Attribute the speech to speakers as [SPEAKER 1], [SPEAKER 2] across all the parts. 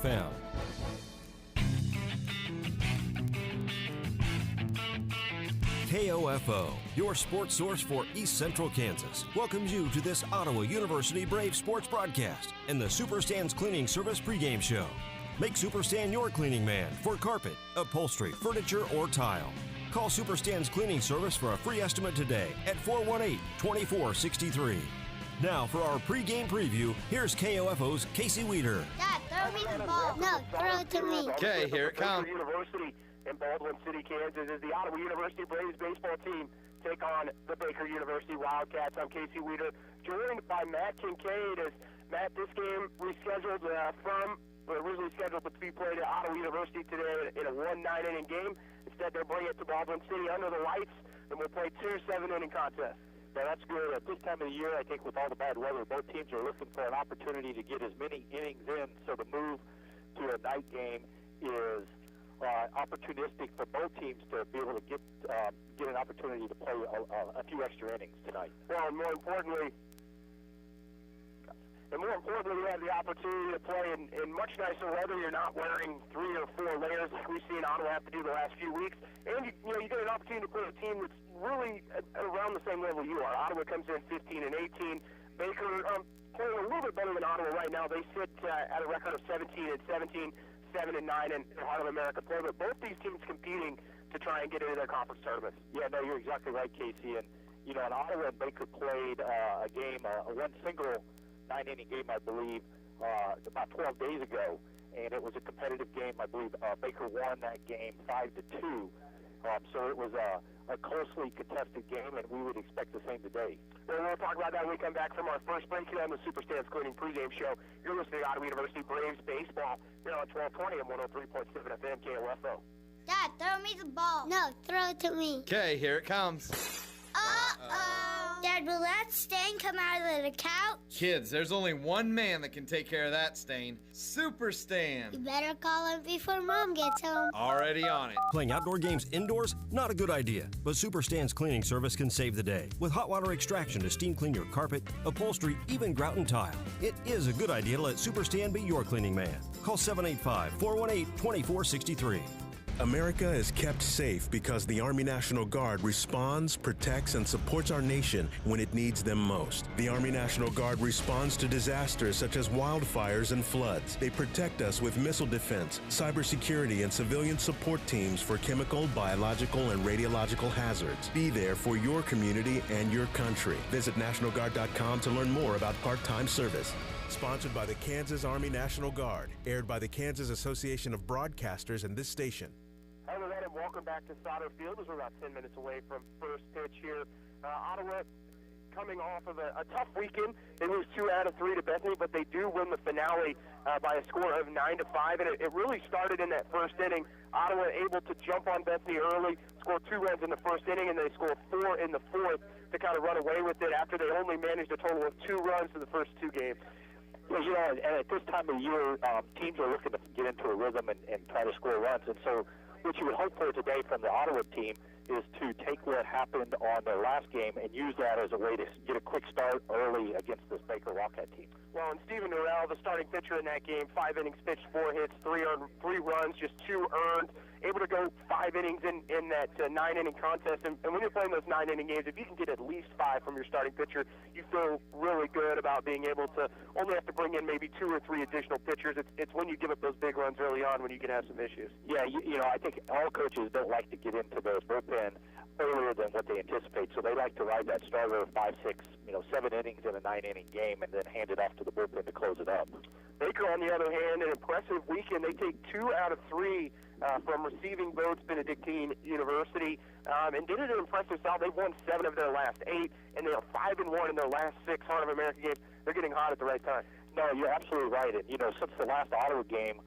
[SPEAKER 1] FM. KOFO, your sports source for East Central Kansas, welcomes you to this Ottawa University Braves sports broadcast and the Superstands Cleaning Service pregame show. Make Superstand your cleaning man for carpet, upholstery, furniture, or tile. Call Superstands Cleaning Service for a free estimate today at 418-2463. Now for our pregame preview, here's KOFO's Casey Weeder.
[SPEAKER 2] Dad, throw me the ball. No, throw it to me.
[SPEAKER 3] Okay, here it comes.
[SPEAKER 4] University in Baldwin City, Kansas, as the Ottawa University Braves baseball team take on the Baker University Wildcats. I'm Casey Weeder, joined by Matt Kincaid. As Matt, this game rescheduled originally scheduled to be played at Ottawa University today in a 1-9 inning game. Instead, they're bringing it to Baldwin City under the lights, and we'll play 2 7-inning contests.
[SPEAKER 5] Yeah, that's good. At this time of the year, I think with all the bad weather, both teams are looking for an opportunity to get as many innings in. So the move to a night game is opportunistic for both teams to be able to get an opportunity to play a few extra innings tonight.
[SPEAKER 4] Well, and more importantly, we have the opportunity to play in much nicer weather. You're not wearing 3 or 4 layers like we've seen Ottawa have to do the last few weeks. And you get an opportunity to play a team that's really around the same level you are. Ottawa comes in 15 and 18. Baker playing a little bit better than Ottawa right now. They sit at a record of 17 and 17, 7 and 9 in Heart of America play. But both these teams competing to try and get into their conference tournaments.
[SPEAKER 5] Yeah, no, you're exactly right, Casey. And in Ottawa and Baker played a game, one single 9-inning game, I believe, about 12 days ago, and it was a competitive game. I believe Baker won that game 5-2. So it was a closely contested game, and we would expect the same today.
[SPEAKER 4] Well, we'll talk about that when we come back from our first break here on the Superstands Cleaning pregame show. You're listening to Ottawa University Braves baseball here on 1220 and 103.7 FM KOFO.
[SPEAKER 2] Dad, throw me the ball. No, throw it to me.
[SPEAKER 3] Okay, here it comes.
[SPEAKER 2] Uh-oh. Dad, will that stain come out of the couch?
[SPEAKER 3] Kids, there's only one man that can take care of that stain. Superstan.
[SPEAKER 2] You better call him before Mom gets home.
[SPEAKER 3] Already on it.
[SPEAKER 1] Playing outdoor games indoors? Not a good idea. But Superstands Cleaning Service can save the day with hot water extraction to steam clean your carpet, upholstery, even grout and tile. It is a good idea to let Superstand be your cleaning man. Call 785-418-2463.
[SPEAKER 6] America is kept safe because the Army National Guard responds, protects, and supports our nation when it needs them most. The Army National Guard responds to disasters such as wildfires and floods. They protect us with missile defense, cybersecurity, and civilian support teams for chemical, biological, and radiological hazards. Be there for your community and your country. Visit NationalGuard.com to learn more about part-time service. Sponsored by the Kansas Army National Guard. Aired by the Kansas Association of Broadcasters and this station.
[SPEAKER 4] Hello, and welcome back to Sauter Field as we're about 10 minutes away from first pitch here. Ottawa coming off of a tough weekend. They lose 2 out of 3 to Bethany, but they do win the finale by a score of 9-5, and it really started in that first inning. Ottawa able to jump on Bethany early, score 2 runs in the first inning, and they score 4 in the fourth to kind of run away with it after they only managed a total of 2 runs in the first 2 games.
[SPEAKER 5] Well, and at this time of year, teams are looking to get into a rhythm and try to score runs. And so what you would hope for today from the Ottawa team is to take what happened on their last game and use that as a way to get a quick start early against this Baker Wildcat team.
[SPEAKER 4] Well, and Stephen Norrell, the starting pitcher in that game, 5 innings pitched, 4 hits, 3 runs, just 2 earned, able to go 5 innings in that 9-inning contest. And when you're playing those 9-inning games, if you can get at least 5 from your starting pitcher, you feel really good about being able to only have to bring in maybe 2 or 3 additional pitchers. It's when you give up those big runs early on when you can have some issues.
[SPEAKER 5] Yeah, I think all coaches don't like to get into those bullpen earlier than what they anticipate, so they like to ride that starter of 5, 6, 7 innings in a 9-inning game and then hand it off to the bullpen to close it up.
[SPEAKER 4] Baker, on the other hand, an impressive weekend. They take 2 out of 3 from receiving votes, Benedictine University, and did it an impressive style. They've won 7 of their last 8, and they are 5-1 in their last 6 Heart of America games. They're getting hot at the right time.
[SPEAKER 5] No, you're absolutely right. And, since the last Ottawa game,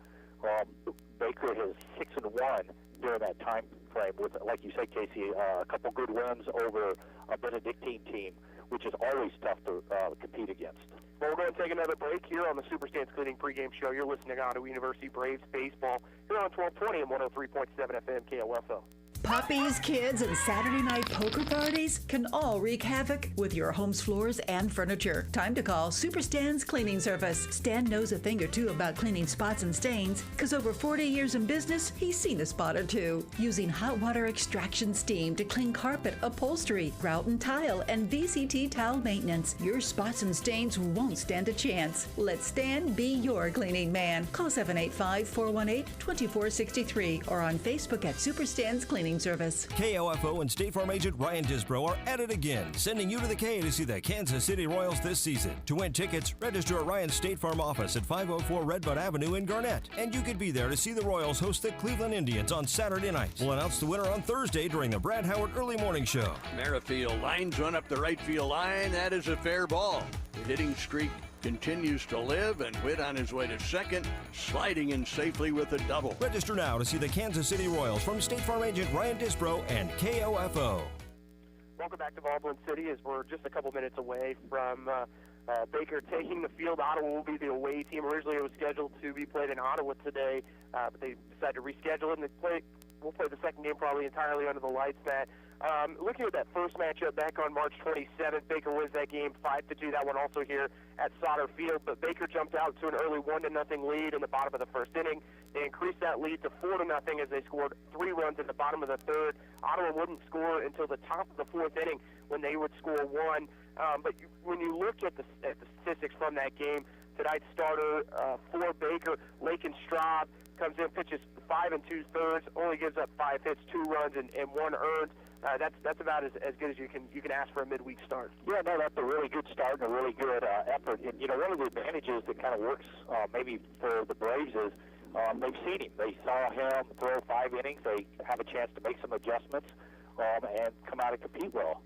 [SPEAKER 5] Baker has 6-1 during that time frame with, like you said, Casey, a couple good wins over a Benedictine team, which is always tough to compete against.
[SPEAKER 4] Well, we're going to take another break here on the Superstands Cleaning pregame show. You're listening on to University Braves baseball here on 1220 and 103.7 FM KOFO.
[SPEAKER 7] Puppies, kids, and Saturday night poker parties can all wreak havoc with your home's floors and furniture. Time to call Super Stan's Cleaning Service. Stan knows a thing or two about cleaning spots and stains, because over 40 years in business, he's seen a spot or two. Using hot water extraction steam to clean carpet, upholstery, grout and tile, and VCT towel maintenance, your spots and stains won't stand a chance. Let Stan be your cleaning man. Call 785-418-2463 or on Facebook at Super Stan's Cleaning Service.
[SPEAKER 1] KOFO and State Farm agent Ryan Disbro are at it again, sending you to the K to see the Kansas City Royals this season. To win tickets, register at Ryan's State Farm office at 504 Redbud Avenue in Garnett. And you could be there to see the Royals host the Cleveland Indians on Saturday night. We'll announce the winner on Thursday during the Brad Howard Early Morning Show.
[SPEAKER 8] Merrifield lines one up the right field line. That is a fair ball. The hitting streak continues to live, and Witt on his way to second, sliding in safely with a double.
[SPEAKER 1] Register now to see the Kansas City Royals from State Farm agent Ryan Disbro and KOFO.
[SPEAKER 4] Welcome back to Baldwin City as we're just a couple minutes away from Baker taking the field. Ottawa will be the away team. Originally it was scheduled to be played in Ottawa today, but they decided to reschedule it, and we'll play the second game probably entirely under the lights, Matt. Looking at that first matchup back on March 27th, Baker wins that game 5-2. That one also here at Sauter Field. But Baker jumped out to an early 1-0 lead in the bottom of the first inning. They increased that lead to 4-0 as they scored 3 runs in the bottom of the third. Ottawa wouldn't score until the top of the fourth inning when they would score 1. But when you look at the statistics from that game, tonight's starter for Baker, Lakin Straub, comes in, pitches 5 2/3, only gives up 5 hits, 2 runs, and 1 earned. That's about as good as you can ask for a midweek start.
[SPEAKER 5] Yeah, no, that's a really good start and a really good effort. And, one of the advantages that kind of works maybe for the Braves is they've seen him. They saw him throw 5 innings. They have a chance to make some adjustments and come out and compete well.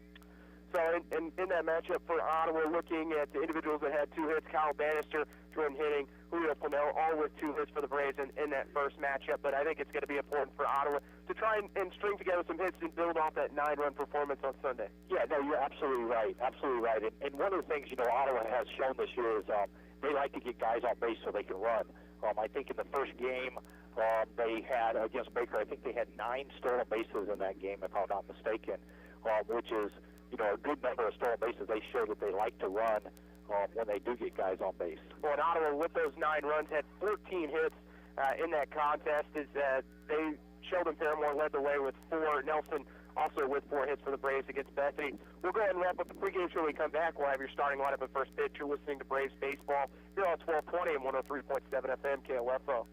[SPEAKER 4] So in that matchup for Ottawa, looking at the individuals that had 2 hits, Kyle Bannister, Jordan Hitting, Julio Flamel, all with 2 hits for the Braves in that first matchup. But I think it's going to be important for Ottawa to try and string together some hits and build off that 9-run performance on Sunday.
[SPEAKER 5] Yeah, no, you're absolutely right. Absolutely right. And one of the things, Ottawa has shown this year is they like to get guys on base so they can run. I think in the first game they had against Baker, I think they had 9 stolen bases in that game, if I'm not mistaken, which is, a good number of stolen bases. They show that they like to run when they do get guys on base.
[SPEAKER 4] Well, and Ottawa, with those 9 runs, had 14 hits in that contest. Sheldon Paramore led the way with 4. Nelson also with 4 hits for the Braves against Bethany. We'll go ahead and wrap up the pregame show. When we come back, we'll have your starting lineup at first pitch. You're listening to Braves Baseball here on 1220 and 103.7 FM KOFO.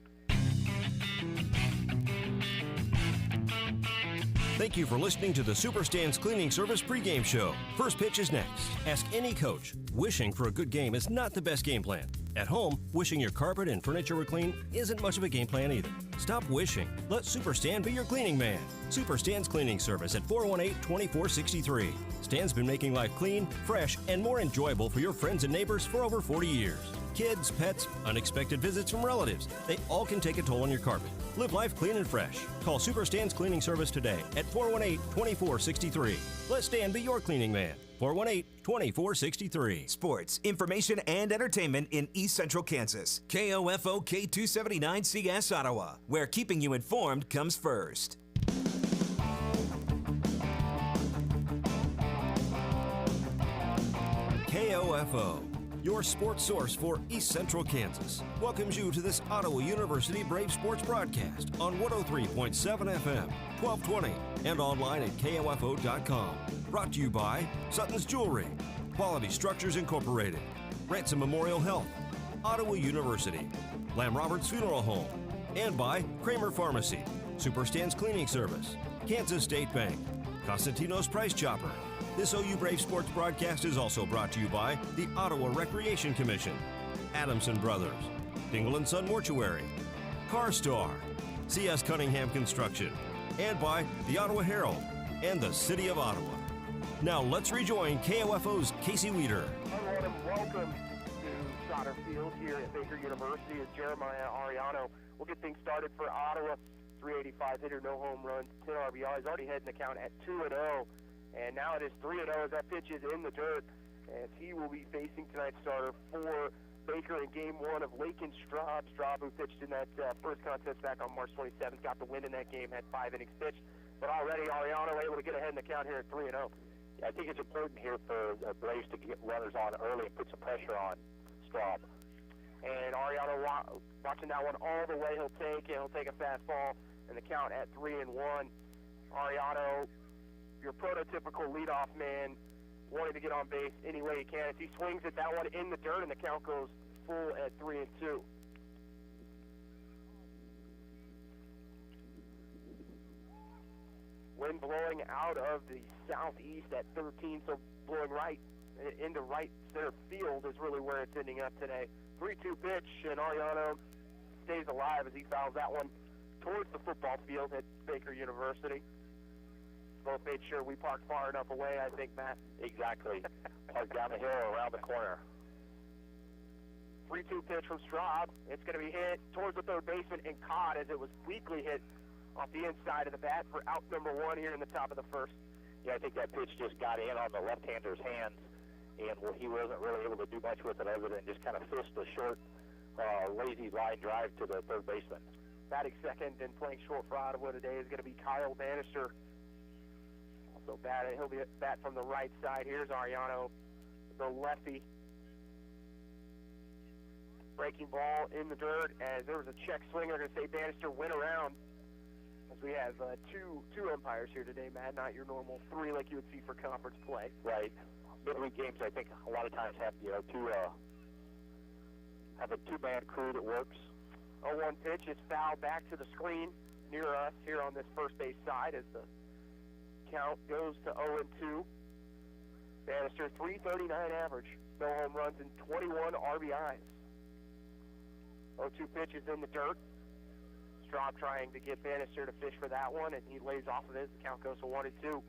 [SPEAKER 1] Thank you for listening to the Super Stan's Cleaning Service pregame show. First pitch is next. Ask any coach. Wishing for a good game is not the best game plan. At home, wishing your carpet and furniture were clean isn't much of a game plan either. Stop wishing. Let Super Stan be your cleaning man. Super Stan's Cleaning Service at 418-2463. Stan's been making life clean, fresh, and more enjoyable for your friends and neighbors for over 40 years. Kids, pets, unexpected visits from relatives, they all can take a toll on your carpet. Live life clean and fresh. Call Super Stan's Cleaning Service today at 418-2463. Let Stan be your cleaning man. 418-2463.
[SPEAKER 9] Sports, information, and entertainment in East Central Kansas. KOFO K279CS Ottawa, where keeping you informed comes first.
[SPEAKER 1] KOFO, your sports source for East Central Kansas, welcomes you to this Ottawa University Brave Sports broadcast on 103.7 FM, 1220, and online at KOFO.com. Brought to you by Sutton's Jewelry, Quality Structures Incorporated, Ransom Memorial Health, Ottawa University, Lamb Roberts Funeral Home, and by Kramer Pharmacy, Super Stan's Cleaning Service, Kansas State Bank, Constantino's Price Chopper. This OU Brave Sports broadcast is also brought to you by the Ottawa Recreation Commission, Adamson Brothers, Dingle & Son Mortuary, Car Star, C.S. Cunningham Construction, and by the Ottawa Herald and the City of Ottawa. Now let's rejoin KOFO's Casey Weeder.
[SPEAKER 4] Hello and welcome to Sauter Field here at Baker University as Jeremiah Ariano will get things started for Ottawa. 385 hitter, no home runs, 10 RBIs, already heading the count at 2-0. And now it is 3-0 as that pitch is in the dirt, as he will be facing tonight's starter for Baker in Game 1 of Lakin Straub. Straub, who pitched in that first contest back on March 27th, got the win in that game, had 5 innings pitched. But already Ariano able to get ahead in the count here at 3-0.
[SPEAKER 5] I think it's important here for the Braves to get runners on early and put some pressure on Straub.
[SPEAKER 4] And Ariano watching that one all the way. He'll take it. He'll take a fastball, and the count at 3-1. Ariano, your prototypical leadoff man, wanting to get on base any way he can. As he swings at that one in the dirt, and the count goes full at 3-2. Wind blowing out of the southeast at 13, so blowing right into right center field is really where it's ending up today. 3-2 pitch, and Ariano stays alive as he fouls that one towards the football field at Baker University. Both made sure we parked far enough away, I think, Matt.
[SPEAKER 5] Exactly. Parked down the hill, around the corner.
[SPEAKER 4] 3-2 pitch from Straub. It's going to be hit towards the third baseman and caught as it was weakly hit off the inside of the bat for out number 1 here in the top of the first.
[SPEAKER 5] Yeah, I think that pitch just got in on the left-hander's hands, and he wasn't really able to do much with it other than just kind of fist a short, lazy line drive to the third baseman.
[SPEAKER 4] Batting second and playing short for Ottawa today is going to be Kyle Bannister. Also batting, he'll be at bat from the right side. Here's Ariano, the lefty. Breaking ball in the dirt as there was a check swing. They're going to say Bannister went around. As we have two umpires here today, Matt, not your normal 3 like you would see for conference play.
[SPEAKER 5] Right. Midweek games, I think, a lot of times have have a two-man crew that works.
[SPEAKER 4] 0-1 pitch is fouled back to the screen near us here on this first base side as the count goes to 0-2. Bannister, 339 average, no home runs and 21 RBIs. 0-2 pitch is in the dirt. Straub trying to get Bannister to fish for that one, and he lays off of it. The count goes to 1-2.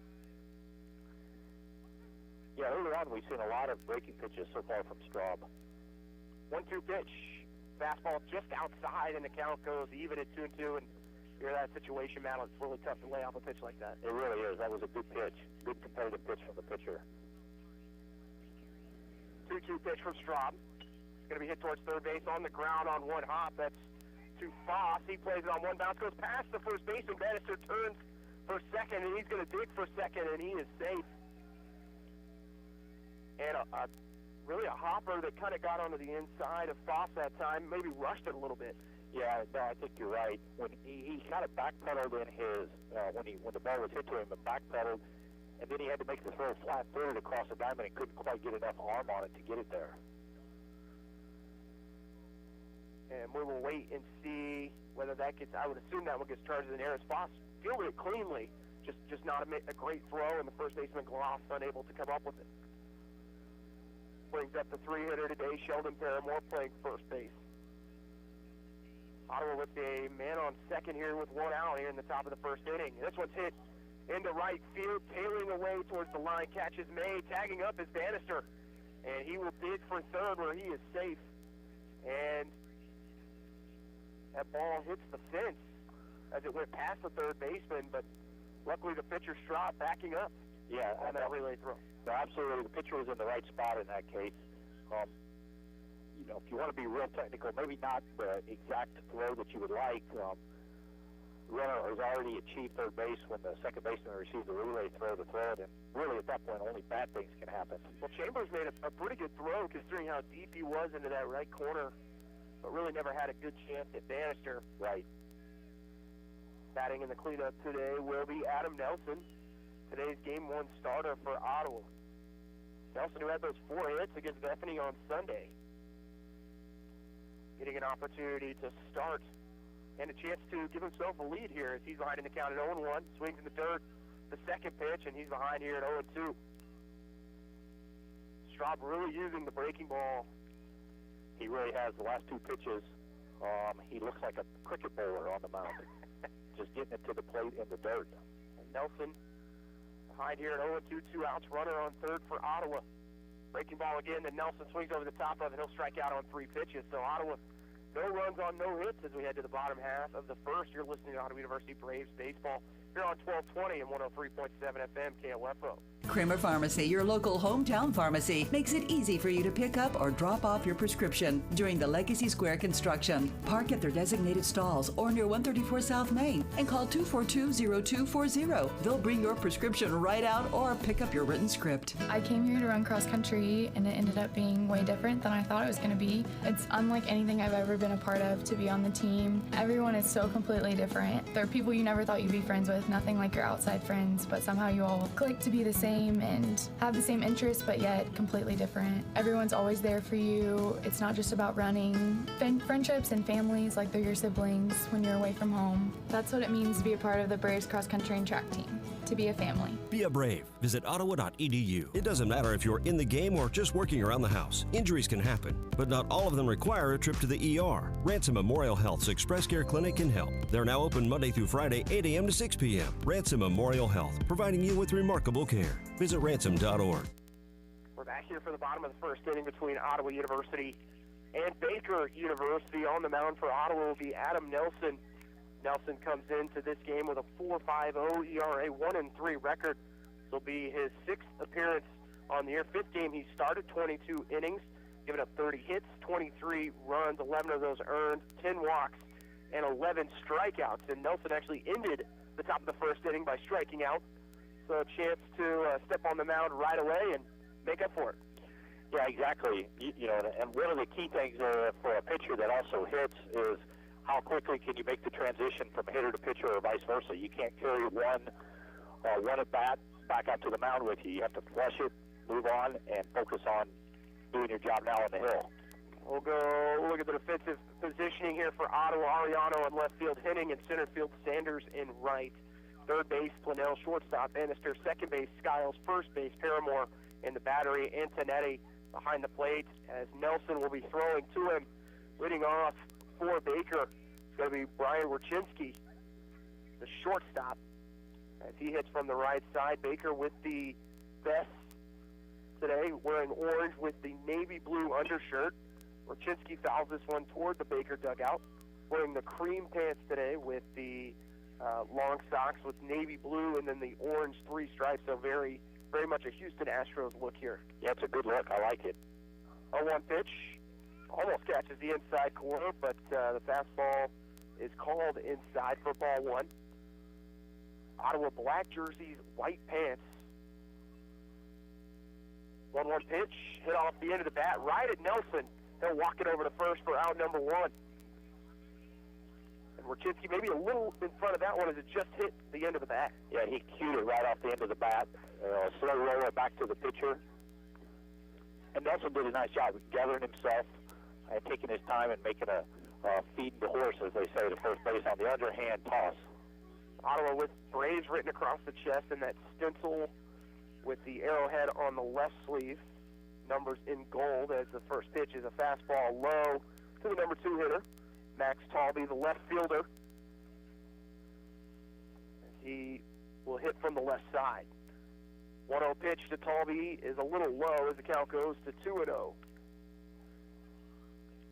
[SPEAKER 5] Yeah, early on we've seen a lot of breaking pitches so far from Straub.
[SPEAKER 4] 1-2 pitch. Fastball just outside, and the count goes even at 2-2. And you're in that situation, Matt, it's really tough to lay off a pitch like that.
[SPEAKER 5] It really is. That was a good pitch. Good competitive pitch from the pitcher.
[SPEAKER 4] 2-2 pitch from Straub. It's going to be hit towards third base on the ground on one hop. That's to Foss. He plays it on one bounce, goes past the first baseman. Bannister turns for second, and he's going to dig for second, and he is safe. And really a hopper that kind of got onto the inside of Foss that time, maybe rushed it a little bit.
[SPEAKER 5] Yeah, no, I think you're right. When he kind of backpedaled in his when the ball was hit to him, and backpedaled, and then he had to make the throw flat-footed across the diamond and couldn't quite get enough arm on it to get it there.
[SPEAKER 4] And we will wait and see whether that gets, I would assume that one gets charged in the air as Foss fielded it cleanly, just not a great throw, and the first baseman Gloss unable to come up with it. Brings up the 3-hitter today, Sheldon Paramore playing first base. Ottawa with a man on second here with 1 out here in the top of the first inning. This one's hit into right field, tailing away towards the line, catches May, tagging up is Bannister, and he will dig for third where he is safe. And that ball hits the fence as it went past the third baseman, but luckily the pitcher Straub backing up on that relay throw.
[SPEAKER 5] No, absolutely. The pitcher was in the right spot in that case. If you want to be real technical, maybe not the exact throw that you would like. The runner has already achieved third base when the second baseman receives the relay throw to throw it, and really at that point only bad things can happen.
[SPEAKER 4] Well, Chambers made a pretty good throw considering how deep he was into that right corner, but really never had a good chance at Bannister.
[SPEAKER 5] Right.
[SPEAKER 4] Batting in the cleanup today will be Adam Nelson, today's Game 1 starter for Ottawa. Nelson, who had those 4 hits against Bethany on Sunday, getting an opportunity to start and a chance to give himself a lead here as he's behind in the count at 0-1. Swings in the dirt, the second pitch, and he's behind here at 0-2. Straub really using the breaking ball.
[SPEAKER 5] He really has. The last 2 pitches, he looks like a cricket bowler on the mound. Just getting it to the plate in the dirt.
[SPEAKER 4] And Nelson behind here at 0-2, 2 outs, runner on third for Ottawa. Breaking ball again, then Nelson swings over the top of it. He'll strike out on 3 pitches. So Ottawa, no runs on no hits as we head to the bottom half of the first. You're listening to Ottawa University Braves baseball here on 1220 and 103.7 FM KOFO.
[SPEAKER 7] Kramer Pharmacy, your local hometown pharmacy, makes it easy for you to pick up or drop off your prescription during the Legacy Square construction. Park at their designated stalls or near 134 South Main and call 242-0240. They'll bring your prescription right out or pick up your written script.
[SPEAKER 10] I came here to run cross country and it ended up being way different than I thought it was going to be. It's unlike anything I've ever been a part of to be on the team. Everyone is so completely different. There are people you never thought you'd be friends with, nothing like your outside friends, but somehow you all click to be the same and have the same interests, but yet completely different. Everyone's always there for you. It's not just about running. Friendships and families, like they're your siblings when you're away from home. That's what it means to be a part of the Braves cross country and track team, to be a family.
[SPEAKER 1] Be a Brave. Visit ottawa.edu. It doesn't matter if you're in the game or just working around the house. Injuries can happen, but not all of them require a trip to the ER. Ransom Memorial Health's Express Care Clinic can help. They're now open Monday through Friday, 8 a.m. to 6 p.m. Ransom Memorial Health, providing you with remarkable care. Visit ransom.org.
[SPEAKER 4] We're back here for the bottom of the first inning between Ottawa University and Baker University. On the mound for Ottawa will be Adam Nelson. Nelson comes into this game with a 4.50 ERA, 1-3 record. This will be his 6th appearance on the year. 5th game he started, 22 innings, giving up 30 hits, 23 runs, 11 of those earned, 10 walks, and 11 strikeouts. And Nelson actually ended the top of the first inning by striking out. So a chance to step on the mound right away and make up for it.
[SPEAKER 5] Yeah, exactly. And one of the key things for a pitcher that also hits is how quickly can you make the transition from hitter to pitcher or vice versa. You can't carry one at bat back out to the mound with you. You have to flush it, move on, and focus on doing your job now on the hill.
[SPEAKER 4] We'll go look at the defensive positioning here for Ottawa. Ariano in left field, Henning in center field, Sanders in right. Third base, Planell, shortstop, Bannister, second base, Skiles, first base, Paramore in the battery, Antonetti behind the plate as Nelson will be throwing to him. Leading off for Baker, it's going to be Brian Wierchinski, the shortstop, as he hits from the right side. Baker with the vest today, wearing orange with the navy blue undershirt. Wierchinski fouls this one toward the Baker dugout, wearing the cream pants today with the long socks with navy blue and then the orange 3 stripes. So very, very much a Houston Astros look here.
[SPEAKER 5] Yeah, it's a good look. I like it.
[SPEAKER 4] 0-1 pitch. Almost catches the inside corner, but the fastball is called inside for ball 1. Ottawa black jerseys, white pants. 1-1 pitch, hit off the end of the bat, right at Nelson. He'll walk it over to first for out number 1. And Wierchinski maybe a little in front of that one as it just hit the end of the bat.
[SPEAKER 5] Yeah, he cued it right off the end of the bat. Slow roller back to the pitcher. And Nelson did a nice job of gathering himself and taking his time and making a feeding the horse, as they say, to first base on the underhand toss.
[SPEAKER 4] Ottawa with Braves written across the chest and that stencil with the arrowhead on the left sleeve. Numbers in gold as the first pitch is a fastball low to the number 2 hitter, Max Talby, the left fielder. As he will hit from the left side. 1-0 pitch to Talby is a little low as the count goes to 2-0.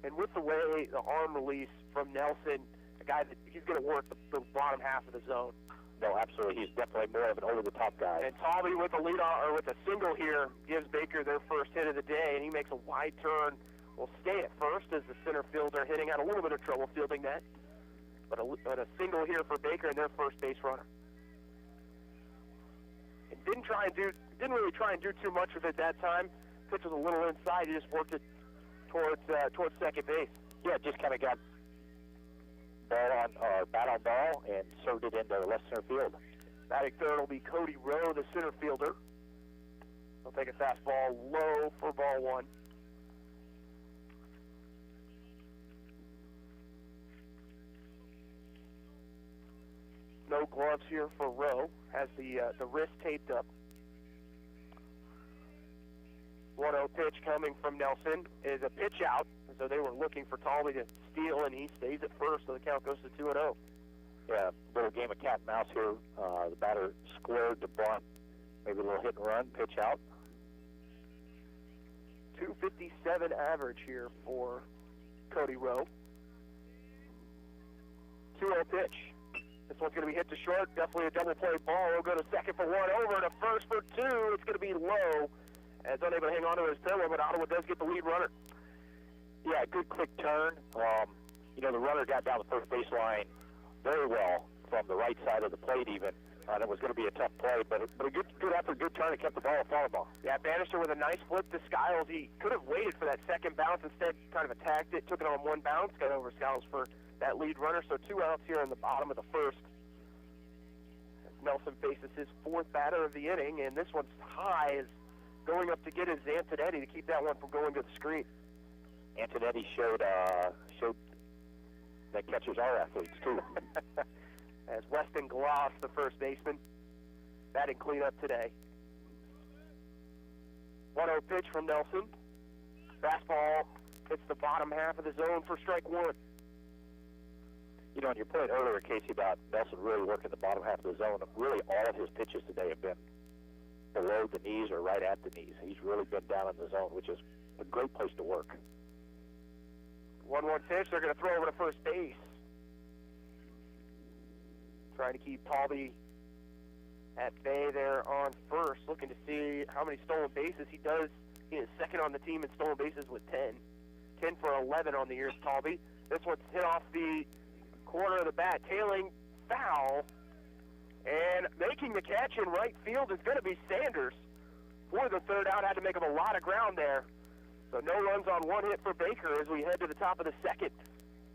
[SPEAKER 4] And with the way the arm release from Nelson, a guy that he's going to work the bottom half of the zone.
[SPEAKER 5] No, absolutely. He's definitely more of an over-the-top guy.
[SPEAKER 4] And Talby with a with a single here gives Baker their first hit of the day, and he makes a wide turn. Will stay at first as the center fielder hitting out a little bit of trouble fielding that. But a single here for Baker and their first base runner. And didn't really try and do too much with it that time. Pitch was a little inside. He just worked it towards second base.
[SPEAKER 5] Yeah, just kind of got bat on ball and served it into left center field.
[SPEAKER 4] Batting third will be Cody Rowe, the center fielder. He'll take a fastball low for ball 1. No gloves here for Rowe. Has the wrist taped up. 1-0 pitch coming from Nelson is a pitch out. So they were looking for Talby to steal, and he stays at first, so the count goes to 2-0.
[SPEAKER 5] Yeah, little game of cat and mouse here. The batter squared the bunt. Maybe a little hit and run, pitch out.
[SPEAKER 4] 257 average here for Cody Rowe. 2-0 pitch. The This one's going to be hit to short. Definitely a double play ball. We'll go to second for one, over to first for two. It's going to be low, as unable to hang on to his pillow, but Ottawa does get the lead runner.
[SPEAKER 5] Yeah, good quick turn. The runner got down the first baseline very well from the right side of the plate even. And it was going to be a tough play, but a good effort, good turn, and kept the ball a foul ball.
[SPEAKER 4] Yeah, Bannister with a nice flip to Skiles. He could have waited for that second bounce. Instead, kind of attacked it, took it on one bounce, got over Skiles for that lead runner. So 2 outs here in the bottom of the first. As Nelson faces his 4th batter of the inning, and this one's high, is going up to get his Antonetti to keep that one from going to the screen.
[SPEAKER 5] Antonetti showed that catchers are athletes, too.
[SPEAKER 4] As Weston Gloss, the first baseman, batting cleanup today. 1-0 pitch from Nelson. Fastball hits the bottom half of the zone for strike one.
[SPEAKER 5] And your point earlier, Casey, about Nelson really working the bottom half of the zone, really all of his pitches today have been below the knees or right at the knees. He's really been down in the zone, which is a great place to work.
[SPEAKER 4] 1-1 pitch. They're going to throw over to first base. Trying to keep Paulby at bay there on first. Looking to see how many stolen bases he does. He is second on the team in stolen bases with 10. 10 for 11 on the year, Paulby. This one's hit off the corner of the bat. Tailing foul. And making the catch in right field is going to be Sanders. For the third out, had to make up a lot of ground there. So no runs on one hit for Baker as we head to the top of the second.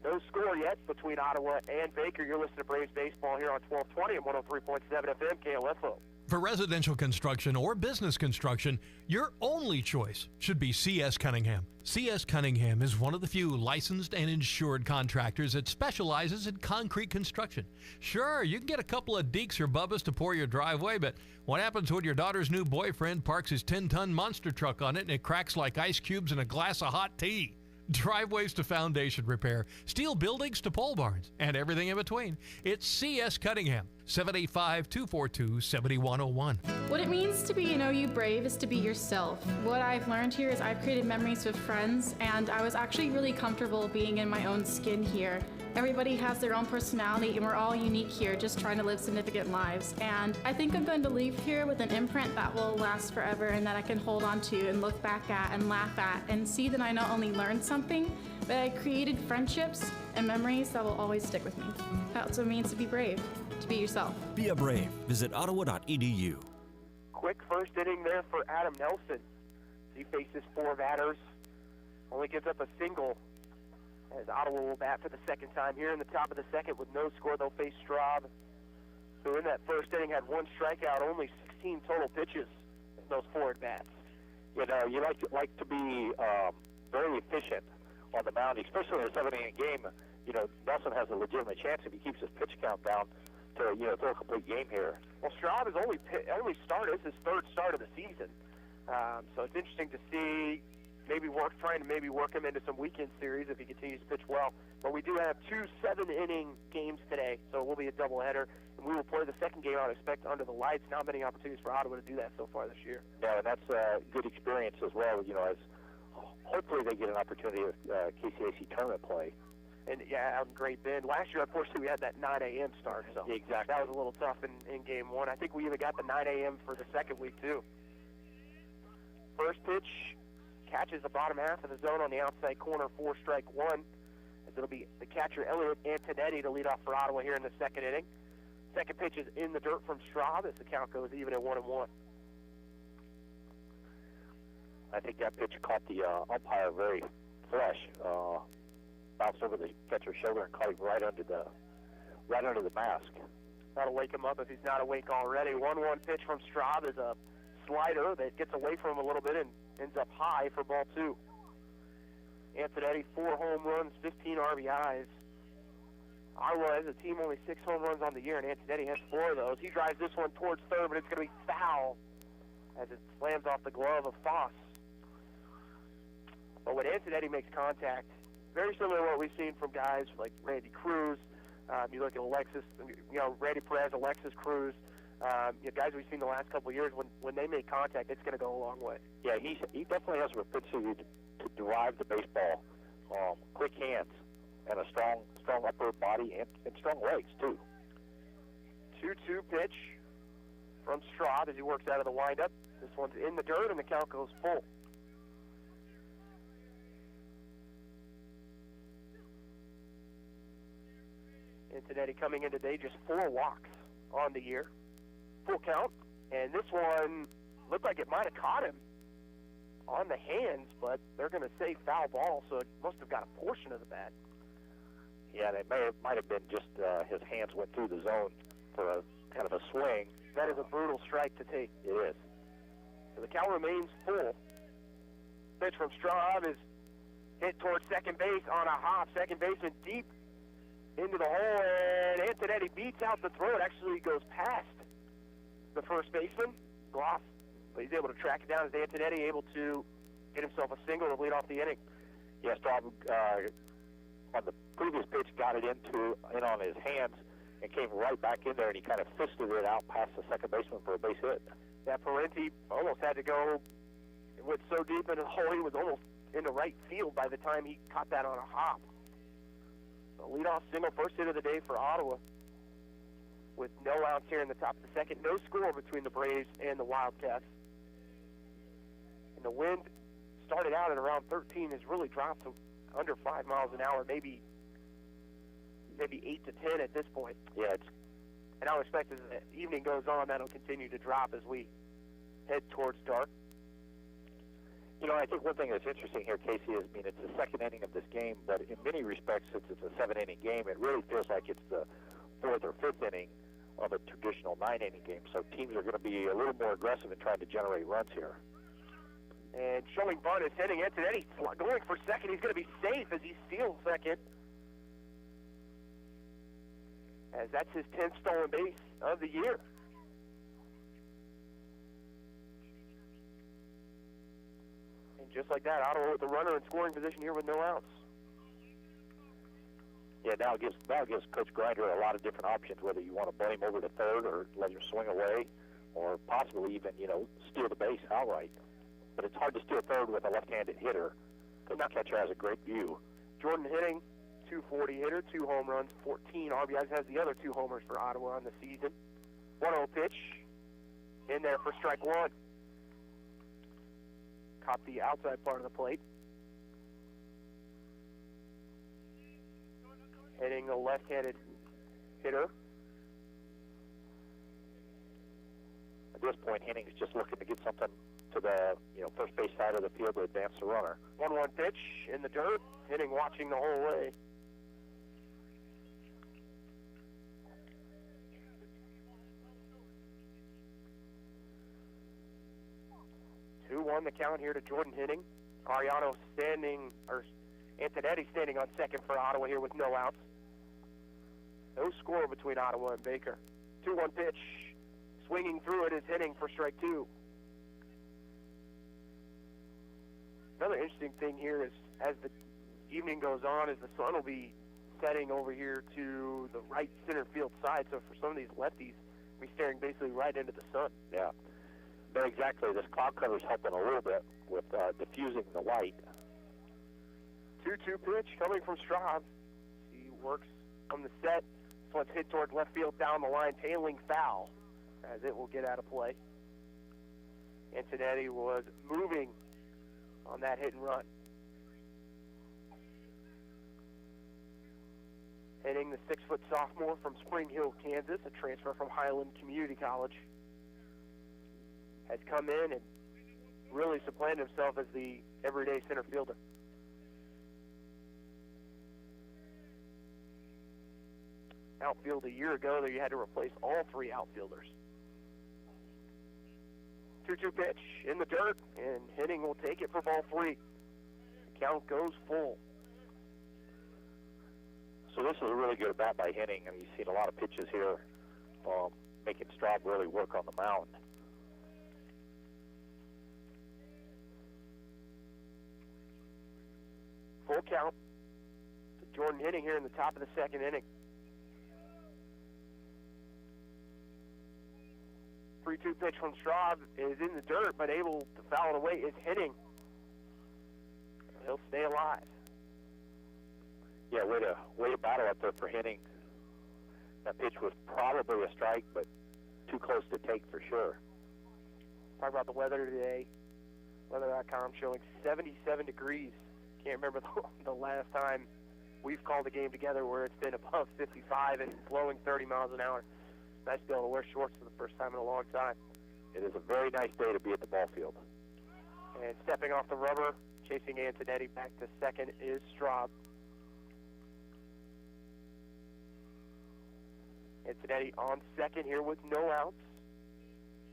[SPEAKER 4] No score yet between Ottawa and Baker. You're listening to Braves Baseball here on 1220 and 103.7 FM KOFO.
[SPEAKER 11] For residential construction or business construction, your only choice should be C.S. Cunningham. C.S. Cunningham is one of the few licensed and insured contractors that specializes in concrete construction. Sure, you can get a couple of Deeks or Bubbas to pour your driveway, but what happens when your daughter's new boyfriend parks his 10-ton monster truck on it and it cracks like ice cubes in a glass of hot tea? Driveways to foundation repair, steel buildings to pole barns, and everything in between. It's C.S. Cunningham, 785-242-7101.
[SPEAKER 12] What it means to be an OU Brave is to be yourself. What I've learned here is I've created memories with friends, and I was actually really comfortable being in my own skin here. Everybody has their own personality, and we're all unique here, just trying to live significant lives. And I think I'm going to leave here with an imprint that will last forever and that I can hold on to and look back at and laugh at and see that I not only learned something, but I created friendships and memories that will always stick with me. That's what it means to be brave, to be yourself.
[SPEAKER 1] Be a Brave. Visit ottawa.edu.
[SPEAKER 4] Quick first inning there for Adam Nelson. He faces 4 batters, only gives up a single. As Ottawa will bat for the second time here in the top of the second with no score. They'll face Straub, who in that first inning had 1 strikeout, only 16 total pitches in those 4 at-bats.
[SPEAKER 5] You like to be very efficient on the mound, especially in a 7-inning game. Nelson has a legitimate chance if he keeps his pitch count down to throw a complete game here.
[SPEAKER 4] Well, Straub has only started. This is his 3rd start of the season, so it's interesting to see. Trying to work him into some weekend series if he continues to pitch well. But we do have 2 7-inning games today, so it will be a doubleheader. And we will play the second game, I would expect, under the lights. Not many opportunities for Ottawa to do that so far this year.
[SPEAKER 5] Yeah, and that's a good experience as well, as hopefully they get an opportunity of KCAC tournament play.
[SPEAKER 4] And, yeah, out in Great Bend. Last year, unfortunately, we had that 9 a.m. start. So
[SPEAKER 5] exactly.
[SPEAKER 4] That was a little tough in Game 1. I think we even got the 9 a.m. for the second week, too. First pitch. Catches the bottom half of the zone on the outside corner for strike one. As it'll be the catcher Elliot Antonetti to lead off for Ottawa here in the second inning. Second pitch is in the dirt from Straub as the count goes even at 1-1.
[SPEAKER 5] I think that pitch caught the umpire very flush. Bounced over the catcher's shoulder and caught him right under the mask.
[SPEAKER 4] That'll wake him up if he's not awake already. 1-1 pitch from Straub is a slider that gets away from him a little bit and ends up high for ball 2. Antonetti, 4 home runs, 15 RBIs. Ottawa as a team only 6 home runs on the year, and Antonetti has 4 of those. He drives this one towards third, but it's going to be foul as it slams off the glove of Foss. But when Antonetti makes contact, very similar to what we've seen from guys like Randy Cruz. You look at Alexis, Randy Perez, Alexis Cruz. Guys we've seen the last couple of years, when they make contact, it's going to go a long way.
[SPEAKER 5] Yeah, he definitely has a propensity to drive the baseball. Quick hands and a strong upper body and strong legs, too.
[SPEAKER 4] 2-2 pitch from Straub as he works out of the windup. This one's in the dirt, and the count goes full. Antonetti coming in today, just 4 walks on the year. Full count. And this one looked like it might have caught him on the hands, but they're going to say foul ball, so it must have got a portion of the bat.
[SPEAKER 5] Yeah, they might have been just his hands went through the zone for a kind of a swing.
[SPEAKER 4] That is a brutal strike to take.
[SPEAKER 5] It is.
[SPEAKER 4] So the count remains full. Pitch from Straub is hit towards second base on a hop. Second baseman deep into the hole, and Antonetti beats out the throw. It actually goes past the first baseman, Gloss, but he's able to track it down as Antonetti able to get himself a single to lead off the inning.
[SPEAKER 5] Yeah, Straub on the previous pitch got it in on his hands and came right back in there, and he kind of fisted it out past the second baseman for a base hit.
[SPEAKER 4] Yeah, Parenti almost had to go. It went so deep into the hole, he was almost into right field by the time he caught that on a hop. So leadoff single, first hit of the day for Ottawa, with no outs here in the top of the second. No score between the Braves and the Wildcats. And the wind started out at around 13, has really dropped to under 5 miles an hour, maybe 8 to 10 at this point.
[SPEAKER 5] Yeah,
[SPEAKER 4] and I would expect as the evening goes on, that'll continue to drop as we head towards dark.
[SPEAKER 5] You know, I think one thing that's interesting here, Casey, is, it's the second inning of this game, but in many respects, since it's a 7-inning game, it really feels like it's the 4th or 5th inning of a traditional 9-inning game. So teams are going to be a little more aggressive in trying to generate runs here.
[SPEAKER 4] And showing bunt is hitting Antonetti, going for second. He's going to be safe as he steals second, as that's his 10th stolen base of the year. And just like that, Ottawa with the runner in scoring position here with no outs.
[SPEAKER 5] Yeah, now it gives Coach Grinder a lot of different options, whether you want to bunt him over to third or let him swing away, or possibly even, steal the base outright. But it's hard to steal third with a left-handed hitter, because the catcher has a great view.
[SPEAKER 4] Jordan Hitting, 240 hitter, 2 home runs, 14 RBIs, has the other 2 homers for Ottawa on the season. 1-0 pitch in there for strike one. Caught the outside part of the plate. Hitting the left-handed hitter.
[SPEAKER 5] At this point, Henning's just looking to get something to the first base side of the field to advance the runner.
[SPEAKER 4] 1-1 pitch in the dirt. Hitting watching the whole way. One the count here to Jordan Hitting. Ariano Antonetti standing on second for Ottawa here with no outs. No score between Ottawa and Baker. 2-1 pitch. Swinging through it is Hitting for strike 2. Another interesting thing here is as the evening goes on, is the sun will be setting over here to the right center field side. So for some of these lefties, we'll be staring basically right into the sun.
[SPEAKER 5] Yeah. But exactly, this cloud cover is helping a little bit with diffusing the light.
[SPEAKER 4] 2-2 pitch coming from Straub. He works from the set. This one's hit towards left field down the line, tailing foul, as it will get out of play. Antonetti was moving on that hit and run. Hitting the 6-foot sophomore from Spring Hill, Kansas, a transfer from Highland Community College. Has come in and really supplanted himself as the everyday center fielder. Outfield a year ago, there you had to replace all 3 outfielders. 2-2 pitch in the dirt, and Hitting will take it for ball 3. The count goes full.
[SPEAKER 5] So this is a really good bat by Hitting. You've seen a lot of pitches here making Straub really work on the mound.
[SPEAKER 4] Full count to Jordan Hitting here in the top of the second inning. 3-2 pitch from Straub is in the dirt, but able to foul it away is Hitting. He'll stay alive.
[SPEAKER 5] Yeah, way to battle up there for Hitting. That pitch was probably a strike, but too close to take for sure.
[SPEAKER 4] Talk about the weather today. Weather.com showing 77 degrees. Can't remember the last time we've called a game together where it's been above 55 and blowing 30 miles an hour. Nice to be able to wear shorts for the first time in a long time.
[SPEAKER 5] It is a very nice day to be at the ball field.
[SPEAKER 4] And stepping off the rubber, chasing Antonetti back to second is Straub. Antonetti on second here with no outs.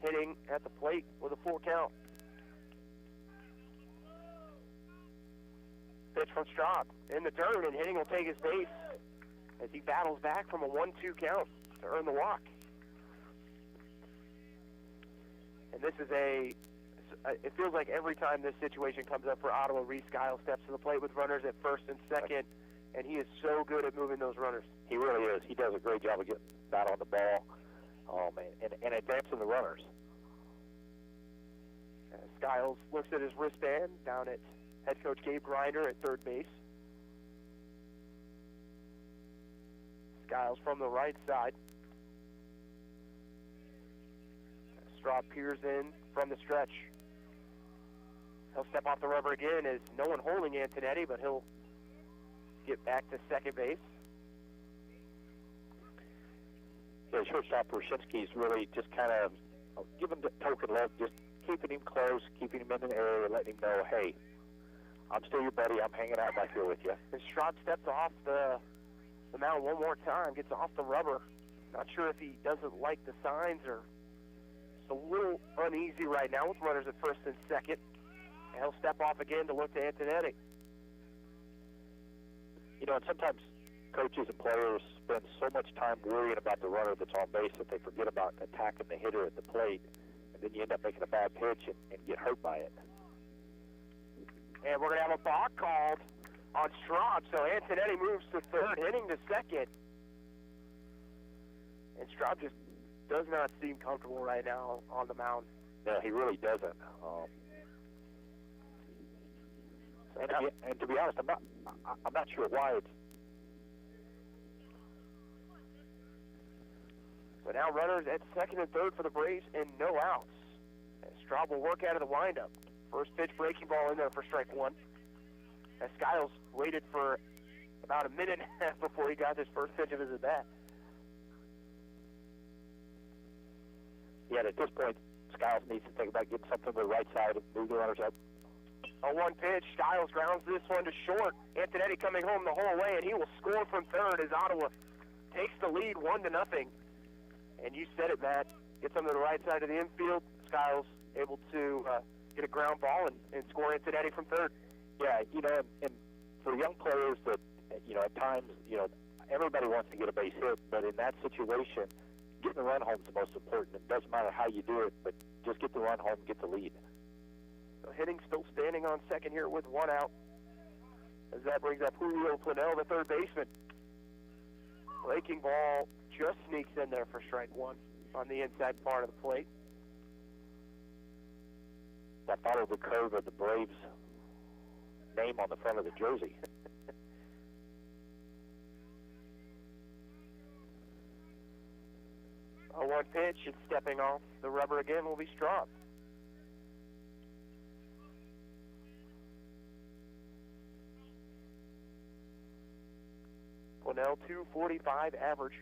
[SPEAKER 4] Hitting at the plate with a full count. Pitch from Straub in the dirt, and Hitting will take his base as he battles back from a 1-2 count to earn the walk. And this is it feels like every time this situation comes up for Ottawa, Rhys Skiles steps to the plate with runners at first and second, and he is so good at moving those runners.
[SPEAKER 5] He really is. He does a great job of getting bat on the ball and advancing the runners.
[SPEAKER 4] Skiles looks at his wristband down at head coach Gabe Grinder at third base. Skiles from the right side. Straub peers in from the stretch. He'll step off the rubber again as no one holding Antonetti, but he'll get back to second base.
[SPEAKER 5] Yeah, shortstop Roshinsky's really just kind of giving the token love, just keeping him close, keeping him in the area, letting him know, hey, I'm still your buddy. I'm hanging out back here with you.
[SPEAKER 4] And Straub steps off the mound one more time, gets off the rubber. Not sure if he doesn't like the signs or just a little uneasy right now with runners at first and second. And he'll step off again to look to Antonetti.
[SPEAKER 5] You know, and sometimes coaches and players spend so much time worrying about the runner that's on base that they forget about attacking the hitter at the plate, and then you end up making a bad pitch and get hurt by it.
[SPEAKER 4] And we're going to have a balk called on Straub, so Antonetti moves to third, Hitting to second. And Straub just does not seem comfortable right now on the mound.
[SPEAKER 5] No, he really doesn't. And to be honest, I'm not sure why it's.
[SPEAKER 4] So now runners at second and third for the Braves and no outs. And Straub will work out of the windup. First pitch breaking ball in there for strike one. As Skiles waited for about a minute and a half before he got his first pitch of his at bat.
[SPEAKER 5] Yeah, at this point, Skiles needs to think about getting something to the right side and move the runners up.
[SPEAKER 4] A one pitch, Skiles grounds this one to short. Antonetti coming home the whole way, and he will score from third as Ottawa takes the lead 1-0. And you said it, Matt. Gets them to the right side of the infield. Skiles able to get a ground ball and score Antonetti from third.
[SPEAKER 5] Yeah, you know, and for young players that, you know, at times, you know, everybody wants to get a base hit, but in that situation, getting the run home is the most important. It doesn't matter how you do it, but just get the run home, get the lead.
[SPEAKER 4] So Hitting still standing on second here with one out. As that brings up Julio Planell, the third baseman. Breaking ball just sneaks in there for strike one on the inside part of the plate.
[SPEAKER 5] That followed the curve of the Braves' name on the front of the jersey.
[SPEAKER 4] A one pitch, and stepping off the rubber again will be Straub. Planell, 245 average.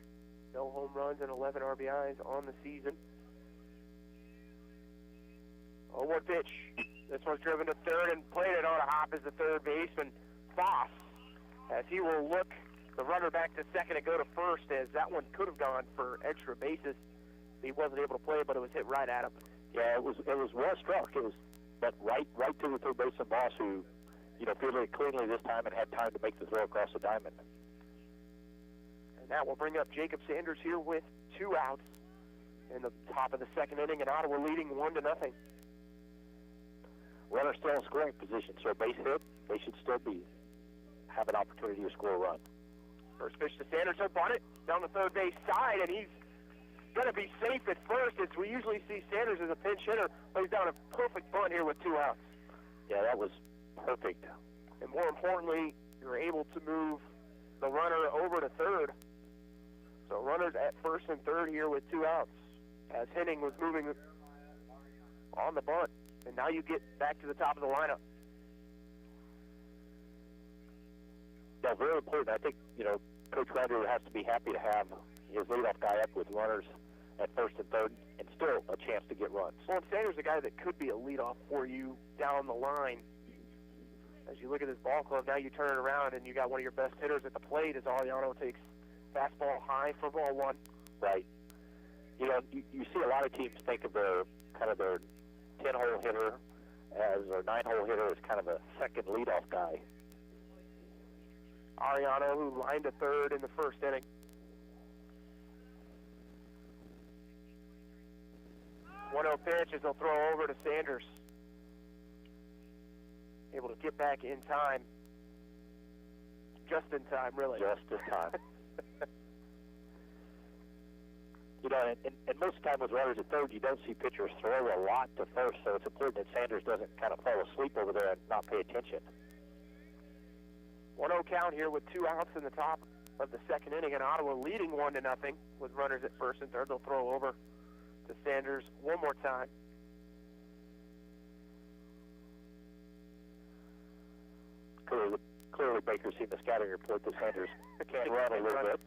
[SPEAKER 4] No home runs and 11 RBIs on the season. Oh, one pitch. This one's driven to third and played it on a hop as the third baseman, Foss, as he will look the runner back to second and go to first, as that one could have gone for extra bases. He wasn't able to play it, but it was hit right at him.
[SPEAKER 5] Yeah, it was well struck. It was, but right to the third baseman, Boss, who, you know, fielded it cleanly this time and had time to make the throw across the diamond.
[SPEAKER 4] And that will bring up Jacob Sanders here with two outs in the top of the second inning, and Ottawa leading 1-0.
[SPEAKER 5] Runner still in scoring position, so a base hit, they should still have an opportunity to score a run.
[SPEAKER 4] First pitch to Sanders, up on it, down the third base side, and he's going to be safe at first. As we usually see Sanders as a pinch hitter, but he's down a perfect bunt here with two outs.
[SPEAKER 5] Yeah, that was perfect.
[SPEAKER 4] And more importantly, you're able to move the runner over to third. So runner runners at first and third here with 2 outs, as Henning was moving on the bunt. And now you get back to the top of the lineup.
[SPEAKER 5] Yeah, very important. I think, Coach Grinder has to be happy to have his leadoff guy up with runners at first and third, and still a chance to get runs.
[SPEAKER 4] Well, and Sanders is a guy that could be a leadoff for you down the line. As you look at this ball club, now you turn it around and you got one of your best hitters at the plate as Ariano takes fastball high for ball 1.
[SPEAKER 5] Right. You see a lot of teams think of their 10-hole hitter or 9-hole hitter as kind of a second leadoff guy.
[SPEAKER 4] Ariano, who lined to third in the first inning. 1-0 pitch as they'll throw over to Sanders. Able to get back in time. Just in time, really.
[SPEAKER 5] Just in time. And most of the time with runners at third, you don't see pitchers throw a lot to first, so it's important that Sanders doesn't kind of fall asleep over there and not pay attention.
[SPEAKER 4] 1-0 count here with 2 outs in the top of the second inning, and Ottawa leading 1-0 with runners at first and third. They'll throw over to Sanders one more time.
[SPEAKER 5] Clearly Baker's seen the scouting report that Sanders can run a little bit.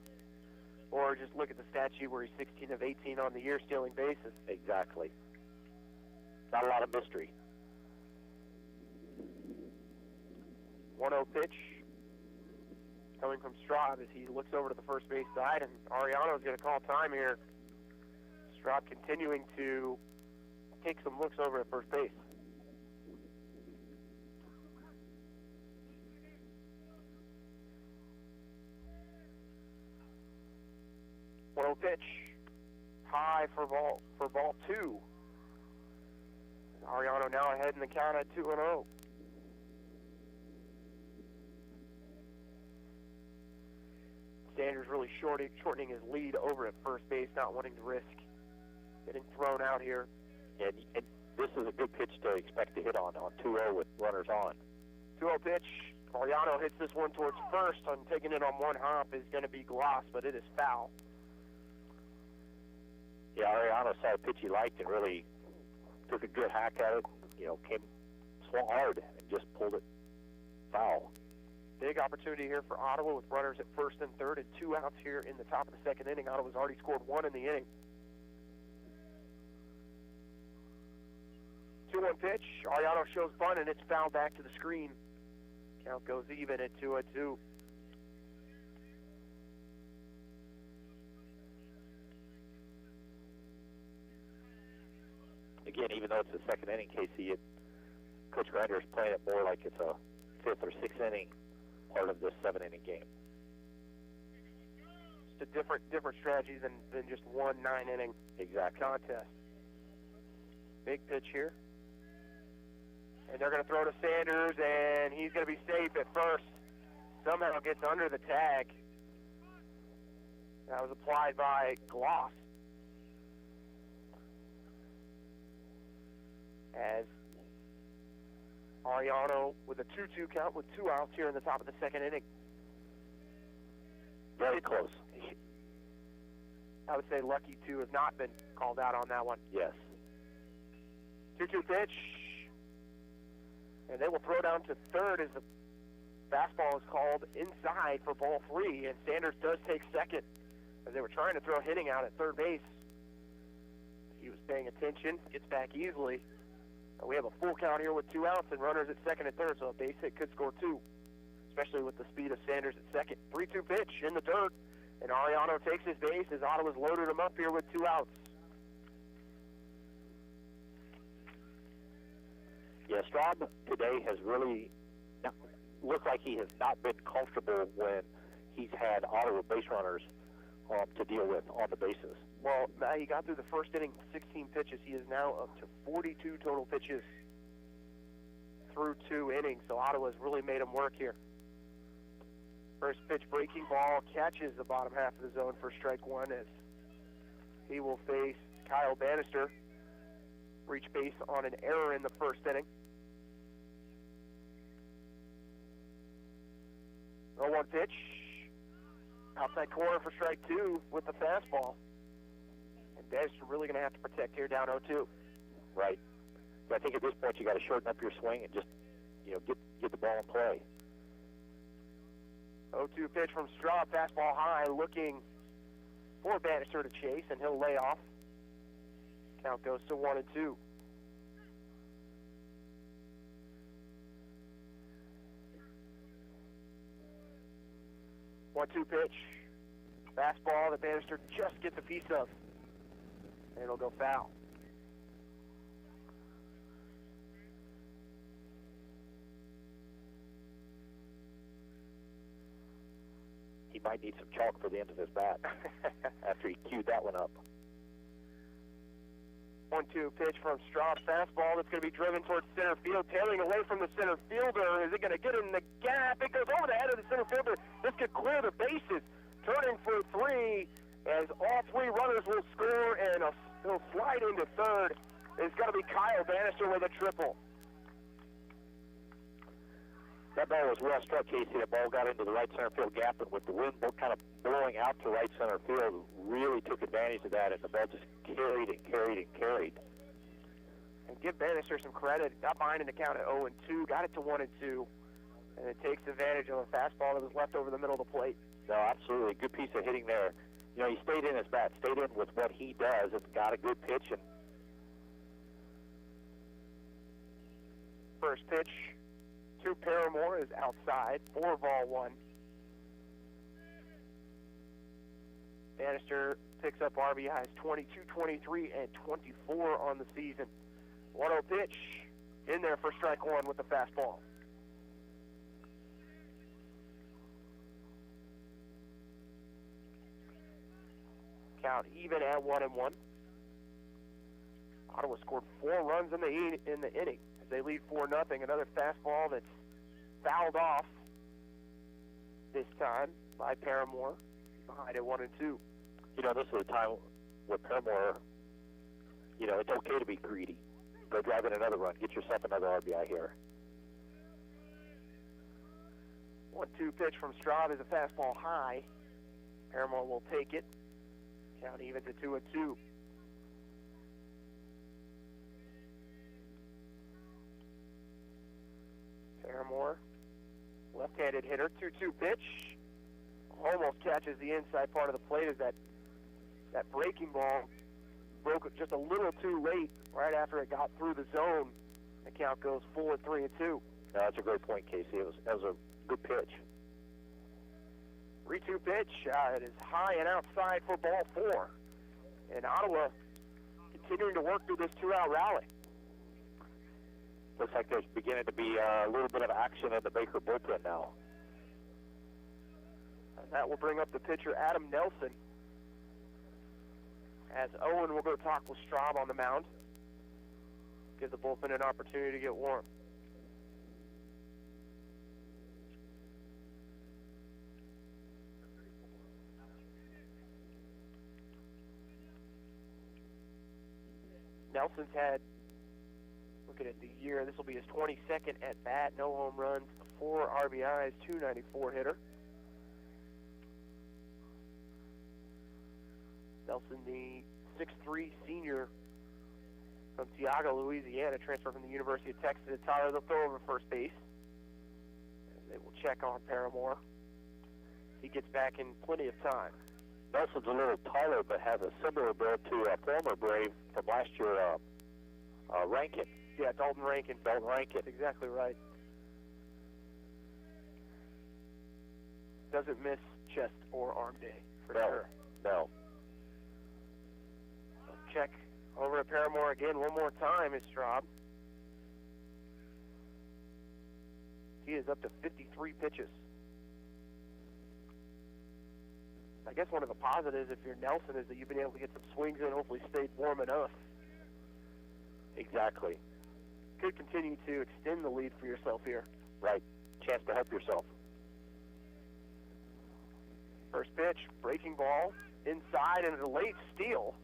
[SPEAKER 4] Or just look at the stat sheet where he's 16 of 18 on the year stealing bases.
[SPEAKER 5] Exactly. Not a lot of mystery.
[SPEAKER 4] 1-0 pitch coming from Straub as he looks over to the first base side, and Ariano's going to call time here. Straub continuing to take some looks over at first base. Pitch high for ball 2. Ariano now ahead in the count at 2-0. Sanders really shortening his lead over at first base, not wanting to risk getting thrown out here.
[SPEAKER 5] And this is a good pitch to expect to hit on 2-0 with runners on.
[SPEAKER 4] 2-0 pitch. Ariano hits this one towards first. On taking it on one hop is going to be Gloss, but it is foul.
[SPEAKER 5] Yeah, Ariano saw a pitch he liked and really took a good hack at it. Swung hard and just pulled it foul.
[SPEAKER 4] Big opportunity here for Ottawa with runners at first and third and 2 outs here in the top of the second inning. Ottawa's already scored 1 in the inning. 2-1 pitch. Ariano shows bunt, and it's fouled back to the screen. Count goes even at 2-2.
[SPEAKER 5] Again, even though it's the second inning, Casey, Coach Grinder is playing it more like it's a 5th or 6th inning part of this 7-inning game.
[SPEAKER 4] It's a different strategy than just one 9-inning contest. Big pitch here. And they're going to throw to Sanders, and he's going to be safe at first. Somehow gets under the tag. That was applied by Gloss. As Ariano with a 2-2 count with 2 outs here in the top of the second inning.
[SPEAKER 5] Very close.
[SPEAKER 4] I would say lucky to have not been called out on that one.
[SPEAKER 5] Yes.
[SPEAKER 4] 2-2 pitch. And they will throw down to third as the fastball is called inside for ball 3. And Sanders does take second as they were trying to throw Henning out at third base. He was paying attention, gets back easily. We have a full count here with 2 outs and runners at second and third, so a base hit could score 2, especially with the speed of Sanders at second. 3-2 pitch in the dirt, and Ariano takes his base as Ottawa's loaded him up here with 2 outs.
[SPEAKER 5] Yeah, Straub today has really looked like he has not been comfortable when he's had Ottawa base runners to deal with on the bases.
[SPEAKER 4] Well, he got through the first inning, 16 pitches. He is now up to 42 total pitches through 2 innings, so Ottawa's really made him work here. First pitch breaking ball catches the bottom half of the zone for strike 1 as he will face Kyle Bannister. Reach base on an error in the first inning. 0-1 pitch. Outside corner for strike 2 with the fastball. And Bannister really going to have to protect here down 0-2.
[SPEAKER 5] Right. But I think at this point you got to shorten up your swing and just, get the ball in play.
[SPEAKER 4] 0-2 pitch from Straub, fastball high, looking for Bannister to chase, and he'll lay off. Count goes to 1-2. One-two pitch, fastball that Bannister just gets a piece of, and it'll go foul.
[SPEAKER 5] He might need some chalk for the end of his bat after he queued that one up.
[SPEAKER 4] 1-2 pitch from Straub, fastball that's going to be driven towards center field, tailing away from the center fielder. Is it going to get in the gap? It goes over the head of the center fielder. This could clear the bases. Turning for 3, as all 3 runners will score, and he'll slide into third. It's going to be Kyle Bannister with a triple.
[SPEAKER 5] That ball was well struck, Casey. That ball got into the right center field gap, and with the wind kind of blowing out to right center field, really took advantage of that, and the ball just carried and carried and carried.
[SPEAKER 4] And give Bannister some credit. Got behind in the count at 0-2, got it to 1-2, and it takes advantage of a fastball that was left over the middle of the plate.
[SPEAKER 5] No, absolutely. Good piece of hitting there. He stayed in his bat, stayed in with what he does. It's got a good pitch. And
[SPEAKER 4] first pitch to Paramore is outside, 4-1. Bannister picks up RBIs 22, 23, and 24 on the season. 1-0 pitch in there for strike 1 with the fastball. Count even at 1-1. Ottawa scored 4 runs in the inning as they lead 4-0. Another fastball that's fouled off this time by Paramore. Behind at 1-2.
[SPEAKER 5] This is a time where Paramore, it's okay to be greedy. Go drive in another run. Get yourself another RBI here.
[SPEAKER 4] 1-2 pitch from Straub is a fastball high. Paramore will take it. Count even to 2-2. Paramore, left-handed hitter, 2-2 pitch. Almost catches the inside part of the plate as that breaking ball broke it just a little too late right after it got through the zone. The count goes full at 3-2.
[SPEAKER 5] No, that's a great point, Casey. That was a good pitch.
[SPEAKER 4] 3-2 pitch. It is high and outside for ball 4. And Ottawa continuing to work through this 2-out rally.
[SPEAKER 5] Looks like there's beginning to be a little bit of action in the Baker bullpen now.
[SPEAKER 4] And that will bring up the pitcher, Adam Nelson, as Owen will go talk with Straub on the mound. Give the bullpen an opportunity to get warm. Nelson's had, looking at the year, this will be his 22nd at bat, no home runs, 4 RBIs, 294 hitter. Nelson, the 6'3" senior from Tiago, Louisiana, transferred from the University of Texas at Tyler. They'll throw over first base. They will check on Paramore. He gets back in plenty of time.
[SPEAKER 5] Nelson's a little taller, but has a similar build to a former Brave from last year, Rankin.
[SPEAKER 4] Yeah, Dalton Rankin.
[SPEAKER 5] Dalton Rankin.
[SPEAKER 4] Exactly right. Doesn't miss chest or arm day, for sure.
[SPEAKER 5] No.
[SPEAKER 4] Check over at Paramore again one more time is Straub. He is up to 53 pitches. I guess one of the positives if you're Nelson is that you've been able to get some swings in, hopefully stayed warm enough.
[SPEAKER 5] Exactly.
[SPEAKER 4] Could continue to extend the lead for yourself here.
[SPEAKER 5] Right. Chance to help yourself.
[SPEAKER 4] First pitch, breaking ball, inside, and a late steal.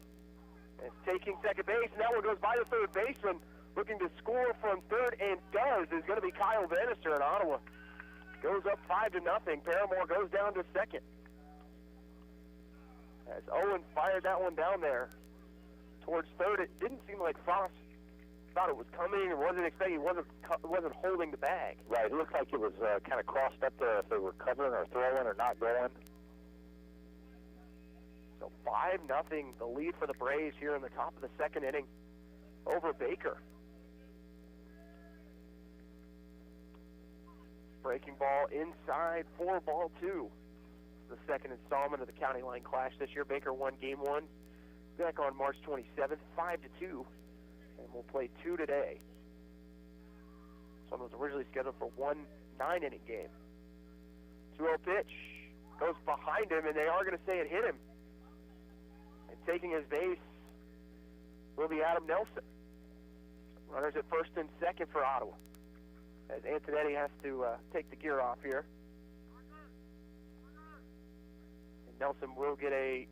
[SPEAKER 4] It's taking second base, and that one goes by the third baseman. Looking to score from third, and does, is going to be Kyle Bannister in Ottawa. Goes up 5-0. Paramore goes down to second. As Owen fired that one down there towards third, it didn't seem like Frost thought it was coming or wasn't expecting. He wasn't holding the bag.
[SPEAKER 5] Right, it looked like it was kind of crossed up there if they were covering or throwing or not going.
[SPEAKER 4] So 5-0, the lead for the Braves here in the top of the second inning over Baker. Breaking ball inside, 4-2. The second installment of the County Line Clash this year. Baker won game 1 back on March 27th, 5-2. And we'll play 2 today. This one was originally scheduled for 1 9-inning game. 2-0 pitch goes behind him, and they are going to say it hit him. And taking his base will be Adam Nelson. Runners at first and second for Ottawa, as Antonetti has to take the gear off here. And Nelson will get a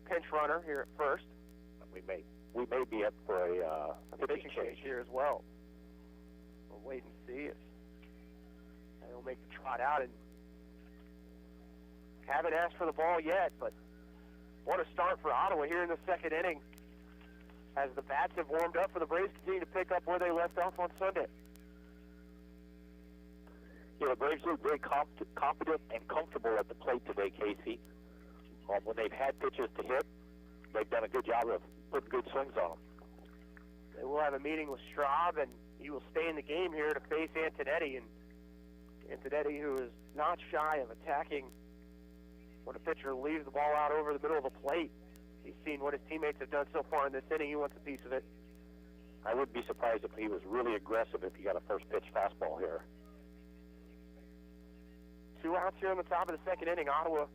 [SPEAKER 4] pinch runner here at first.
[SPEAKER 5] We may be up for a
[SPEAKER 4] pitching change here as well. We'll wait and see if they'll make the trot out. And haven't asked for the ball yet, but what a start for Ottawa here in the second inning, as the bats have warmed up for the Braves continue to pick up where they left off on Sunday.
[SPEAKER 5] Yeah, the Braves look very confident and comfortable at the plate today, Casey. When they've had pitches to hit, they've done a good job of putting good swings on them.
[SPEAKER 4] They will have a meeting with Straub, and he will stay in the game here to face Antonetti. And Antonetti, who is not shy of attacking when a pitcher leaves the ball out over the middle of the plate. He's seen what his teammates have done so far in this inning. He wants a piece of it.
[SPEAKER 5] I wouldn't be surprised if he was really aggressive if he got a first pitch fastball here.
[SPEAKER 4] 2 outs here in the top of the second inning. Ottawa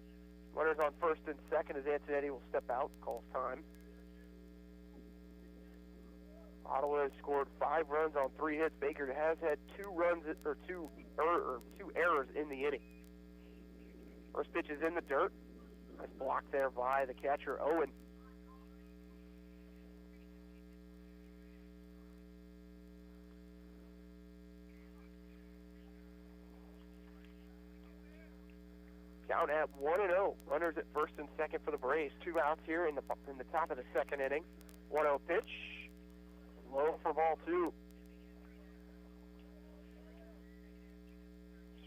[SPEAKER 4] runners on first and second as Antonetti will step out, calls time. Ottawa has scored 5 runs on 3 hits. Baker has had 2 errors in the inning. First pitch is in the dirt. Nice block there by the catcher, Owen. Count at 1-0. Runners at first and second for the Braves. 2 outs here in the top of the second inning. 1-0 pitch. Low for ball 2.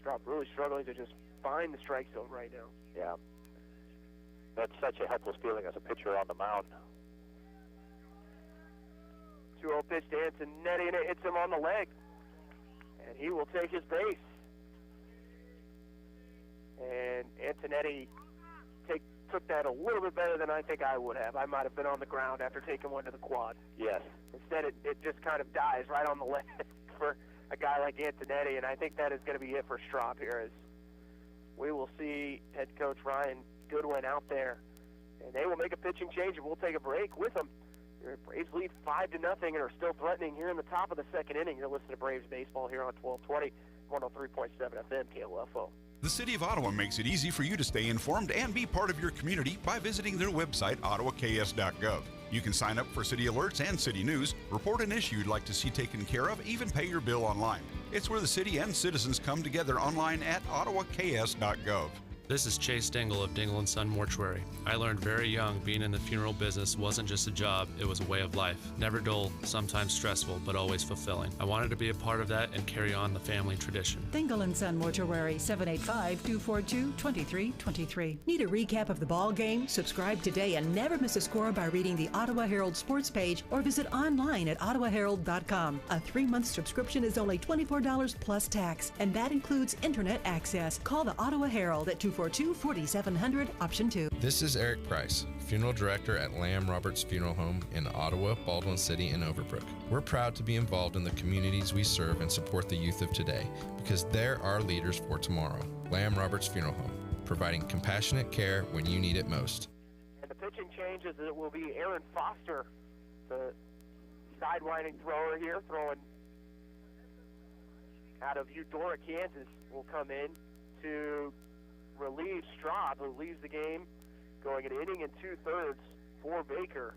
[SPEAKER 4] Straub really struggling to just find the strike zone right now.
[SPEAKER 5] Yeah. That's such a helpless feeling as a pitcher on the mound.
[SPEAKER 4] 2-0 pitch to Antonetti, and it hits him on the leg. And he will take his base. And Antonetti took that a little bit better than I think I would have. I might have been on the ground after taking one to the quad.
[SPEAKER 5] Yes.
[SPEAKER 4] Instead, it just kind of dies right on the leg for a guy like Antonetti, and I think that is going to be it for Straub here, as we will see head coach Ryan Goodwin out there, and they will make a pitching change, and we'll take a break with them. Your Braves lead 5-0 and are still threatening here in the top of the second inning. You're listening to Braves Baseball here on 1220, 103.7 FM, KOFO.
[SPEAKER 13] The City of Ottawa makes it easy for you to stay informed and be part of your community by visiting their website, ottawaks.gov. You can sign up for city alerts and city news, report an issue you'd like to see taken care of, even pay your bill online. It's where the city and citizens come together online at ottawaks.gov.
[SPEAKER 14] This is Chase Dingle of Dingle & Son Mortuary. I learned very young being in the funeral business wasn't just a job, it was a way of life. Never dull, sometimes stressful, but always fulfilling. I wanted to be a part of that and carry on the family tradition.
[SPEAKER 7] Dingle & Son Mortuary, 785-242-2323. Need a recap of the ball game? Subscribe today and never miss a score by reading the Ottawa Herald sports page or visit online at ottawaherald.com. A 3-month subscription is only $24 plus tax, and that includes internet access. Call the Ottawa Herald at 242-4700, option 2.
[SPEAKER 15] This is Eric Price, Funeral Director at Lamb Roberts Funeral Home in Ottawa, Baldwin City, and Overbrook. We're proud to be involved in the communities we serve and support the youth of today, because they're our leaders for tomorrow. Lamb Roberts Funeral Home, providing compassionate care when you need it most.
[SPEAKER 4] And the pitching change is that it will be Aaron Foster, the sidewinding thrower here, throwing out of Eudora, Kansas, will come in to relieve Straub, who leaves the game going an inning and 2/3 for Baker,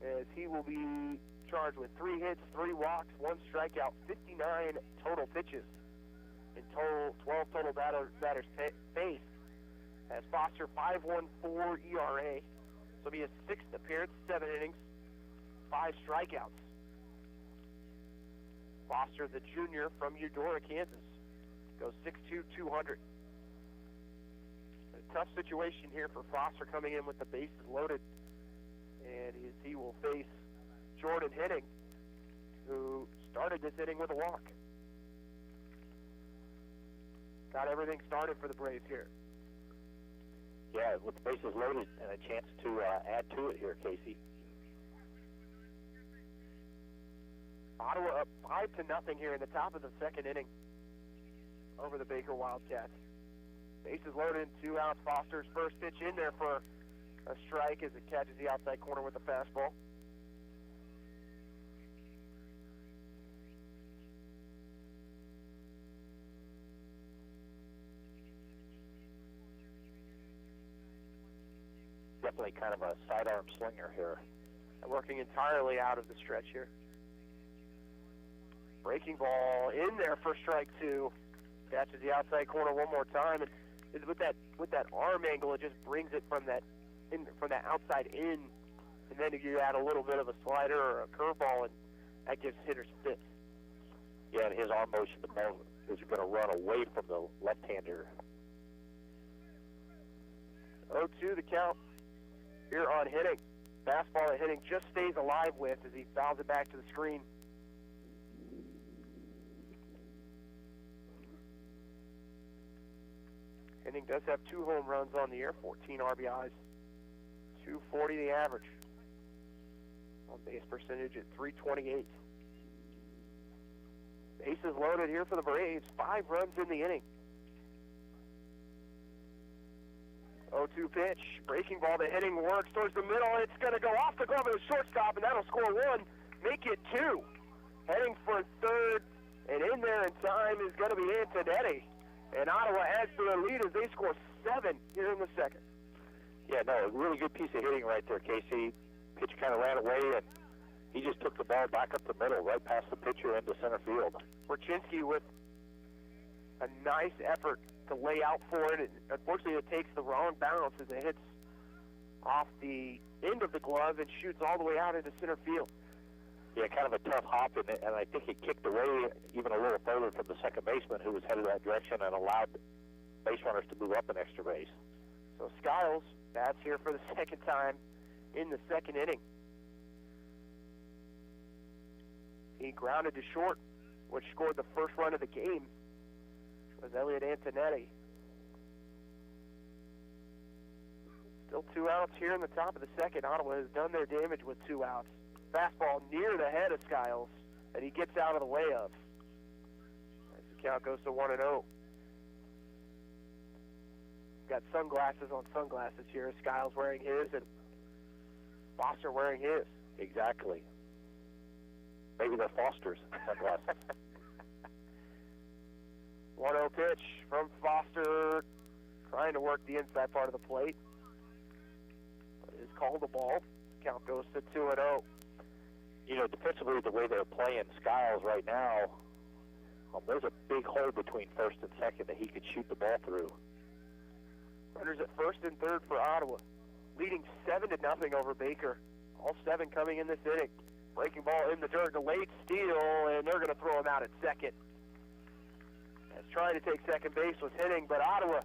[SPEAKER 4] as he will be charged with 3 hits, 3 walks, 1 strikeout, 59 total pitches. In total, 12 total batters faced. As Foster, 5.14 ERA. This will be his 6th appearance, 7 innings, 5 strikeouts. Foster, the junior from Eudora, Kansas, goes 6'2", 200. A tough situation here for Foster coming in with the bases loaded. And he will face Jordan Henning, who started this inning with a walk. Got everything started for the Braves here.
[SPEAKER 5] Yeah, with the bases loaded and a chance to add to it here, Casey.
[SPEAKER 4] Ottawa up 5-0 here in the top of the 2nd inning over the Baker Wildcats. Bases loaded, 2 outs. Foster's first pitch in there for a strike as it catches the outside corner with the fastball.
[SPEAKER 5] Definitely kind of a sidearm slinger here.
[SPEAKER 4] And working entirely out of the stretch here. Breaking ball in there for strike 2. Catches the outside corner one more time, and with that arm angle, it just brings it from that outside in, and then you add a little bit of a slider or a curveball, and that gives hitters fits.
[SPEAKER 5] Yeah, and his arm motion, the ball is going to run away from the left-hander.
[SPEAKER 4] 0-2 the count here on Henning. Fastball that Henning just stays alive with as he fouls it back to the screen. Henning does have 2 home runs on the year, 14 RBIs, 240 the average. On base percentage at .328. Bases loaded here for the Braves, 5 runs in the inning. 0-2 pitch, breaking ball to Henning, works towards the middle. It's going to go off the glove of the shortstop, and that'll score 1, make it 2. Heading for 3rd, and in there in time is going to be Antonetti. And Ottawa adds to their lead as they score 7 here in the 2nd.
[SPEAKER 5] Yeah, no, a really good piece of hitting right there, Casey. Pitch kind of ran away, and he just took the ball back up the middle, right past the pitcher into center field.
[SPEAKER 4] Warchinski with a nice effort to lay out for it. Unfortunately, it takes the wrong bounce as it hits off the end of the glove and shoots all the way out into center field.
[SPEAKER 5] Yeah, kind of a tough hop, and I think it kicked away even a little further from the second baseman who was headed that direction and allowed base runners to move up an extra base.
[SPEAKER 4] So Skiles bats here for the 2nd time in the 2nd inning. He grounded to short, which scored the first run of the game. Was Elliot Antonetti. Still 2 outs here in the top of the 2nd. Ottawa has done their damage with 2 outs. Fastball near the head of Skiles that he gets out of the way of. As the count goes to 1-0. Got sunglasses on sunglasses here. Skiles wearing his and Foster wearing his.
[SPEAKER 5] Exactly. Maybe they're Foster's sunglasses.
[SPEAKER 4] 1-0 pitch from Foster, trying to work the inside part of the plate. But it is called a ball. Count goes to 2-0.
[SPEAKER 5] You know, defensively, the way they're playing Skiles right now, there's a big hole between 1st and 2nd that he could shoot the ball through.
[SPEAKER 4] Runners at 1st and 3rd for Ottawa, leading 7-0 over Baker. All 7 coming in this inning. Breaking ball in the dirt, a late steal, and they're going to throw him out at 2nd. As trying to take second base was Henning, but Ottawa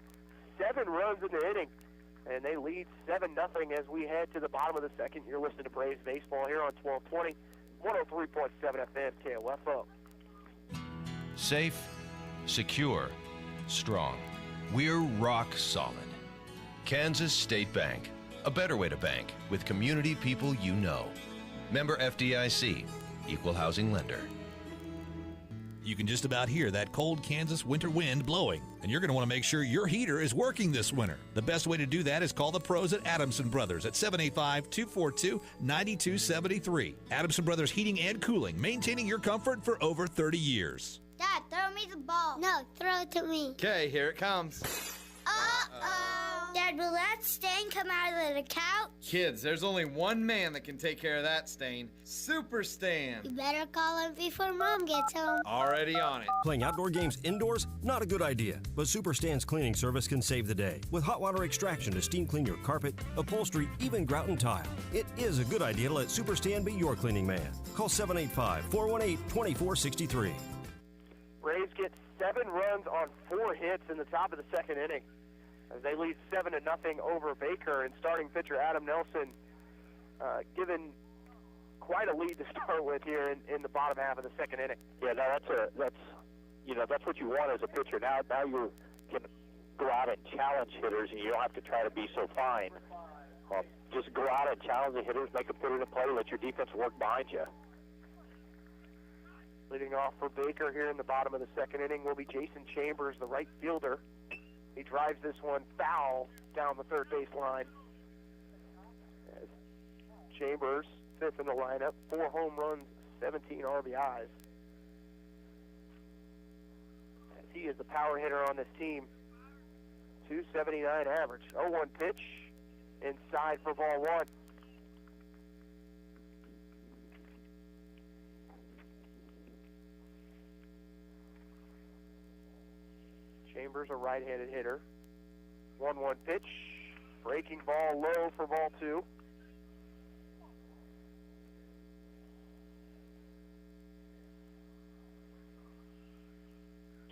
[SPEAKER 4] 7 runs in the inning, and they lead 7-0 as we head to the bottom of the 2nd. You're listening to Braves Baseball here on 1220, 103.7 FM, KOFO.
[SPEAKER 16] Safe, secure, strong. We're rock solid. Kansas State Bank. A better way to bank with community people you know. Member FDIC. Equal housing lender.
[SPEAKER 17] You can just about hear that cold Kansas winter wind blowing, and you're going to want to make sure your heater is working this winter. The best way to do that is call the pros at Adamson Brothers at 785-242-9273. Adamson Brothers Heating and Cooling, maintaining your comfort for over 30 years.
[SPEAKER 2] Dad, throw me the ball. No, throw it to me.
[SPEAKER 3] Okay, here it comes.
[SPEAKER 2] Uh-oh. Dad, will that stain come out of the couch?
[SPEAKER 3] Kids, there's only one man that can take care of that stain. Super Stan.
[SPEAKER 2] You better call him before Mom gets home.
[SPEAKER 3] Already on it.
[SPEAKER 1] Playing outdoor games indoors? Not a good idea. But Super Stan's cleaning service can save the day with hot water extraction to steam clean your carpet, upholstery, even grout and tile. It is a good idea to let Super Stan be your cleaning man. Call 785-418-2463.
[SPEAKER 4] Braves get 7 runs on 4 hits in the top of the second inning as they lead 7-0 over Baker, and starting pitcher Adam Nelson given quite a lead to start with here in the bottom half of the second inning.
[SPEAKER 5] Yeah, no, that's what you want as a pitcher. Now you can go out and challenge hitters, and you don't have to try to be so fine. Just go out and challenge the hitters, make them put it in play, let your defense work behind you.
[SPEAKER 4] Leading off for Baker here in the bottom of the second inning will be Jason Chambers, the right fielder. He drives this one foul down the third base line. As Chambers, 5th in the lineup, 4 home runs, 17 RBIs. As he is the power hitter on this team. 279 average. 0-1 pitch inside for ball 1. Chambers, a right-handed hitter. 1-1 pitch. Breaking ball low for ball 2.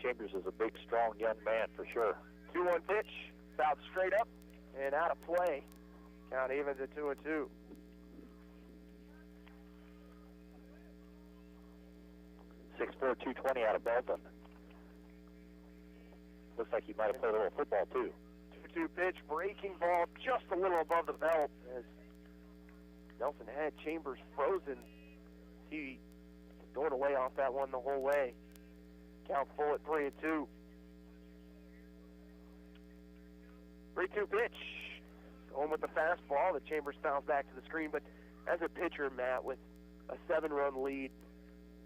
[SPEAKER 5] Chambers is a big, strong young man for sure.
[SPEAKER 4] 2-1 pitch. Fouled straight up and out of play. Count evens at 2-2.
[SPEAKER 5] .6'4", 220 out of Belton. Looks like he might have played a little football, too.
[SPEAKER 4] 2-2 pitch, breaking ball just a little above the belt as Nelson had Chambers frozen. He stored away off that one the whole way. Count full at 3-2. 3-2 pitch. Going with the fastball. The Chambers fouls back to the screen, but as a pitcher, Matt, with a 7-run lead,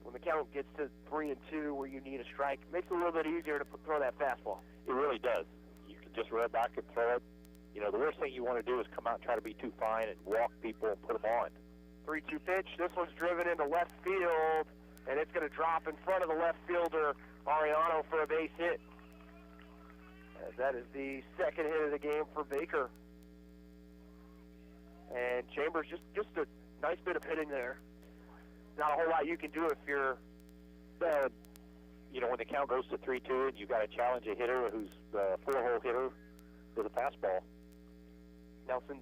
[SPEAKER 4] when the count gets to 3-2 where you need a strike, it makes it a little bit easier to throw that fastball.
[SPEAKER 5] It really does. You can just run back and throw it. You know, the worst thing you want to do is come out and try to be too fine and walk people and put them on.
[SPEAKER 4] 3-2 pitch. This one's driven into left field, and it's going to drop in front of the left fielder, Ariano, for a base hit. As that is the second hit of the game for Baker. And Chambers, just a nice bit of hitting there. Not a whole lot you can do if you're...
[SPEAKER 5] you know, when the count goes to 3-2 and you've got to challenge a hitter who's the 4-hole hitter with a fastball.
[SPEAKER 4] Nelson,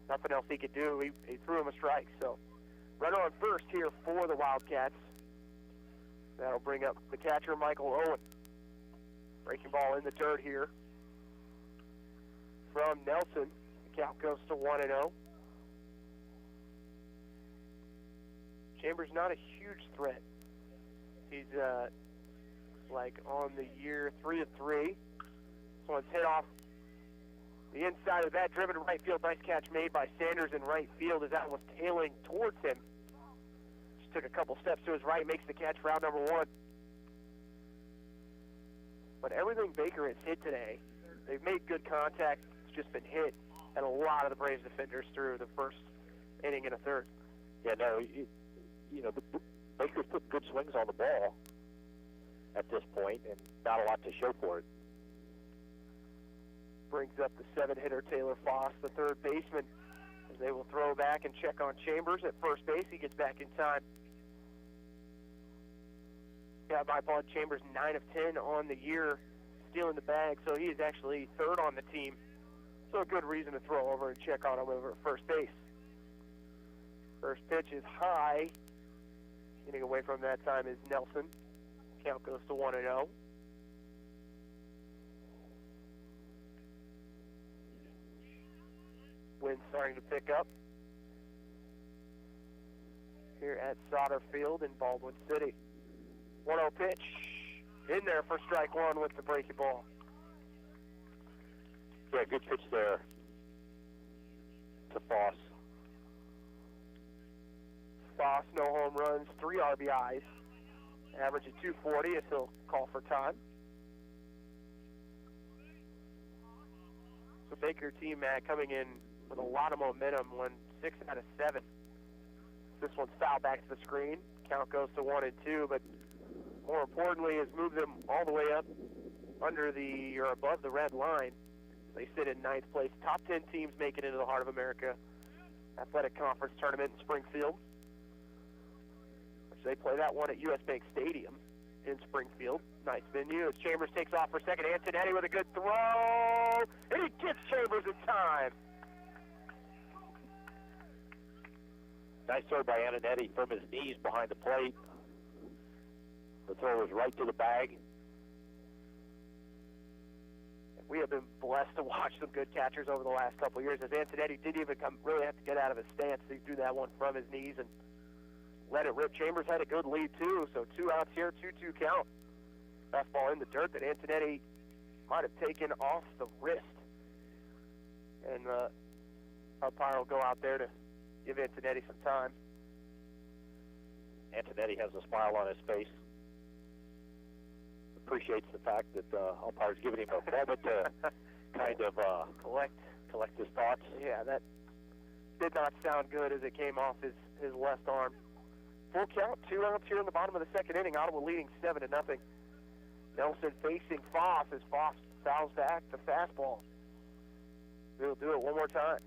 [SPEAKER 4] nothing else he could do. He threw him a strike. So, runner on first here for the Wildcats. That'll bring up the catcher, Michael Owen. Breaking ball in the dirt here from Nelson. The count goes to 1-0. Chambers not a huge threat. He's like on the year 3 of 3. This one's hit off the inside of that, driven to right field. Nice catch made by Sanders in right field as that was tailing towards him. Just took a couple steps to his right, makes the catch for out number 1. But everything Baker has hit today, they've made good contact. It's just been hit at a lot of the Braves defenders through the first inning and a third.
[SPEAKER 5] Yeah, no, you know, Baker's put good swings on the ball at this point, and not a lot to show for it.
[SPEAKER 4] Brings up the 7-hitter Taylor Foss, the third baseman, as they will throw back and check on Chambers at first base. He gets back in time. Yeah, by Paul Chambers, 9 of 10 on the year, stealing the bag, so he is actually third on the team. So a good reason to throw over and check on him over at first base. First pitch is high. Getting away from that time is Nelson. Count goes to 1-0. Wind starting to pick up here at Sauter Field in Baldwin City. 1-0 pitch in there for strike 1 with the breaking ball.
[SPEAKER 5] Yeah, good pitch there to Foss.
[SPEAKER 4] Foss, no home runs, 3 RBIs. Average at 240 as he'll call for time. Baker team coming in with a lot of momentum, won 6 out of 7. This one's fouled back to the screen. Count goes to 1 and 2, but more importantly, has moved them all the way up under the or above the red line. They sit in 9th place. Top 10 teams make it into the Heart of America Athletic Conference Tournament in Springfield, which they play that one at US Bank Stadium in Springfield. Nice venue as Chambers takes off for second. Antonetti with a good throw, and he gets Chambers in time.
[SPEAKER 5] Nice throw by Antonetti from his knees behind the plate. The throw was right to the bag.
[SPEAKER 4] We have been blessed to watch some good catchers over the last couple of years, as Antonetti didn't even really have to get out of his stance. He threw that one from his knees and let it rip. Chambers had a good lead, too, so 2 outs here, 2-2 count. Fastball in the dirt that Antonetti might have taken off the wrist. And umpire will go out there to give Antonetti some time.
[SPEAKER 5] Antonetti has a smile on his face. Appreciates the fact that umpire's giving him a moment to kind of collect his thoughts.
[SPEAKER 4] Yeah, that did not sound good as it came off his left arm. Full count, 2 outs here in the bottom of the second inning. Ottawa leading 7-0. Nelson facing Foss as Foss fouls back the fastball. We'll do it one more time.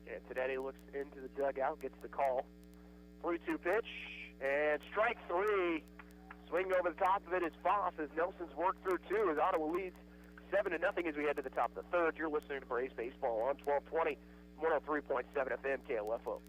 [SPEAKER 4] Antonetti looks into the dugout, gets the call. 3-2 pitch, and strike 3. Swinging over the top of it is Foss as Nelson's worked through 2 as Ottawa leads 7-0 as we head to the top of the third. You're listening to Braves Baseball on 1220, 103.7 FM KOFO.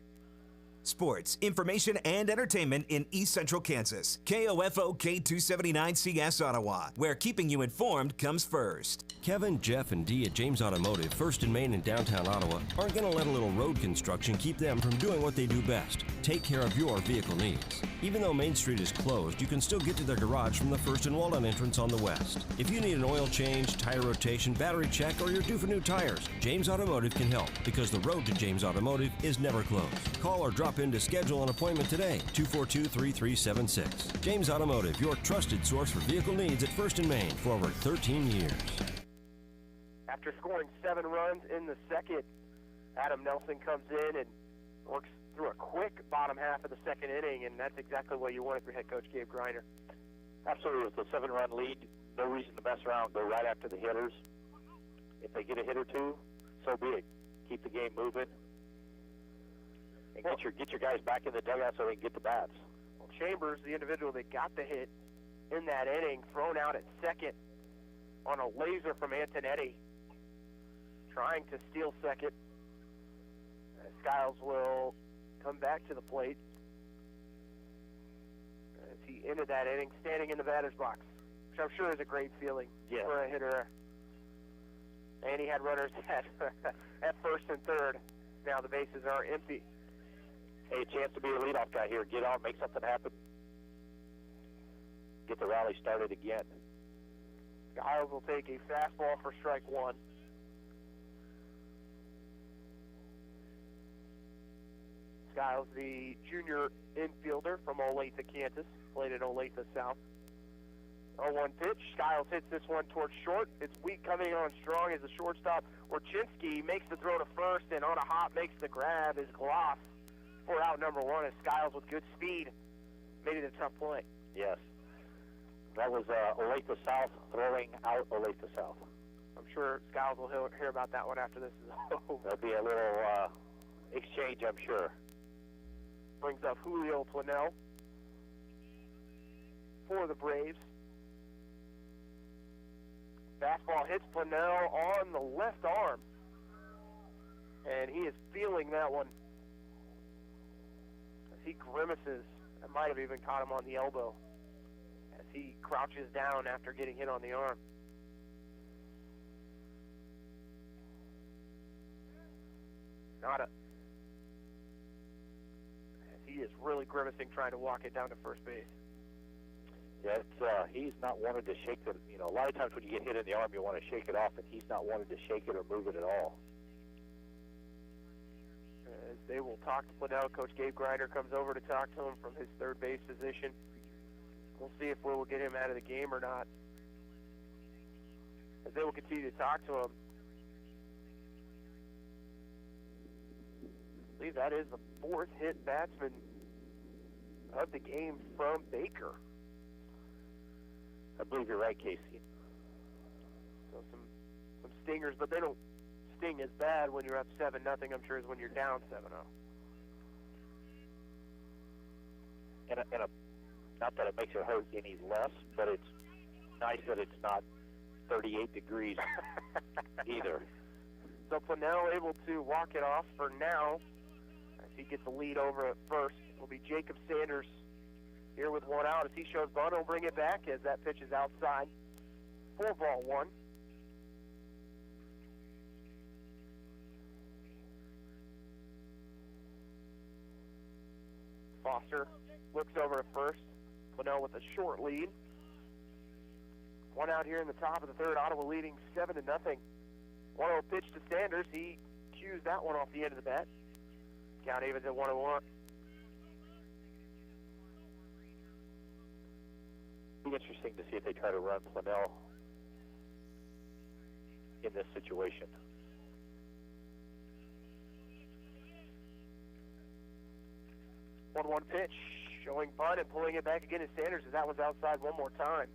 [SPEAKER 9] Sports, information, and entertainment in East Central Kansas. KOFO K279CS Ottawa, where keeping you informed comes first.
[SPEAKER 1] Kevin, Jeff, and Dee at James Automotive, First and Main in downtown Ottawa, aren't going to let a little road construction keep them from doing what they do best, take care of your vehicle needs. Even though Main Street is closed, you can still get to their garage from the First and Walnut entrance on the west. If you need an oil change, tire rotation, battery check, or you're due for new tires, James Automotive can help, because the road to James Automotive is never closed. Call or drop in to schedule an appointment today, 242-3376. James Automotive, your trusted source for vehicle needs at First and Main for over 13 years.
[SPEAKER 4] After scoring 7 runs in the second, Adam Nelson comes in and works through a quick bottom half of the second inning, and that's exactly what you want for head coach Gabe Greiner.
[SPEAKER 5] Absolutely. With a 7-run lead, no reason to mess around. Go right after the hitters. If they get a hit or two, so be it. Keep the game moving. And get your guys back in the dugout so they can get the bats.
[SPEAKER 4] Well, Chambers, the individual that got the hit in that inning, thrown out at second on a laser from Antonetti, trying to steal second. Skiles will come back to the plate as he ended that inning standing in the batter's box, which I'm sure is a great feeling for a hitter. And he had runners at first and third. Now the bases are empty.
[SPEAKER 5] Hey, a chance to be a leadoff guy here. Get on, make something happen. Get the rally started again.
[SPEAKER 4] Skiles will take a fastball for strike 1. Skiles, the junior infielder from Olathe, Kansas, played at Olathe South. 0-1 pitch. Skiles hits this one towards short. It's weak coming on strong as the shortstop. Orchinski makes the throw to first, and on a hop makes the grab is Gloss for out number 1 as Skiles with good speed made it a tough play.
[SPEAKER 5] Yes. That was Olathe South throwing out Olathe South.
[SPEAKER 4] I'm sure Skiles will hear about that one after this is over.
[SPEAKER 5] There'll be a little exchange, I'm sure.
[SPEAKER 4] Brings up Julio Planell for the Braves. Fastball hits Planell on the left arm, and he is feeling that one as he grimaces. That might have even caught him on the elbow as he crouches down after getting hit on the arm. He is really grimacing trying to walk it down to first base.
[SPEAKER 5] Yeah, he's not wanted to shake it. You know, a lot of times when you get hit in the arm, you want to shake it off, and he's not wanted to shake it or move it at all.
[SPEAKER 4] as they will talk to Plenell. Coach Gabe Grider comes over to talk to him from his third base position. We'll see if we'll get him out of the game or not, as they will continue to talk to him. I believe that is the fourth hit batsman of the game from Baker.
[SPEAKER 5] I believe you're right, Casey.
[SPEAKER 4] So some stingers, but they don't sting as bad when you're up 7-0, I'm sure, as when you're down 7-0.
[SPEAKER 5] And not that it makes it hurt any less, but it's nice that it's not 38 degrees either.
[SPEAKER 4] So Plenell able to walk it off for now as he gets the lead over at first. It'll be Jacob Sanders here with one out as he shows bunt. He'll bring it back as that pitch is outside. 4-1. Foster looks over at first. Plenell with a short lead. One out here in the top of the third. Ottawa leading 7-0. 1-0 pitch to Sanders. He cues that one off the end of the bat. Count evens at 1-1.
[SPEAKER 5] Be interesting to see if they try to run Plenell in this situation.
[SPEAKER 4] One pitch, showing bunt and pulling it back again to Sanders as that was outside one more time.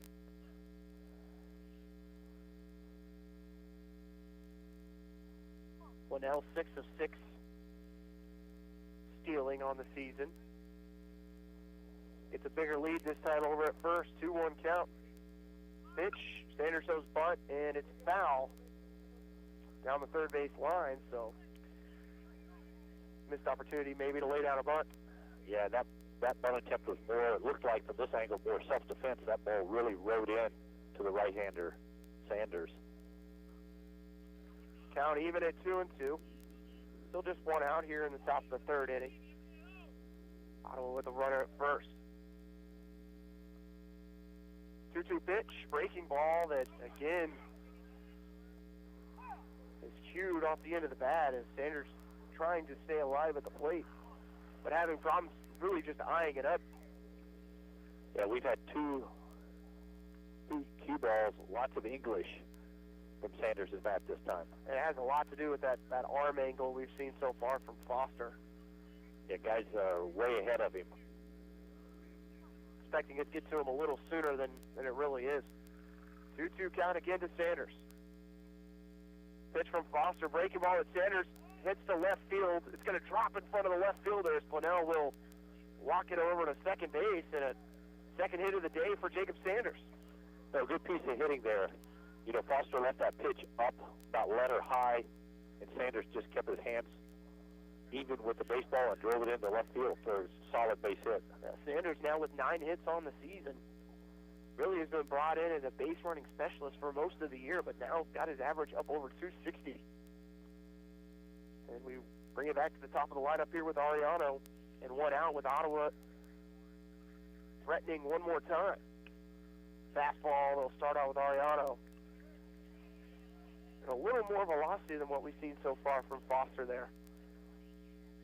[SPEAKER 4] Plenell 6 of 6 stealing on the season. It's a bigger lead this time over at first. 2-1 count. Pitch, Sanders shows bunt, and it's foul down the third base line, so missed opportunity maybe to lay down a bunt.
[SPEAKER 5] Yeah, that bunt attempt was more, it looked like from this angle, more self-defense. That ball really rode in to the right-hander, Sanders.
[SPEAKER 4] Count even at 2-2. Still just one out here in the top of the third inning. Ottawa with a runner at first. 2-2 pitch, breaking ball that, again, is cued off the end of the bat as Sanders trying to stay alive at the plate, but having problems really just eyeing it up.
[SPEAKER 5] Yeah, we've had two cue balls, lots of English from Sanders' bat this time.
[SPEAKER 4] And it has a lot to do with that arm angle we've seen so far from Foster.
[SPEAKER 5] Yeah, guys are way ahead of him.
[SPEAKER 4] Expecting it to get to him a little sooner than it really is. 2-2 count again to Sanders. Pitch from Foster, breaking ball at Sanders, hits to left field. It's going to drop in front of the left fielder as Plenell will walk it over to second base, and a second hit of the day for Jacob Sanders.
[SPEAKER 5] A good piece of hitting there. You know, Foster left that pitch up, about letter high, and Sanders just kept his hands even with the baseball and drove it into left field for a solid base hit.
[SPEAKER 4] Sanders now with 9 hits on the season. Really has been brought in as a base running specialist for most of the year, but now got his average up over 260. And we bring it back to the top of the lineup here with Ariano, and one out with Ottawa threatening one more time. Fastball, they'll start out with Ariano. And a little more velocity than what we've seen so far from Foster there.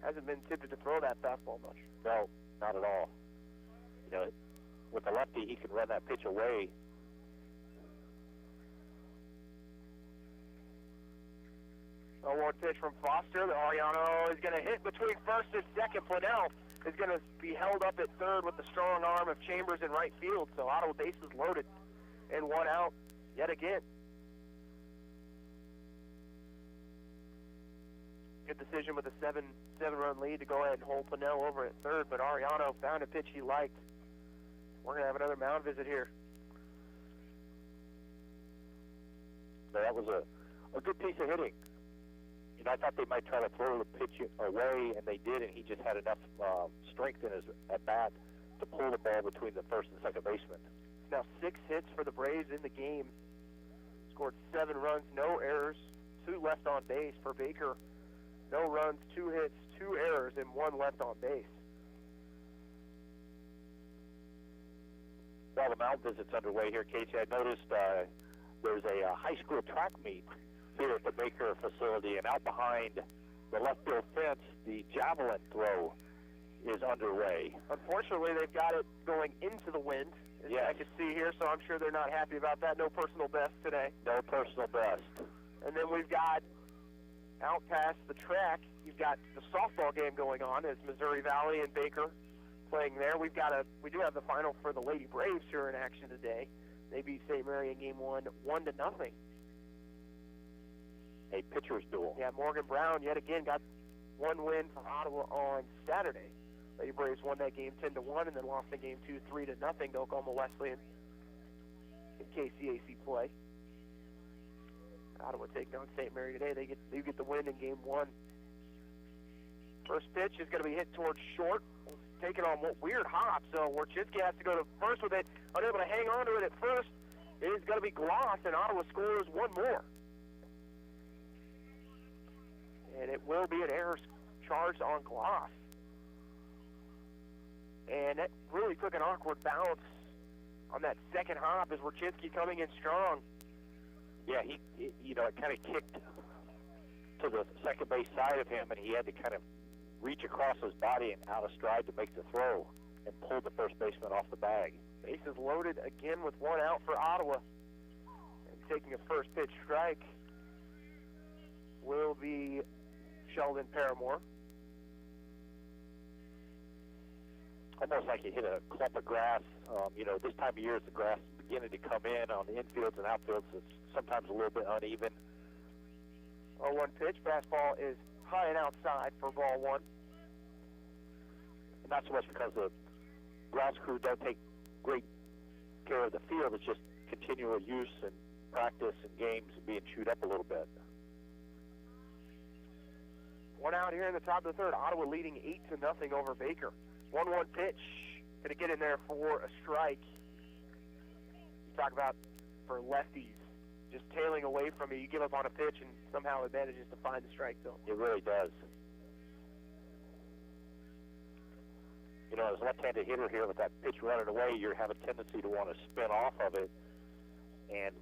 [SPEAKER 4] Hasn't been tempted to throw that fastball much.
[SPEAKER 5] No, not at all. You know, with the lefty, he can run that pitch away.
[SPEAKER 4] A one pitch from Foster. The Ariano is going to hit between first and second. Plenell is going to be held up at third with the strong arm of Chambers in right field. So Ottawa bases loaded and one out yet again. Good decision with a 7-run lead to go ahead and hold Plenell over at third, but Ariano found a pitch he liked. We're going to have another mound visit here.
[SPEAKER 5] That was a good piece of hitting. You know, I thought they might try to throw the pitch away, and they did, and he just had enough strength in his at-bat to pull the ball between the first and second baseman.
[SPEAKER 4] Now 6 hits for the Braves in the game. Scored 7 runs, no errors, 2 left on base for Baker. No runs, 2 hits, 2 errors, and 1 left on base.
[SPEAKER 5] While the mound visit's underway here, Casey, I noticed there's a high school track meet here at the Baker facility, and out behind the left field fence, the javelin throw is underway.
[SPEAKER 4] Unfortunately, they've got it going into the wind, as I can see here, so I'm sure they're not happy about that. No personal best today.
[SPEAKER 5] No personal best.
[SPEAKER 4] And then we've got out past the track, you've got the softball game going on as Missouri Valley and Baker playing there. We do have the final for the Lady Braves who are in action today. They beat St. Mary in game 1, 1-0.
[SPEAKER 5] A pitcher's duel.
[SPEAKER 4] Yeah, Morgan Brown yet again got one win for Ottawa on Saturday. Lady Braves won that game 10-1 and then lost the game 2, 3-0 to Oklahoma Wesleyan in KCAC play. Ottawa taking on St. Mary today. They get the win in game 1. First pitch is going to be hit towards short. Taking on weird hop, so Warchinski has to go to first with it. Unable to hang on to it at first. It is going to be Gloss, and Ottawa scores one more. And it will be an error charged on Gloss. And that really took an awkward bounce on that second hop as Warchinski coming in strong.
[SPEAKER 5] Yeah, it kind of kicked to the second base side of him, and he had to kind of reach across his body and out of stride to make the throw and pull the first baseman off the bag.
[SPEAKER 4] Bases loaded again with one out for Ottawa. And taking a first pitch strike will be Sheldon Paramore.
[SPEAKER 5] Almost like he hit a clump of grass. This time of year as the grass is beginning to come in on the infields and outfields, it's sometimes a little bit uneven.
[SPEAKER 4] 0-1 pitch. Fastball is high and outside for ball 1.
[SPEAKER 5] Not so much because the grounds crew don't take great care of the field. It's just continual use and practice and games and being chewed up a little bit.
[SPEAKER 4] One out here in the top of the third. Ottawa leading 8-0 over Baker. 1-1 pitch. Going to get in there for a strike. You talk about for lefties just tailing away from you. You give up on a pitch and somehow it manages to find the strike zone.
[SPEAKER 5] It really does. As a left-handed hitter here with that pitch running away, you have a tendency to want to spin off of it and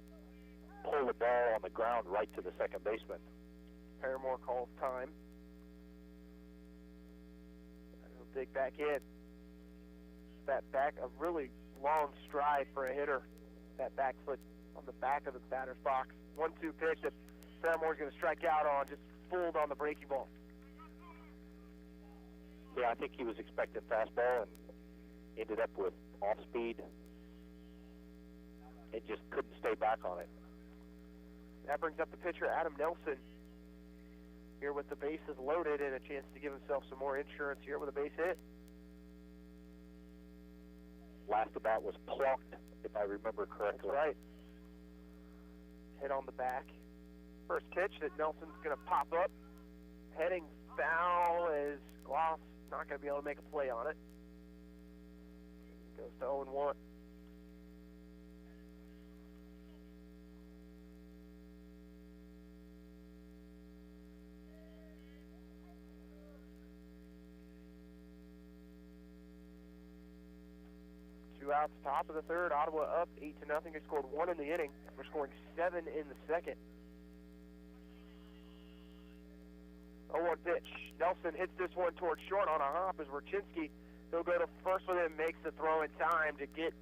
[SPEAKER 5] pull the ball on the ground right to the second baseman.
[SPEAKER 4] Paramore calls time. He'll dig back in. That back, a really long stride for a hitter. That back foot on the back of the batter's box. 1-2 pitch that Paramore's going to strike out on, just fooled on the breaking ball.
[SPEAKER 5] Yeah, I think he was expecting fastball and ended up with off speed. It just couldn't stay back on it.
[SPEAKER 4] That brings up the pitcher, Adam Nelson, here with the bases loaded and a chance to give himself some more insurance here with a base hit.
[SPEAKER 5] Last at bat was plucked, if I remember correctly.
[SPEAKER 4] That's right. Hit on the back. First pitch that Nelson's going to pop up. Heading foul as Gloss not going to be able to make a play on it. Goes to 0-1. Two outs, top of the third. Ottawa up 8-0. They scored 1 in the inning. We're scoring 7 in the second. 0-1 pitch. Nelson hits this one towards short on a hop as Warchinski. He'll go to first with him, makes the throw in time to get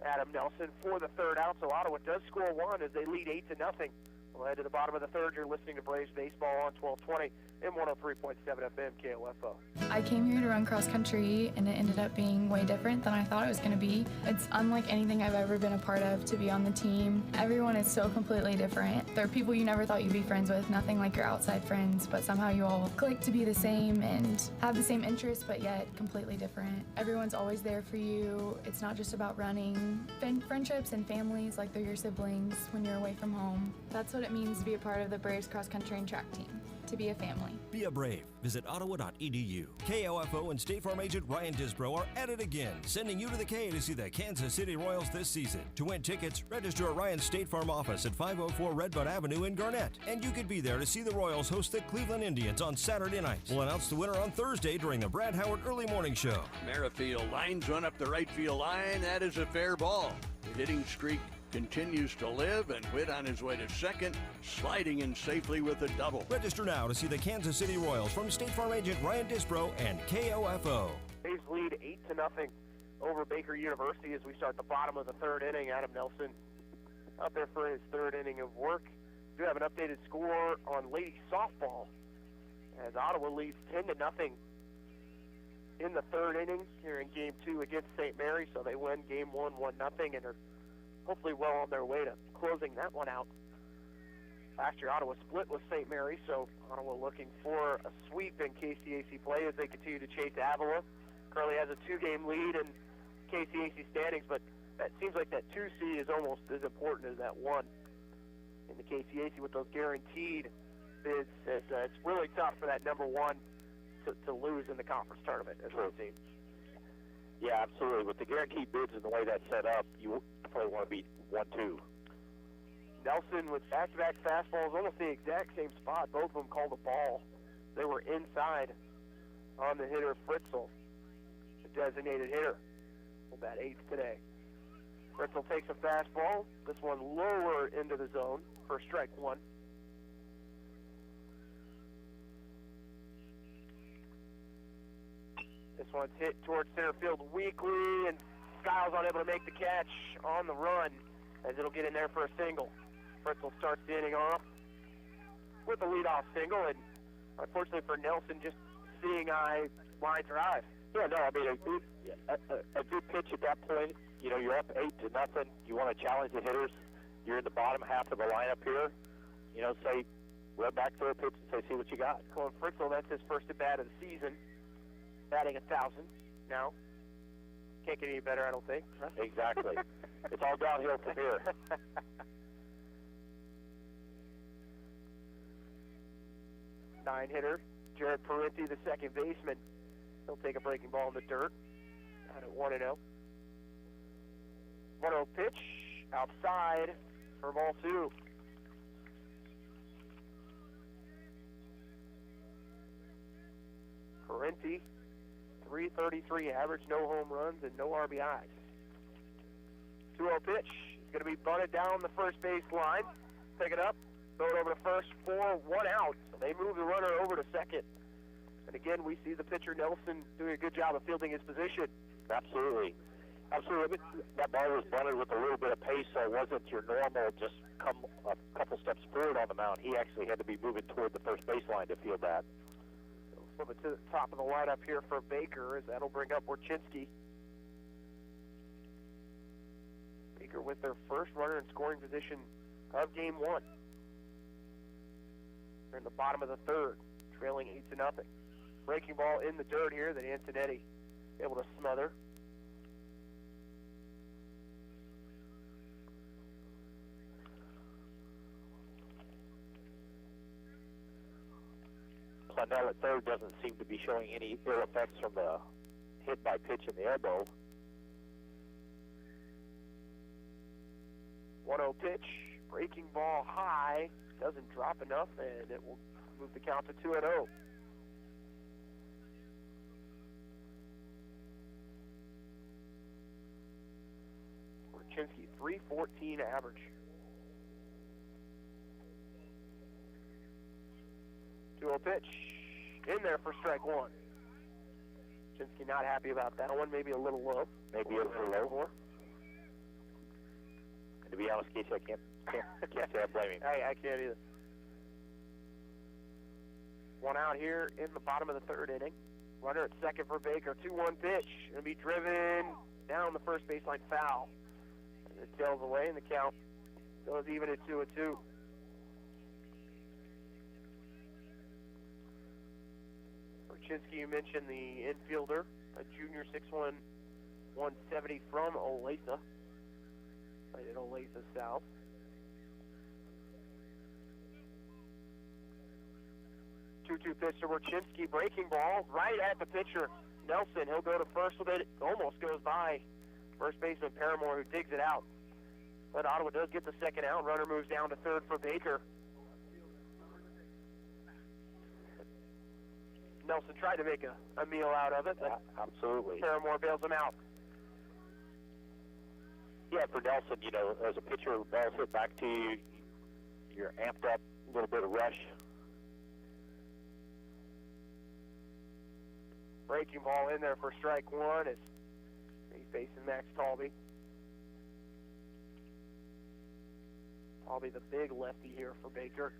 [SPEAKER 4] Adam Nelson for the third out. So Ottawa does score 1 as they lead 8-0. We'll head to the bottom of the third. You're listening to Braves Baseball on 1220 and 103.7 FM KOFO.
[SPEAKER 10] I came here to run cross country and it ended up being way different than I thought it was going to be. It's unlike anything I've ever been a part of to be on the team. Everyone is so completely different. There are people you never thought you'd be friends with, nothing like your outside friends, but somehow you all click to be the same and have the same interests, but yet completely different. Everyone's always there for you. It's not just about running. Friendships and families like they're your siblings when you're away from home. That's what it means to be a part of the Braves cross country and track team. To be a family.
[SPEAKER 1] Be a Brave. Visit ottawa.edu. KOFO and State Farm agent Ryan Disbro are at it again, sending you to the K to see the Kansas City Royals this season. To win tickets, register at Ryan's State Farm office at 504 Redbud Avenue in Garnett. And you could be there to see the Royals host the Cleveland Indians on Saturday night. We'll announce the winner on Thursday during the Brad Howard Early Morning Show.
[SPEAKER 8] Merrifield lines one up the right field line. That is a fair ball. The hitting streak continues to live and Witt on his way to second, sliding in safely with a double.
[SPEAKER 1] Register now to see the Kansas City Royals from State Farm agent Ryan Disbro and KOFO.
[SPEAKER 4] Braves lead 8-0 over Baker University as we start the bottom of the third inning. Adam Nelson out there for his third inning of work. We do have an updated score on ladies softball as Ottawa leads 10-0 in the third inning here in Game 2 against St. Mary. So they win Game 1, 1-0, and are hopefully well on their way to closing that one out. Last year, Ottawa split with St. Mary, so Ottawa looking for a sweep in KCAC play as they continue to chase Avila. Currently has a 2-game lead in KCAC standings, but that seems like that 2 seed is almost as important as that 1 in the KCAC with those guaranteed bids. It's really tough for that number 1 to lose in the conference tournament, as we've seen.
[SPEAKER 5] Yeah, absolutely. With the guaranteed bids and the way that's set up, you probably want to beat 1-2.
[SPEAKER 4] Nelson with back-to-back fastballs, almost the exact same spot. Both of them called the ball. They were inside on the hitter Fritzl, the designated hitter. We'll bat 8th today. Fritzl takes a fastball. This one lower into the zone for strike 1. This one's hit towards center field weakly, and Skiles unable to make the catch on the run as it'll get in there for a single. Fritzl starts the inning off with a leadoff single, and unfortunately for Nelson, just seeing eye line drive.
[SPEAKER 5] Yeah, no, I mean, a good pitch at that point. You know, you're up 8-0. You want to challenge the hitters. You're in the bottom half of the lineup here. You know, say, run back to a pitch and say, see what you got.
[SPEAKER 4] Colin Fritzl, that's his first at-bat of the season. Batting 1,000 now. Can't get any better, I don't think. Huh?
[SPEAKER 5] Exactly. It's all downhill from here.
[SPEAKER 4] Nine-hitter, Jared Parenti, the second baseman. He'll take a breaking ball in the dirt. Out at 1-0. 1-0 pitch, outside for ball 2. Parenti, 333 average, no home runs and no RBIs. 2-0 pitch. It's going to be bunted down the first base line. Pick it up, throw it over to first for 1 out. So they move the runner over to second. And again, we see the pitcher Nelson doing a good job of fielding his position.
[SPEAKER 5] Absolutely. Absolutely. That ball was bunted with a little bit of pace, so it wasn't your normal just come a couple steps forward on the mound. He actually had to be moving toward the first baseline to field that.
[SPEAKER 4] Flip it to the top of the lineup here for Baker, as that'll bring up Warchinski. Baker with their first runner in scoring position of Game 1. They're in the bottom of the third, trailing 8-0. Breaking ball in the dirt here that Antonetti able to smother.
[SPEAKER 5] Clennell at third doesn't seem to be showing any ill effects from the hit by pitch in the elbow.
[SPEAKER 4] 1-0 pitch, breaking ball high, doesn't drop enough, and it will move the count to 2-0. Warchinski, 314 average. 2-0 pitch, in there for strike 1. Warchinski not happy about that one, maybe a little low.
[SPEAKER 5] Maybe a little low. And to be honest, Casey, I can't say I blame him.
[SPEAKER 4] I can't either. 1 out here in the bottom of the third inning. Runner at second for Baker. 2-1 pitch. Going to be driven down the first baseline foul. And it tails away, and the count goes even at 2-2. Warchinski, you mentioned the infielder, a junior 6'1", 170 from Olathe. Played at Olathe South. Two pitch to Warchinski, breaking ball right at the pitcher Nelson. He'll go to first with it. Almost goes by first baseman Paramore, who digs it out. But Ottawa does get the second out. Runner moves down to third for Baker. Nelson tried to make a meal out of it.
[SPEAKER 5] Absolutely.
[SPEAKER 4] Paramore bails him out.
[SPEAKER 5] Yeah, for Nelson, you know, as a pitcher, balls hit back to you, you're amped up, a little bit of rush.
[SPEAKER 4] Breaking ball in there for strike one as he's facing Max Talby. Talby, the big lefty here for Baker.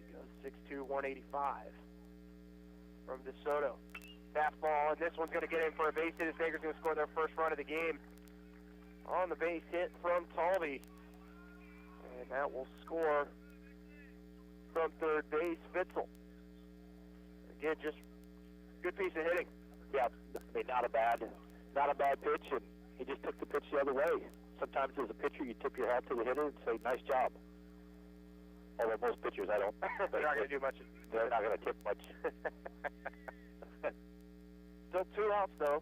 [SPEAKER 4] He goes 6'2", 185 from DeSoto. Fastball, and this one's going to get in for a base hit as Baker's going to score their first run of the game. On the base hit from Talby. And that will score from third base, Fitzel. Again, just good piece of hitting.
[SPEAKER 5] Yeah, I mean, not a bad pitch, and he just took the pitch the other way. Sometimes as a pitcher, you tip your hat to the hitter and say, nice job. Although most pitchers, I don't.
[SPEAKER 4] They're not going to do much.
[SPEAKER 5] They're not going to tip much.
[SPEAKER 4] Still 2 outs, though.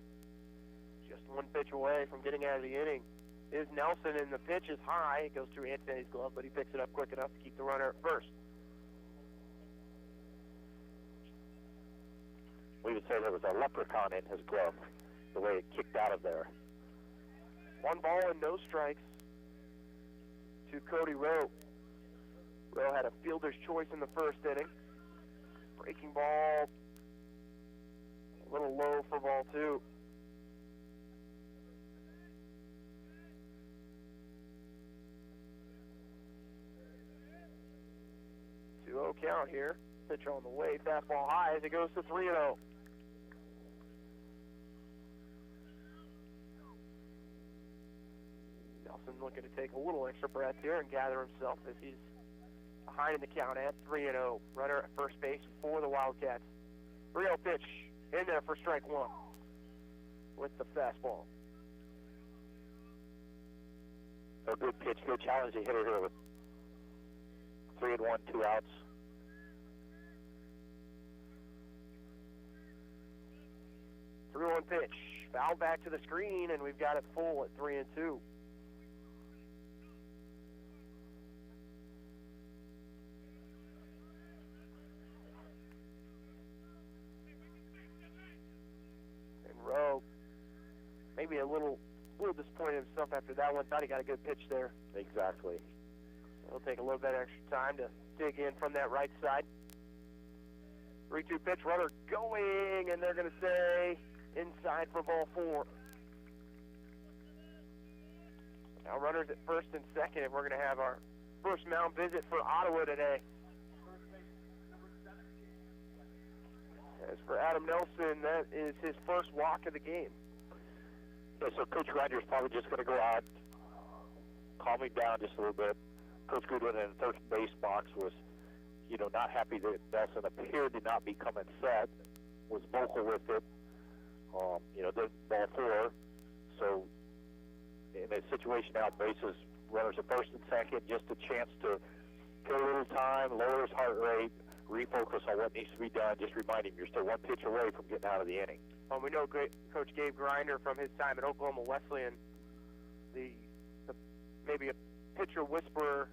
[SPEAKER 4] Just one pitch away from getting out of the inning is Nelson, and the pitch is high. It goes through Anthony's glove, but he picks it up quick enough to keep the runner at first.
[SPEAKER 5] We would say there was a leprechaun in his glove, the way it kicked out of there.
[SPEAKER 4] 1 ball and no strikes to Cody Rowe. Rowe had a fielder's choice in the first inning. Breaking ball, a little low for ball 2. Count here. Pitcher on the way. Fastball high as it goes to 3-0. Nelson looking to take a little extra breath here and gather himself as he's behind in the count at 3-0. Runner at first base for the Wildcats. 3-0 pitch in there for strike 1 with the fastball.
[SPEAKER 5] A good pitch, good challenge to hitter here with 3-1, 2 outs.
[SPEAKER 4] 3-1 pitch. Foul back to the screen, and we've got it full at 3-2. And Rowe, maybe a little disappointed in himself after that one. Thought he got a good pitch there.
[SPEAKER 5] Exactly.
[SPEAKER 4] It'll take a little bit extra time to dig in from that right side. 3-2 pitch, runner going, and they're going to say inside for ball 4. Now runners at first and second, and we're going to have our first mound visit for Ottawa today. As for Adam Nelson, that is his first walk of the game.
[SPEAKER 5] Yeah, so Coach Grinder's probably just going to go out, calming down just a little bit. Coach Goodwin in the third base box was, not happy that Nelson appeared to not be coming set, was vocal with it. Then ball 4. So in a situation out bases, runners at first and second, just a chance to get a little time, lower his heart rate, refocus on what needs to be done. Just remind him you're still 1 pitch away from getting out of the inning.
[SPEAKER 4] Well, we know Coach Gabe Grinder from his time at Oklahoma Wesleyan, maybe a pitcher whisperer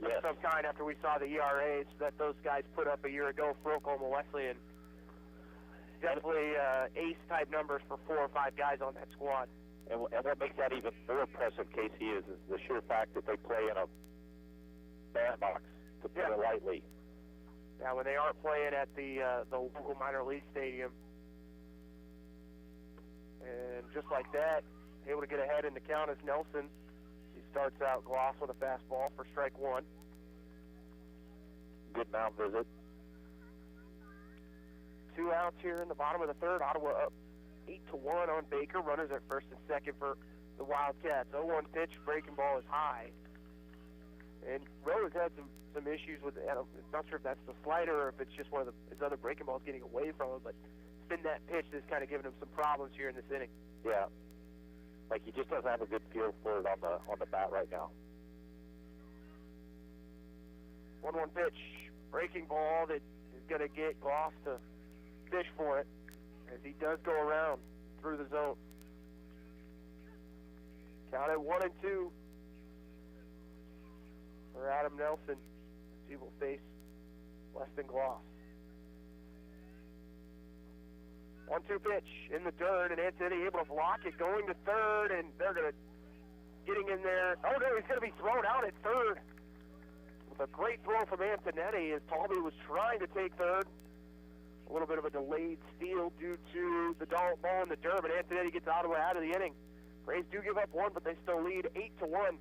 [SPEAKER 4] of some kind after we saw the ERAs that those guys put up a year ago for Oklahoma Wesleyan. Definitely ace-type numbers for 4 or 5 guys on that squad.
[SPEAKER 5] And what makes that even more impressive, Casey, is the sheer fact that they play in a bandbox, to put it lightly.
[SPEAKER 4] Now, when they aren't playing at the local minor league stadium, and just like that, able to get ahead in the count is Nelson. He starts out Gloss with a fastball for strike 1.
[SPEAKER 5] Good mound visit.
[SPEAKER 4] 2 outs here in the bottom of the third. Ottawa up 8-1 on Baker. Runners at first and second for the Wildcats. 0-1 pitch. Breaking ball is high. And Rowe has had some issues with it. I'm not sure if that's the slider or if it's just one of his other breaking balls getting away from him, but it's been that pitch that's kind of given him some problems here in this inning.
[SPEAKER 5] Yeah. Like he just doesn't have a good feel for it on the bat right now.
[SPEAKER 4] 1-1 pitch. Breaking ball that is going to get Gloss to fish for it as he does go around through the zone. Count at 1-2 for Adam Nelson. He will face Weston Gloss. 1-2 pitch in the dirt, and Antonetti able to block it, going to third, and they're going to getting in there. Oh, no, he's going to be thrown out at third. With a great throw from Antonetti as Talby was trying to take third. A little bit of a delayed steal due to the ball in the dirt, but Antonetti gets Ottawa out of the inning. Braves do give up one, but they still lead 8-1.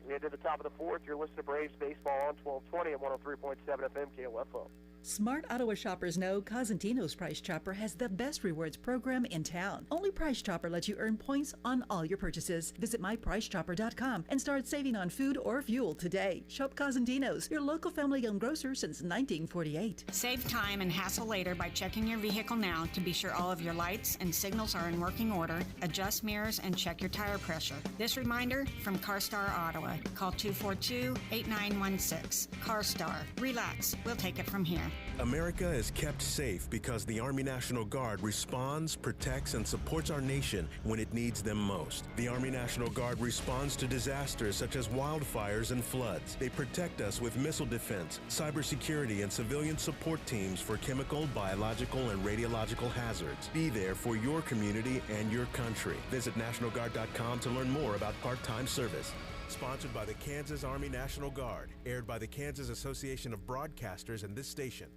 [SPEAKER 4] We head to the top of the fourth. You're listening to Braves Baseball on 1220 and 103.7 FM KOFO.
[SPEAKER 7] Smart Ottawa shoppers know Cosentino's Price Chopper has the best rewards program in town. Only Price Chopper lets you earn points on all your purchases. Visit mypricechopper.com and start saving on food or fuel today. Shop Cosentino's, your local family-owned grocer since 1948.
[SPEAKER 18] Save time and hassle later by checking your vehicle now to be sure all of your lights and signals are in working order, adjust mirrors, and check your tire pressure. This reminder from CarStar Ottawa. Call 242-8916. CarStar. Relax. We'll take it from here.
[SPEAKER 6] America is kept safe because the Army National Guard responds, protects, and supports our nation when it needs them most. The Army National Guard responds to disasters such as wildfires and floods. They protect us with missile defense, cybersecurity, and civilian support teams for chemical, biological, and radiological hazards. Be there for your community and your country. Visit NationalGuard.com to learn more about part-time service. Sponsored by the Kansas Army National Guard. Aired by the Kansas Association of Broadcasters and this station.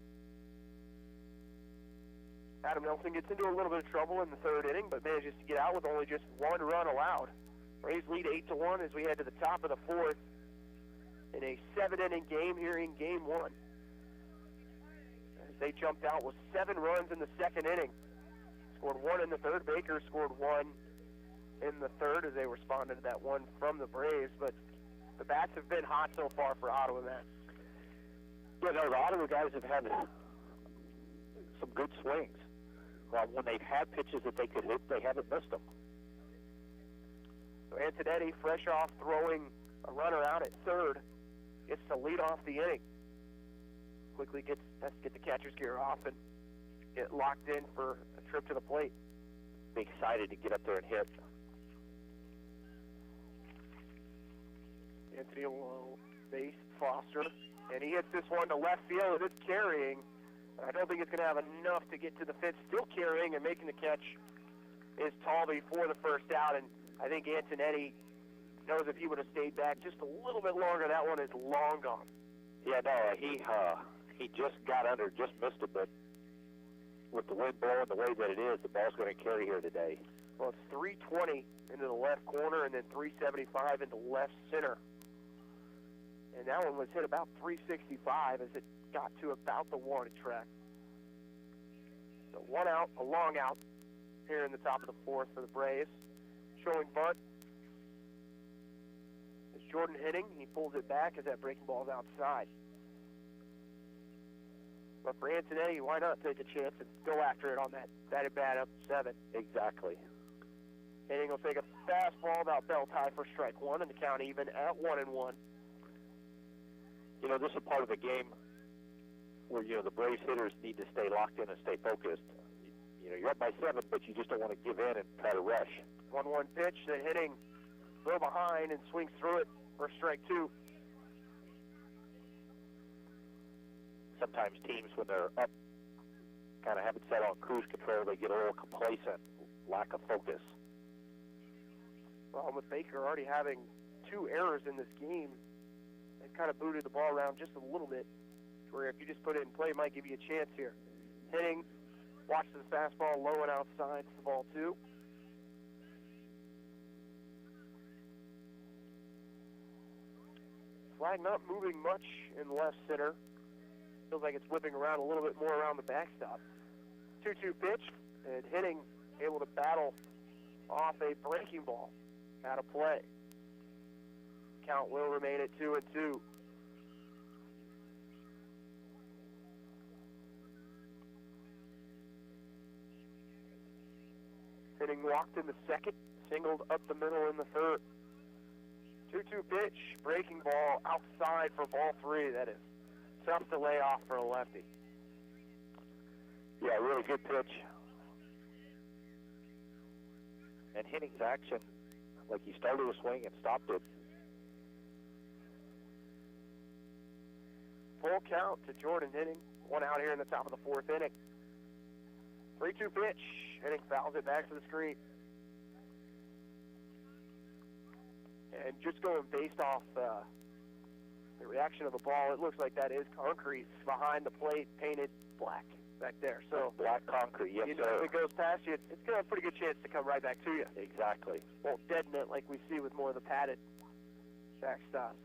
[SPEAKER 4] Adam Nelson gets into a little bit of trouble in the third inning, but manages to get out with only just one run allowed. Braves lead 8-1 as we head to the top of the fourth in a 7-inning game here in Game 1. As they jumped out with 7 runs in the second inning. Scored 1 in the third. Baker scored 1 in the third as they responded to that one from the Braves, but the bats have been hot so far for Ottawa, Matt.
[SPEAKER 5] Yeah, no, the Ottawa guys have had some good swings. When they've had pitches that they could hit, they haven't missed them.
[SPEAKER 4] So Antonetti, fresh off throwing a runner out at third, gets to lead off the inning. Quickly has to get the catcher's gear off and get locked in for a trip to the plate.
[SPEAKER 5] Be excited to get up there and hit.
[SPEAKER 4] Anthony will base Foster, and he hits this one to left field, and it's carrying. I don't think it's going to have enough to get to the fence. Still carrying and making the catch is Talby for the first out, and I think Antonetti knows if he would have stayed back just a little bit longer, that one is long gone.
[SPEAKER 5] Yeah, no, he just got under, just missed it, but with the wind blowing the way that it is, the ball's going to carry here today.
[SPEAKER 4] Well, it's 320 into the left corner and then 375 into left center. And that one was hit about 365 as it got to about the wanted track. So one out, a long out here in the top of the fourth for the Braves. Showing bunt is Jordan Henning. He pulls it back as that breaking ball's outside. But for Antonetti, why not take a chance and go after it on that at bat up 7?
[SPEAKER 5] Exactly.
[SPEAKER 4] Henning will take a fastball about belt high for strike one, and the count even at 1-1.
[SPEAKER 5] You know, this is part of the game where, you know, the Braves hitters need to stay locked in and stay focused. You know, you're up by 7, but you just don't want to give in and try to rush.
[SPEAKER 4] 1-1 pitch, the Henning a little behind and swings through it for strike 2.
[SPEAKER 5] Sometimes teams, when they're up, kind of have it set on cruise control, they get a little complacent, lack of focus.
[SPEAKER 4] Well, with Baker already having 2 errors in this game, they've kind of booted the ball around just a little bit, where if you just put it in play, it might give you a chance here. Henning watches the fastball low and outside for ball 2. Flag not moving much in left center. Feels like it's whipping around a little bit more around the backstop. 2-2 pitch, and Henning able to battle off a breaking ball out of play. Count will remain at 2-2. Henning walked in the second, singled up the middle in the third. 2-2 pitch, breaking ball outside for ball 3. That is tough to lay off for a lefty.
[SPEAKER 5] Yeah, really good pitch. And Henning's action, like he started a swing and stopped it.
[SPEAKER 4] Full count to Jordan Henning. 1 out here in the top of the 4th inning. 3-2 pitch, Henning fouls it back to the screen. And just going based off the reaction of the ball, it looks like that is concrete behind the plate, painted black back there. So
[SPEAKER 5] black concrete, yes,
[SPEAKER 4] you know,
[SPEAKER 5] sir.
[SPEAKER 4] if it goes past you, it's going to have a pretty good chance to come right back to you.
[SPEAKER 5] Exactly.
[SPEAKER 4] Won't deaden it like we see with more of the padded backstops.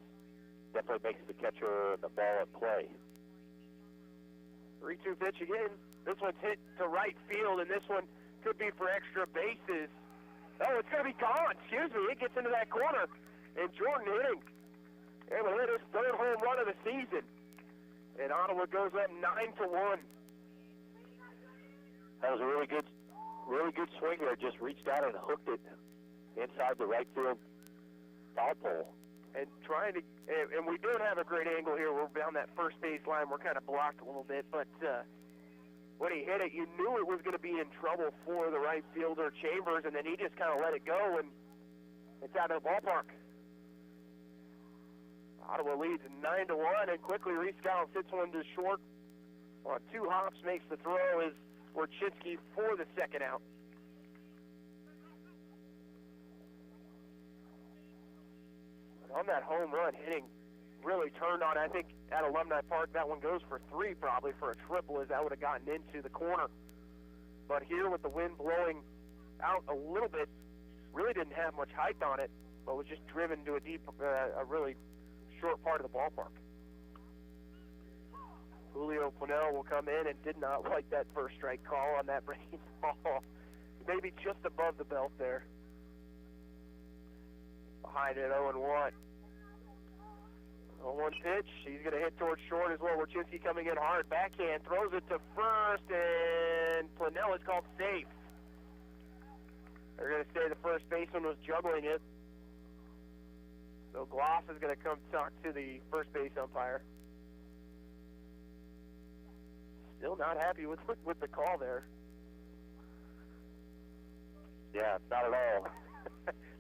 [SPEAKER 5] Definitely makes the catcher and the ball at play.
[SPEAKER 4] 3-2 pitch again. This one's hit to right field, and this one could be for extra bases. Oh, it's going to be gone. Excuse me. It gets into that corner. And Jordan Henning able to hit his third home run of the season. And Ottawa goes up 9-1.
[SPEAKER 5] That was a really good swing there. Just reached out and hooked it inside the right field foul pole.
[SPEAKER 4] And and we don't have a great angle here. We're down that first base line. We're kind of blocked a little bit, but when he hit it, you knew it was going to be in trouble for the right fielder Chambers, and then he just kind of let it go, and it's out of the ballpark. Ottawa leads 9-1, and quickly Reese Scalise hits one to short. On 2 hops, makes the throw is Warchinski for the second out. On that home run, Henning really turned on. I think at Alumni Park, that one goes for 3 probably for a triple, as that would have gotten into the corner. But here with the wind blowing out a little bit, really didn't have much height on it, but was just driven to a really short part of the ballpark. Julio Purnell will come in and did not like that first strike call on that breaking ball. Maybe just above the belt there. Behind it, 0-1. 0-1 pitch. He's going to hit towards short as well. Warchinski coming in hard. Backhand. Throws it to first, and Purnell is called safe. They're going to say the first baseman was juggling it. So Gloss is going to come talk to the first base umpire. Still not happy with the call there.
[SPEAKER 5] Yeah, not at all.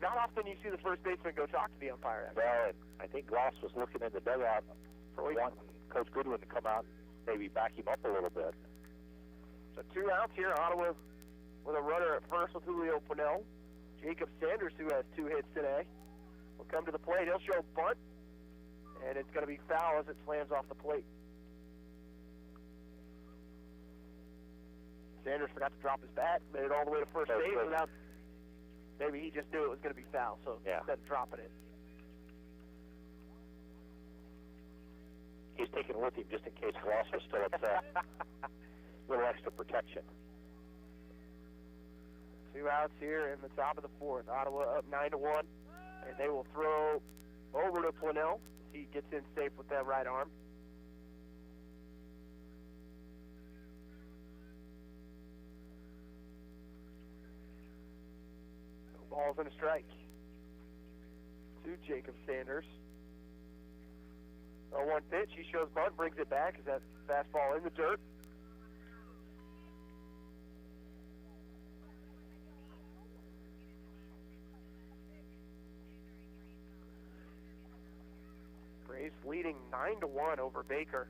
[SPEAKER 4] Not often you see the first baseman go talk to the umpire.
[SPEAKER 5] Well, and I think Gloss was looking in the dugout for wanting Coach Goodwin to come out and maybe back him up a little bit.
[SPEAKER 4] So 2 outs here. Ottawa with a runner at first with Julio Purnell. Jacob Sanders, who has 2 hits today, will come to the plate. He'll show bunt, and it's going to be foul as it slams off the plate. Sanders forgot to drop his bat, made it all the way to first base without. Maybe he just knew it was going to be foul, so instead of dropping it.
[SPEAKER 5] He's taking with him just in case Gloss was still upset. A little extra protection.
[SPEAKER 4] 2 outs here in the top of the 4th. Ottawa up 9-1, and they will throw over to Purnell. He gets in safe with that right arm. Ball's in a strike to Jacob Sanders. 0-1 pitch. He shows bunt, brings it back. Is that fastball in the dirt? Braves leading 9-1 over Baker.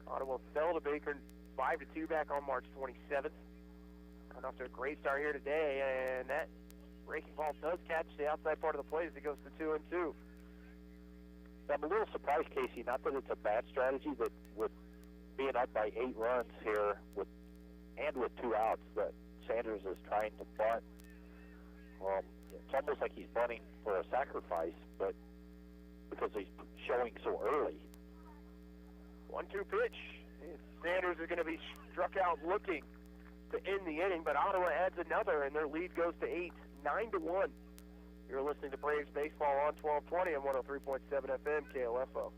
[SPEAKER 4] Ottawa fell to Baker 5-2 back on March 27th. Got off to a great start here today, and that breaking ball does catch the outside part of the plate as it goes to 2-2.
[SPEAKER 5] I'm a little surprised, Casey, not that it's a bad strategy, that with being up by 8 runs here with 2 outs, that Sanders is trying to bunt. It's almost like he's bunting for a sacrifice, but because he's showing so early.
[SPEAKER 4] 1-2 pitch. Sanders is going to be struck out looking to end the inning, but Ottawa adds another, and their lead goes to 8. 9-1. You're listening to Braves Baseball on 1220 and 103.7 FM KOFO.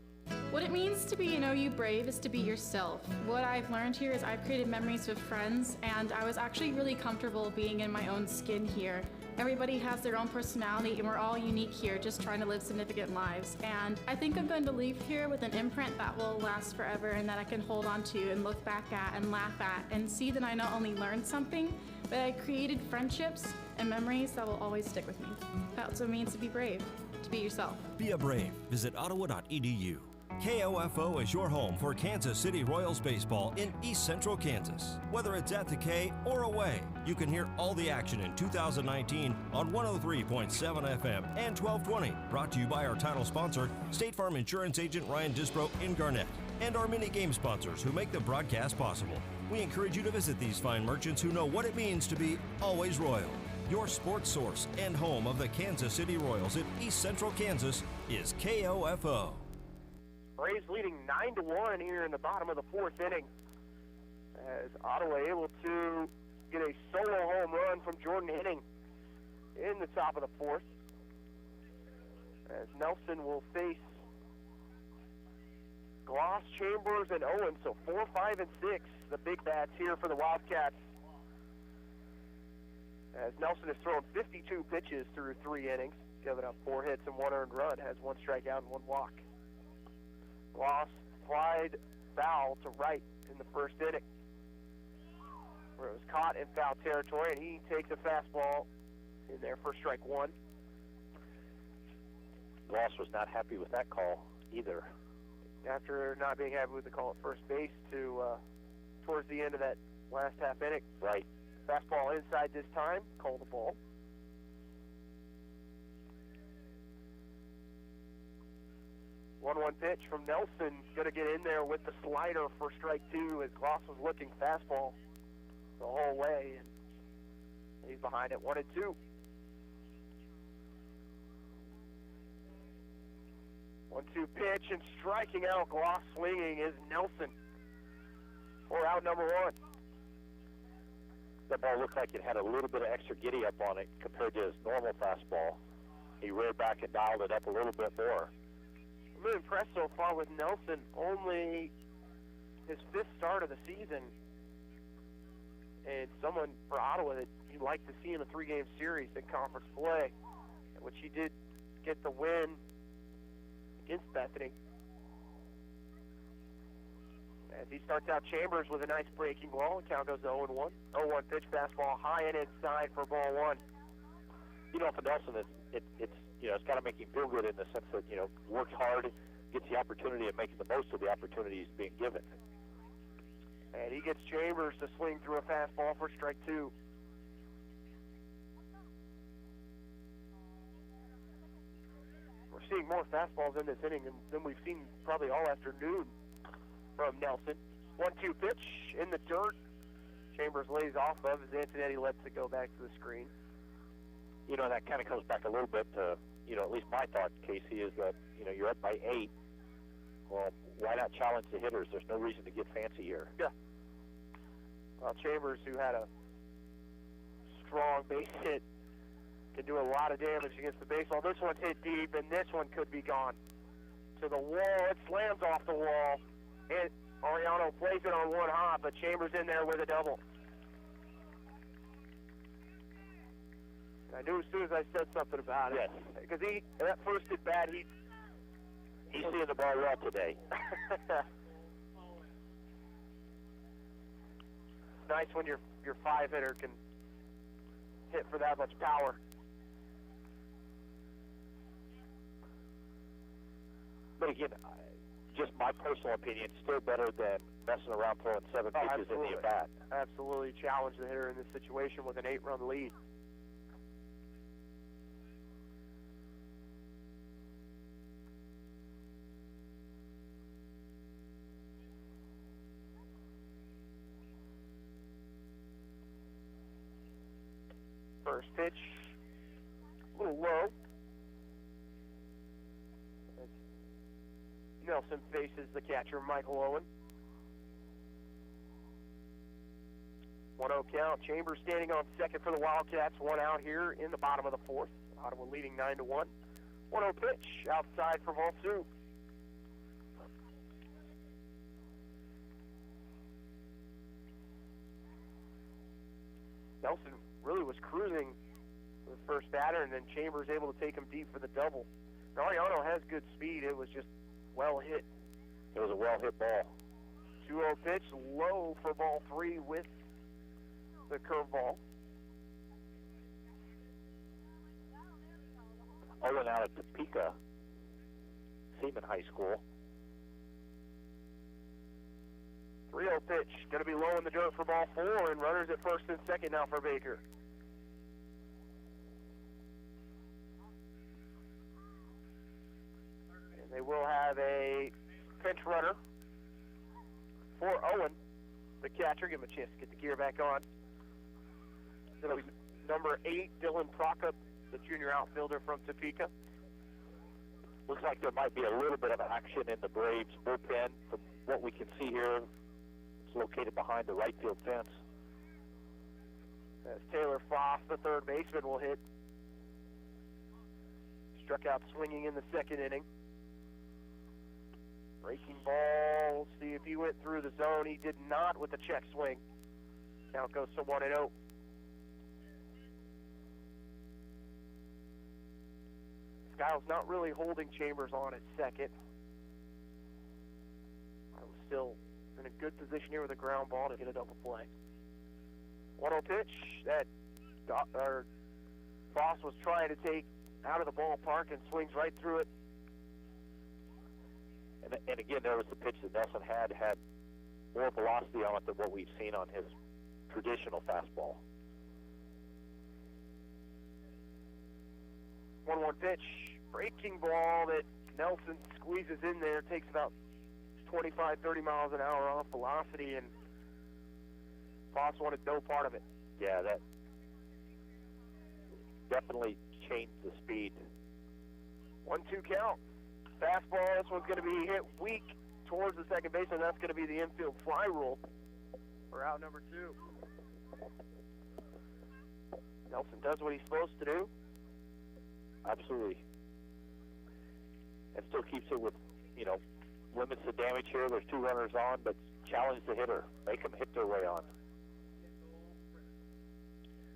[SPEAKER 12] What it means to be an OU Brave is to be yourself. What I've learned here is I've created memories with friends, and I was actually really comfortable being in my own skin here. Everybody has their own personality, and we're all unique here, just trying to live significant lives. And I think I'm going to leave here with an imprint that will last forever and that I can hold on to and look back at and laugh at and see that I not only learned something, but I created friendships and memories that will always stick with me. That's what it means to be brave, to be yourself.
[SPEAKER 1] Be a Brave. Visit ottawa.edu. KOFO is your home for Kansas City Royals baseball in East Central Kansas. Whether it's at the K or away, you can hear all the action in 2019 on 103.7 FM and 1220. Brought to you by our title sponsor, State Farm Insurance Agent Ryan Disbro in Garnett, and our mini game sponsors who make the broadcast possible. We encourage you to visit these fine merchants who know what it means to be always Royal. Your sports source and home of the Kansas City Royals in East Central Kansas is KOFO.
[SPEAKER 4] Braves leading 9-1 here in the bottom of the fourth inning, as Ottawa able to get a solo home run from Jordan Henning in the top of the fourth, as Nelson will face Gloss, Chambers, and Owen. So 4, 5, and 6, the big bats here for the Wildcats, as Nelson has thrown 52 pitches through 3 innings, giving up 4 hits and 1 earned run, has 1 strikeout and 1 walk. Gloss flied foul to right in the first inning, where it was caught in foul territory, and he takes a fastball in there for strike 1.
[SPEAKER 5] Gloss was not happy with that call either.
[SPEAKER 4] After not being happy with the call at first base towards the end of that last half inning.
[SPEAKER 5] Right.
[SPEAKER 4] Fastball inside this time, call the ball. One pitch from Nelson, going to get in there with the slider for strike 2 as Gloss was looking fastball the whole way, and he's behind it 1-2. 1-2 pitch and striking out. Gloss swinging is Nelson for out number 1.
[SPEAKER 5] That ball looked like it had a little bit of extra giddy up on it compared to his normal fastball. He reared back and dialed it up a little bit more.
[SPEAKER 4] I'm really impressed so far with Nelson. Only his 5th start of the season, and someone for Ottawa that you'd like to see in a 3-game series in conference play, which he did get the win against Bethany. As he starts out Chambers with a nice breaking ball, the count goes to 0-1. 0-1 pitch, fastball high and inside for ball 1.
[SPEAKER 5] You know, for Nelson, it's got to make him feel good in the sense that, works hard, gets the opportunity of making the most of the opportunities being given.
[SPEAKER 4] And he gets Chambers to swing through a fastball for strike 2. We're seeing more fastballs in this inning than we've seen probably all afternoon from Nelson. 1-2 pitch in the dirt. Chambers lays off of as Antonetti lets it go back to the screen.
[SPEAKER 5] That kind of comes back a little bit to, at least my thought, Casey, is that, you're up by 8. Well, why not challenge the hitters? There's no reason to get fancy here.
[SPEAKER 4] Yeah. Well, Chambers, who had a strong base hit, can do a lot of damage against the baseball. This one's hit deep, and this one could be gone to the wall. It slams off the wall, and Ariano plays it on 1 hop, but Chambers in there with a double. I knew as soon as I said something about it.
[SPEAKER 5] Yes.
[SPEAKER 4] Because that first at bat, he's
[SPEAKER 5] seeing the ball well today.
[SPEAKER 4] Nice when your 5-hitter can hit for that much power.
[SPEAKER 5] But again, just my personal opinion, still better than messing around throwing 7 pitches in the at-bat.
[SPEAKER 4] Absolutely challenge the hitter in this situation with an 8-run lead. First pitch, a little low. Nelson faces the catcher, Michael Owen. 1-0 count. Chambers standing on second for the Wildcats. 1 out here in the bottom of the fourth. Ottawa leading 9-1. 1-0 pitch outside for ball 2. Nelson really was cruising for the first batter, and then Chambers able to take him deep for the double. Ariano has good speed. It was just well hit.
[SPEAKER 5] It was a well hit ball.
[SPEAKER 4] 2-0 pitch, low for ball 3 with the curveball.
[SPEAKER 5] Owen out at Topeka, Seaman High School.
[SPEAKER 4] 3-0 pitch. Going to be low in the dirt for ball 4, and runners at first and second now for Baker. And they will have a pinch runner for Owen, the catcher. Give him a chance to get the gear back on. It'll be number 8, Dylan Prokop, the junior outfielder from Topeka.
[SPEAKER 5] Looks like there might be a little bit of action in the Braves bullpen. From what we can see here, it's located behind the right field fence.
[SPEAKER 4] As Taylor Foss, the third baseman, will hit. Struck out swinging in the second inning. Breaking ball. See if he went through the zone. He did not with the check swing. Count goes to 1-0. Skiles not really holding Chambers on at second. I was still in a good position here with a ground ball to get a double play. 1-0 pitch that Foss was trying to take out of the ballpark and swings right through it.
[SPEAKER 5] And again, there was the pitch that Nelson had more velocity on it than what we've seen on his traditional fastball.
[SPEAKER 4] 1-1 pitch, breaking ball that Nelson squeezes in there, takes about 25, 30 miles an hour off velocity, and Foss wanted no part of it.
[SPEAKER 5] Yeah, that definitely changed the speed.
[SPEAKER 4] 1-2 count. Fastball, this one's going to be hit weak towards the second baseman. That's going to be the infield fly rule for out number 2. Nelson does what he's supposed to do.
[SPEAKER 5] Absolutely. And still keeps it with, limits the damage here. There's 2 runners on, but challenge the hitter. Make them hit their way on.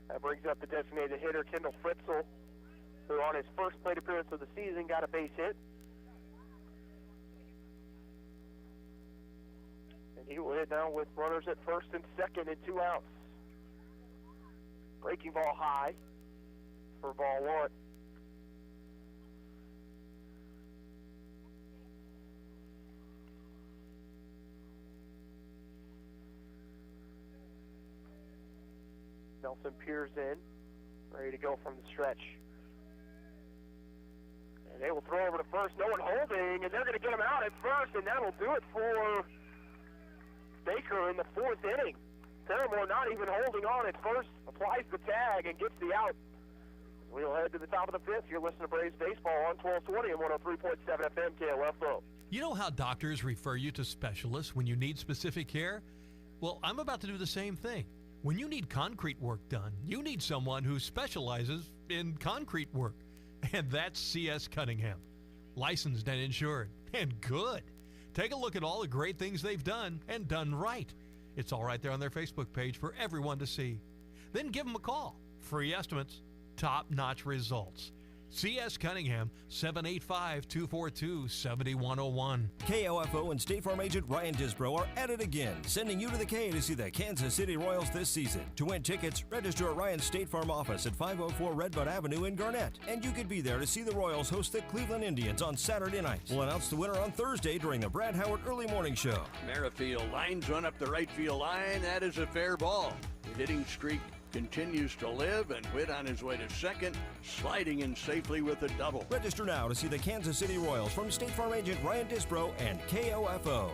[SPEAKER 4] That brings up the designated hitter, Kendall Fritzl, who on his first plate appearance of the season got a base hit. And he will hit now with runners at first and second and 2 outs. Breaking ball high for ball 1. Nelson peers in, ready to go from the stretch. And they will throw over to first, no one holding, and they're going to get him out at first, and that'll do it for Baker in the 4th inning. Paramore not even holding on at first, applies the tag and gets the out. We'll head to the top of the 5th. You're listening to Braves Baseball on 1220 and 103.7 FM KOFO.
[SPEAKER 11] You know how doctors refer you to specialists when you need specific care? Well, I'm about to do the same thing. When you need concrete work done, you need someone who specializes in concrete work. And that's C.S. Cunningham. Licensed and insured. And good. Take a look at all the great things they've done and done right. It's all right there on their Facebook page for everyone to see. Then give them a call. Free estimates. Top-notch results. C.S. Cunningham, 785-242-7101.
[SPEAKER 1] KOFO and State Farm agent Ryan Disbro are at it again, sending you to the K to see the Kansas City Royals this season. To win tickets, register at Ryan's State Farm office at 504 Redbud Avenue in Garnett. And you could be there to see the Royals host the Cleveland Indians on Saturday night. We'll announce the winner on Thursday during the Brad Howard Early Morning Show.
[SPEAKER 8] Merrifield lines run up the right field line. That is a fair ball. The hitting streak continues to live, and Witt on his way to second, sliding in safely with a double.
[SPEAKER 1] Register now to see the Kansas City Royals from State Farm agent Ryan Disbro and KOFO.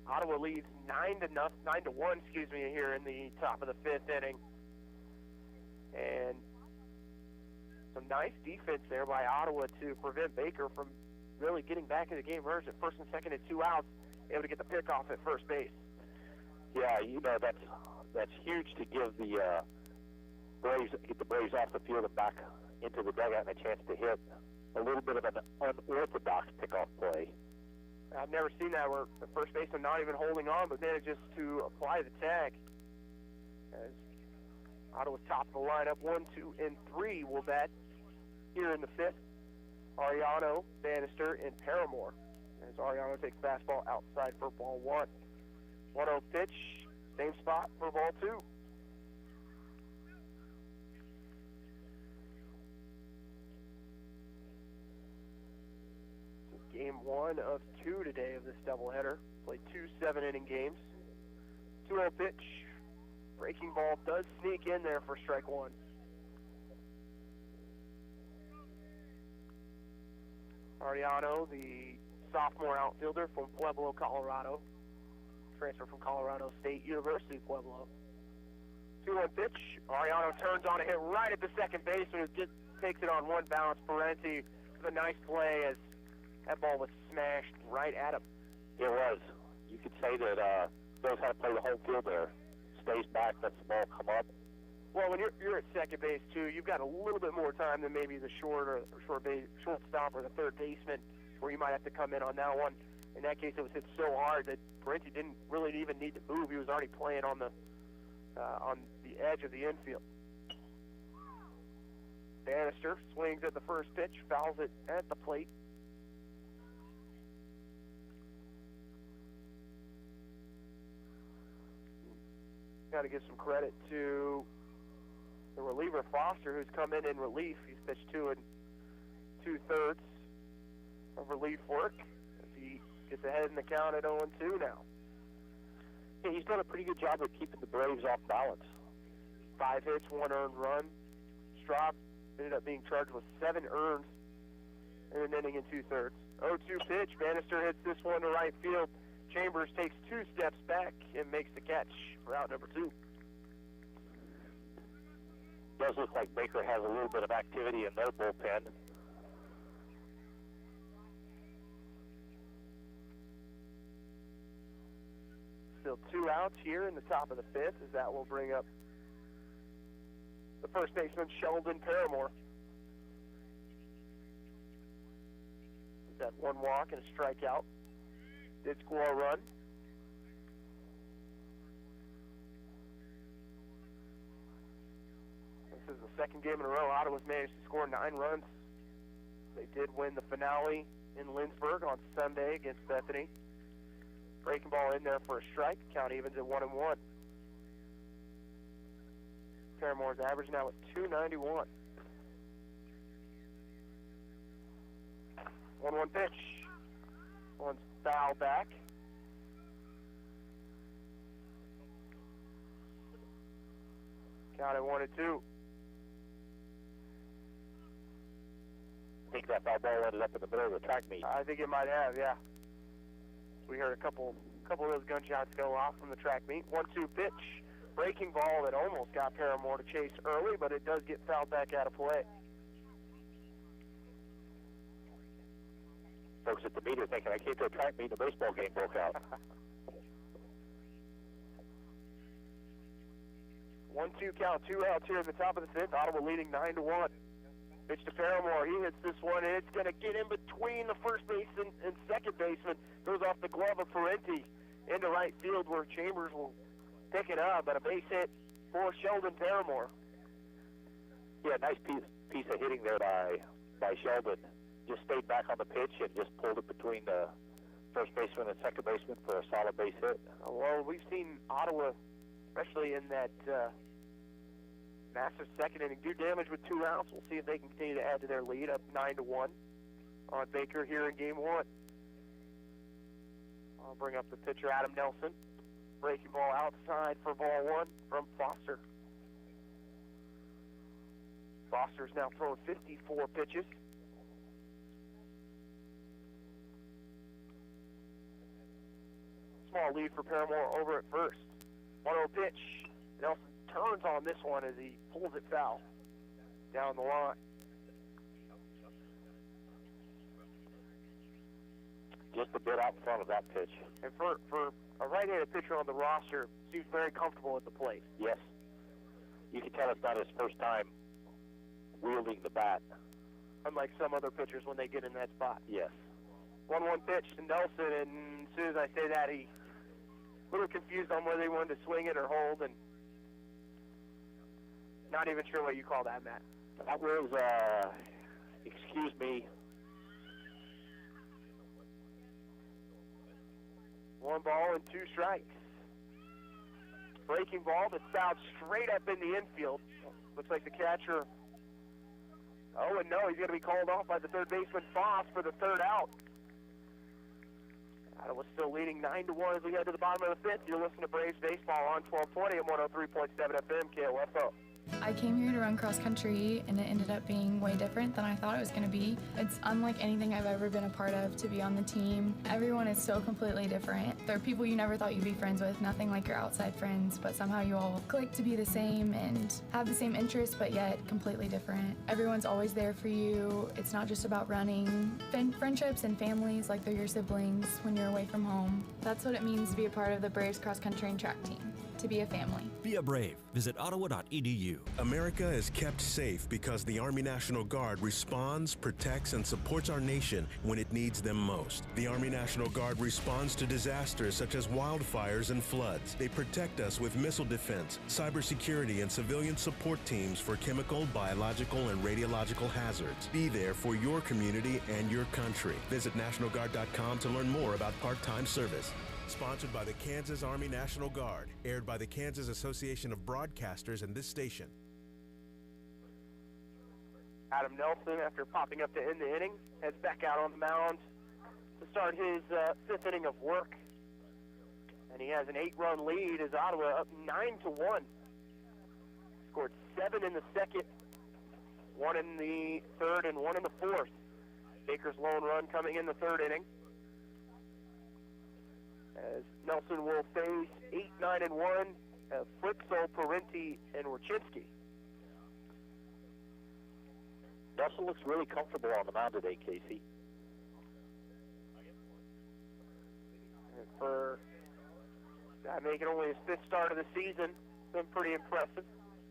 [SPEAKER 4] Ottawa leads 9-1, here in the top of the 5th inning. And some nice defense there by Ottawa to prevent Baker from really getting back in the game. Runners at first and second and 2 outs, able to get the pick off at first base.
[SPEAKER 5] Yeah, that's huge to give the Braves off the field and back into the dugout and a chance to hit a little bit of an unorthodox pickoff play.
[SPEAKER 4] I've never seen that where the first baseman not even holding on, but manages to apply the tag. As Ottawa's top of the lineup, 1, 2, and 3 will bat here in the 5th. Ariano, Bannister, and Paramore. As Ariano takes fastball outside for ball 1. 1-0 pitch. Same spot for ball 2. Game 1 of 2 today of this doubleheader. Played 2 7-inning games 2-0 pitch. Breaking ball does sneak in there for strike one. Ariano, the sophomore outfielder from Pueblo, Colorado. Transfer from Colorado State University, Pueblo. 2-1 pitch. Ariano turns on a hit right at the second baseman, who just takes it on one bounce. Parenti with a nice play as that ball was smashed right at him.
[SPEAKER 5] It was. You could say that knows how to play the whole field there. Stays back, lets the ball come up.
[SPEAKER 4] Well, when you're at second base too, you've got a little bit more time than maybe the shortstop or the third baseman, where you might have to come in on that one. In that case, it was hit so hard that Parenti didn't really even need to move. He was already playing on the edge of the infield. Bannister swings at the first pitch, fouls it at the plate. Got to give some credit to the reliever Foster, who's come in relief. He's pitched 2 2/3 of relief work as he gets ahead in the count at 0-2 now.
[SPEAKER 5] Yeah, he's done a pretty good job of keeping the Braves off balance.
[SPEAKER 4] 5 hits, 1 earned run. Straub ended up being charged with 7 earned in an inning and 2/3. 0-2 pitch. Bannister hits this one to right field. Chambers takes 2 steps back and makes the catch for out number 2.
[SPEAKER 5] Does look like Baker has a little bit of activity in their bullpen.
[SPEAKER 4] Still 2 outs here in the top of the 5th, as that will bring up the first baseman, Sheldon Paramore. He's had 1 walk and a strikeout. Did score a run. This is the second game in a row Ottawa's managed to score 9 runs. They did win the finale in Lindsburg on Sunday against Bethany. Breaking ball in there for a strike. Count evens at 1-1. Paramore's average now at .291. 1-1 pitch. One's foul back. Count at 1-2.
[SPEAKER 5] I think that foul ball ended up in the middle of the track meet.
[SPEAKER 4] I think it might have, yeah. We heard a couple of those gunshots go off from the track meet. 1-2 pitch. Breaking ball that almost got Paramore to chase early, but it does get fouled back out of play.
[SPEAKER 5] Folks at the meet are thinking, I came to a track meet and a baseball game broke out.
[SPEAKER 4] 1-2 count, 2 outs here in the top of the 5th. Ottawa leading 9-1. Pitch to Paramore. He hits this one, and it's going to get in between the first baseman and second baseman. Goes off the glove of Parenti into right field, where Chambers will pick it up. But a base hit for Sheldon Paramore.
[SPEAKER 5] Yeah, nice piece of hitting there by Sheldon. Just stayed back on the pitch and just pulled it between the first baseman and second baseman for a solid base hit.
[SPEAKER 4] Well, we've seen Ottawa, especially in that massive second inning, do damage with 2 outs. We'll see if they can continue to add to their lead, up 9-1 on Baker here in game 1. I'll bring up the pitcher, Adam Nelson. Breaking ball outside for ball 1 from Foster. Foster's now thrown 54 pitches. Small lead for Paramore over at first. 1-0 pitch. Nelson turns on this one as he pulls it foul down the line.
[SPEAKER 5] Just a bit out in front of that pitch.
[SPEAKER 4] And for a right-handed pitcher on the roster, seems very comfortable at the plate.
[SPEAKER 5] Yes. You can tell it's not his first time wielding the bat.
[SPEAKER 4] Unlike some other pitchers when they get in that spot.
[SPEAKER 5] Yes.
[SPEAKER 4] 1-1 pitch to Nelson, and as soon as I say that, he a little confused on whether he wanted to swing it or hold, and not even sure what you call that, Matt.
[SPEAKER 5] That was, excuse me.
[SPEAKER 4] 1 ball and 2 strikes. Breaking ball that's fouled straight up in the infield. Looks like the catcher. Oh, and no, he's going to be called off by the third baseman, Foss, for the 3rd out. Ottawa still leading 9-1 as we head to the bottom of the fifth. You're listening to Braves Baseball on 1220 and 103.7 FM KOFO.
[SPEAKER 10] I came here to run cross country, and it ended up being way different than I thought it was going to be. It's unlike anything I've ever been a part of to be on the team. Everyone is so completely different. There are people you never thought you'd be friends with, nothing like your outside friends, but somehow you all click to be the same and have the same interests, but yet completely different. Everyone's always there for you. It's not just about running. Friendships and families like they're your siblings when you're away from home. That's what it means to be a part of the Braves cross country and track team. To be a family.
[SPEAKER 1] Be a Brave. Visit ottawa.edu.
[SPEAKER 6] America is kept safe because the Army National Guard responds, protects, and supports our nation when it needs them most. The Army National Guard responds to disasters such as wildfires and floods. They protect us with missile defense, cybersecurity, and civilian support teams for chemical, biological, and radiological hazards. Be there for your community and your country. Visit NationalGuard.com to learn more about part-time service. Sponsored by the Kansas Army National Guard. Aired by the Kansas Association of Broadcasters and this station.
[SPEAKER 4] Adam Nelson, after popping up to end the inning, heads back out on the mound to start his fifth inning of work. And he has an 8-run lead as Ottawa up 9-1. Scored 7 in the second, 1 in the third, and 1 in the fourth. Baker's lone run coming in the third inning. As Nelson will face 8, 9, and 1 of Fritzl, Parenti, and Warchinski.
[SPEAKER 5] Nelson looks really comfortable on the mound today, Casey.
[SPEAKER 4] And for making only his 5th start of the season, been pretty impressive.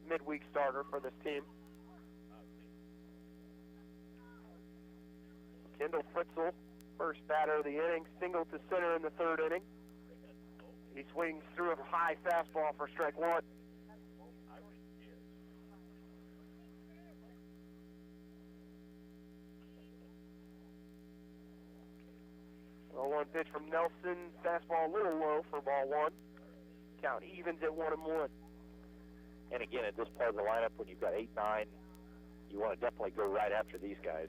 [SPEAKER 4] Midweek starter for this team. Kendall Fritzl, first batter of the inning, single to center in the third inning. He swings through a high fastball for strike one. A 1 pitch from Nelson, fastball a little low for ball one. Count evens at 1-1.
[SPEAKER 5] And again, at this part of the lineup, when you've got 8, 9, you want to definitely go right after these guys.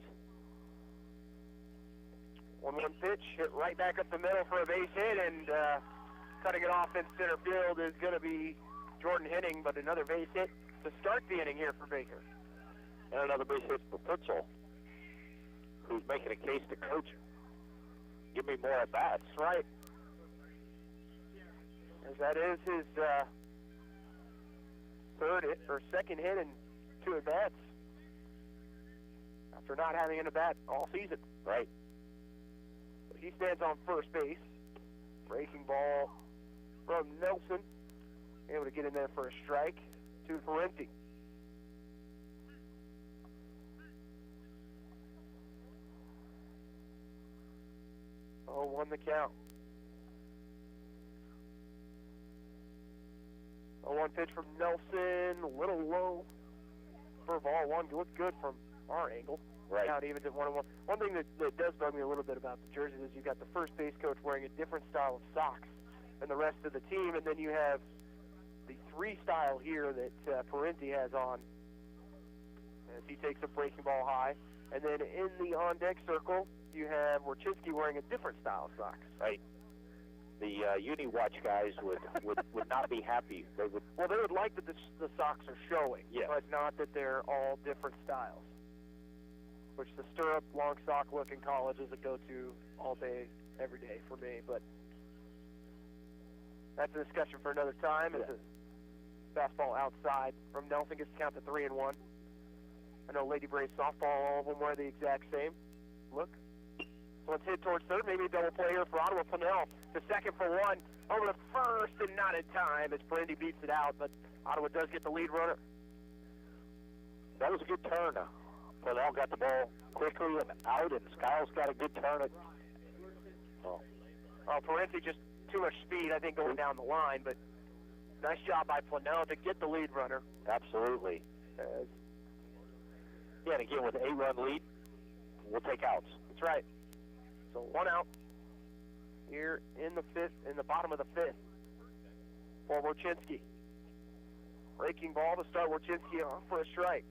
[SPEAKER 4] 1-1 pitch, hit right back up the middle for a base hit, and cutting it off in center field is going to be Jordan Henning, but another base hit to start the inning here for Baker.
[SPEAKER 5] And another base hit for Fritzl, who's making a case to coach. Give me more at-bats.
[SPEAKER 4] That's right. As that is his second hit and 2 at-bats after not having an at-bat all season.
[SPEAKER 5] Right.
[SPEAKER 4] But he stands on first base. Breaking ball from Nelson. Able to get in there for a strike to Parenti. Oh, 1 the count. 0-1 pitch from Nelson, a little low for ball one. Looked good from our angle.
[SPEAKER 5] Right.
[SPEAKER 4] Count evens at 1-1. One thing that does bug me a little bit about the jerseys is you've got the first base coach wearing a different style of socks than the rest of the team, and then you have the 3 style here that Parenti has on as he takes a breaking ball high. And then in the on-deck circle, you have Warchinski wearing a different style of socks.
[SPEAKER 5] Right. The Uni-Watch guys would not be happy. They would
[SPEAKER 4] like that the socks are showing,
[SPEAKER 5] yes,
[SPEAKER 4] but not that they're all different styles. Which the stirrup, long sock look in college is a go-to all day, every day for me. But that's a discussion for another time. It's a fastball outside from Nelson, gets to count to 3-1. I know Lady Braves softball, all of them wear the exact same look. So let's hit towards third, maybe a double play here for Ottawa. Pannell to second for 1, over to first, and not in time as Parenti beats it out, but Ottawa does get the lead runner.
[SPEAKER 5] That was a good turn. Pannell got the ball quickly and out, and Skiles got a good turn.
[SPEAKER 4] Parenti just too much speed, I think, going down the line, but nice job by Pannell to get the lead runner.
[SPEAKER 5] Absolutely. And again, with an 8-run lead, we'll take outs.
[SPEAKER 4] That's right. So 1 out here in the bottom of the 5th for Warchinski. Breaking ball to start Warchinski off for a strike.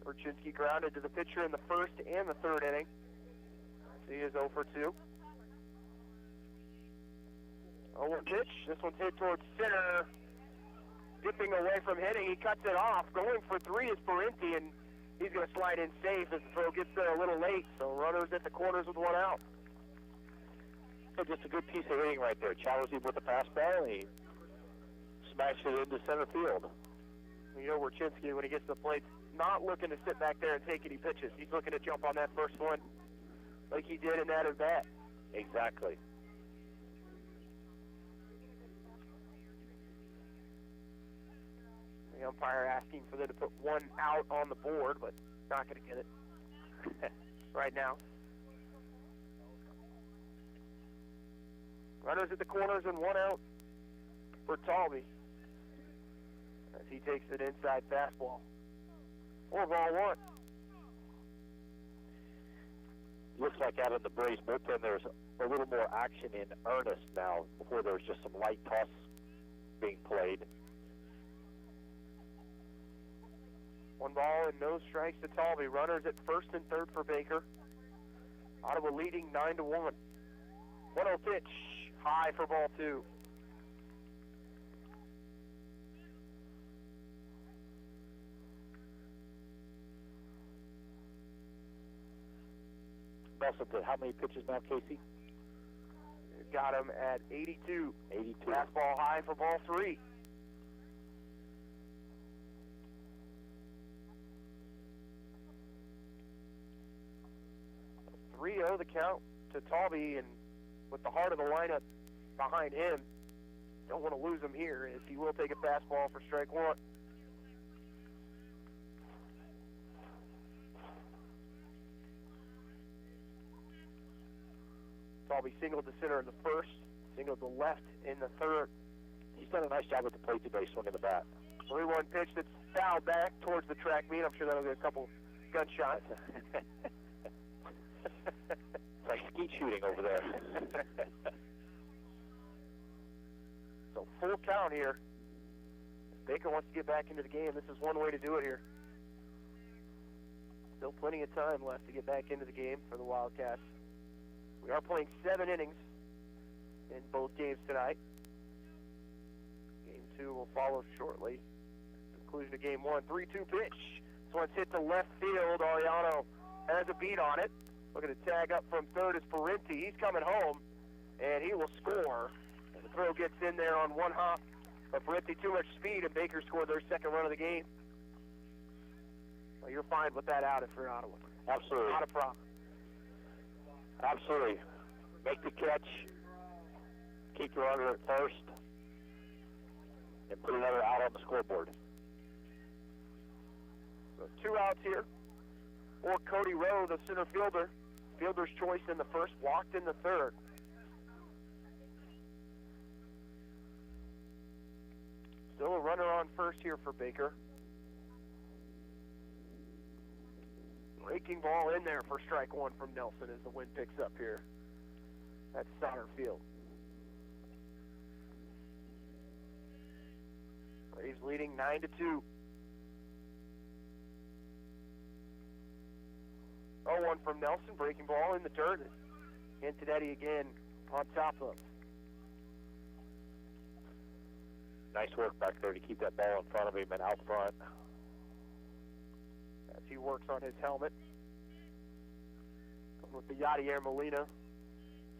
[SPEAKER 4] Orchinski grounded to the pitcher in the first and the third inning. So he is 0 for 2. 0-1 pitch. This one's hit towards center. Dipping away from hitting. He cuts it off. Going for 3 is Parenti, and he's going to slide in safe as the throw gets there a little late. So runners at the corners with 1 out.
[SPEAKER 5] So just a good piece of hitting right there. Challenged him with the fastball, and he smashed it into center field.
[SPEAKER 4] You know, Orchinski, when he gets to the plate, not looking to sit back there and take any pitches. He's looking to jump on that first one like he did in that at bat.
[SPEAKER 5] Exactly.
[SPEAKER 4] The umpire asking for them to put 1 out on the board, but not going to get it right now. Runners at the corners and 1 out for Talby as he takes an inside fastball. 4-1.
[SPEAKER 5] Looks like out of the Braves bullpen, there's a little more action in earnest now. Before there was just some light toss being played.
[SPEAKER 4] 1 ball and no strikes to Talby. Runners at first and third for Baker. Ottawa leading 9-1. 1-0 pitch, high for ball 2.
[SPEAKER 5] Nelson, how many pitches now, Casey?
[SPEAKER 4] Got him at 82.
[SPEAKER 5] 82.
[SPEAKER 4] Fastball high for ball 3. The count to Talby, and with the heart of the lineup behind him, don't want to lose him here as he will take a fastball for strike 1. Talby singled to center in the first, singled to left in the third.
[SPEAKER 5] He's done a nice job at the plate today, swinging the bat.
[SPEAKER 4] 3-1 pitch that's fouled back towards the track meet. I'm sure that'll get a couple gunshots.
[SPEAKER 5] It's like skeet shooting over there.
[SPEAKER 4] So full count here. If Baker wants to get back into the game, this is one way to do it here. Still plenty of time left to get back into the game for the Wildcats. We are playing 7 innings in both games tonight. Game 2 will follow shortly. Conclusion of game 1. 3-2 pitch. This one's hit to left field. Ariano has a beat on it. Looking to tag up from third is Parenti. He's coming home, and he will score. And the throw gets in there on 1 hop. But Parenti too much speed, and Baker scored their second run of the game. Well, you're fine with that out if you're Ottawa.
[SPEAKER 5] Absolutely.
[SPEAKER 4] Not a problem.
[SPEAKER 5] Absolutely. Make the catch. Keep your runner at first. And put another out on the scoreboard.
[SPEAKER 4] So 2 outs here. Or Cody Rowe, the center fielder. Fielder's choice in the first, walked in the third. Still a runner on first here for Baker. Breaking ball in there for strike 1 from Nelson as the wind picks up here. That's Sauter Field. Braves leading 9-2. 0-1 from Nelson, breaking ball in the dirt. Antonetti again on top of.
[SPEAKER 5] Nice work back there to keep that ball in front of him and out front.
[SPEAKER 4] As he works on his helmet. With the Yadier Molina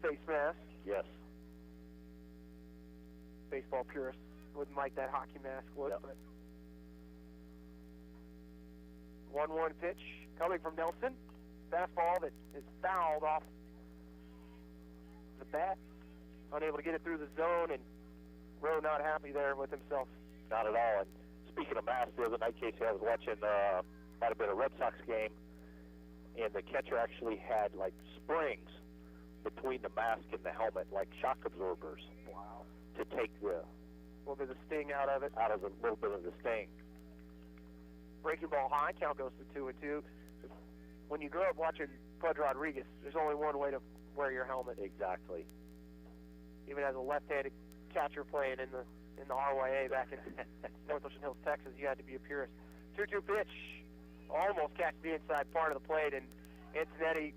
[SPEAKER 4] face mask.
[SPEAKER 5] Yes.
[SPEAKER 4] Baseball purists wouldn't like that hockey mask look, but 1-1 pitch coming from Nelson. Fastball that is fouled off the bat. Unable to get it through the zone, and Rowe not happy there with himself.
[SPEAKER 5] Not at all. And speaking of masks, the other night, Casey, I was watching, might have been a Red Sox game, and the catcher actually had, like, springs between the mask and the helmet, like shock absorbers.
[SPEAKER 4] Wow.
[SPEAKER 5] To take the...
[SPEAKER 4] A little bit of sting out of it.
[SPEAKER 5] Out of a little bit of the sting.
[SPEAKER 4] Breaking ball high, count goes to 2-2. When you grow up watching Pudge Rodriguez, there's only one way to wear your helmet.
[SPEAKER 5] Exactly.
[SPEAKER 4] Even as a left-handed catcher playing in the RYA back in North Ocean Hills, Texas, you had to be a purist. 2-2 pitch. almost catch the inside part of the plate, and Antonetti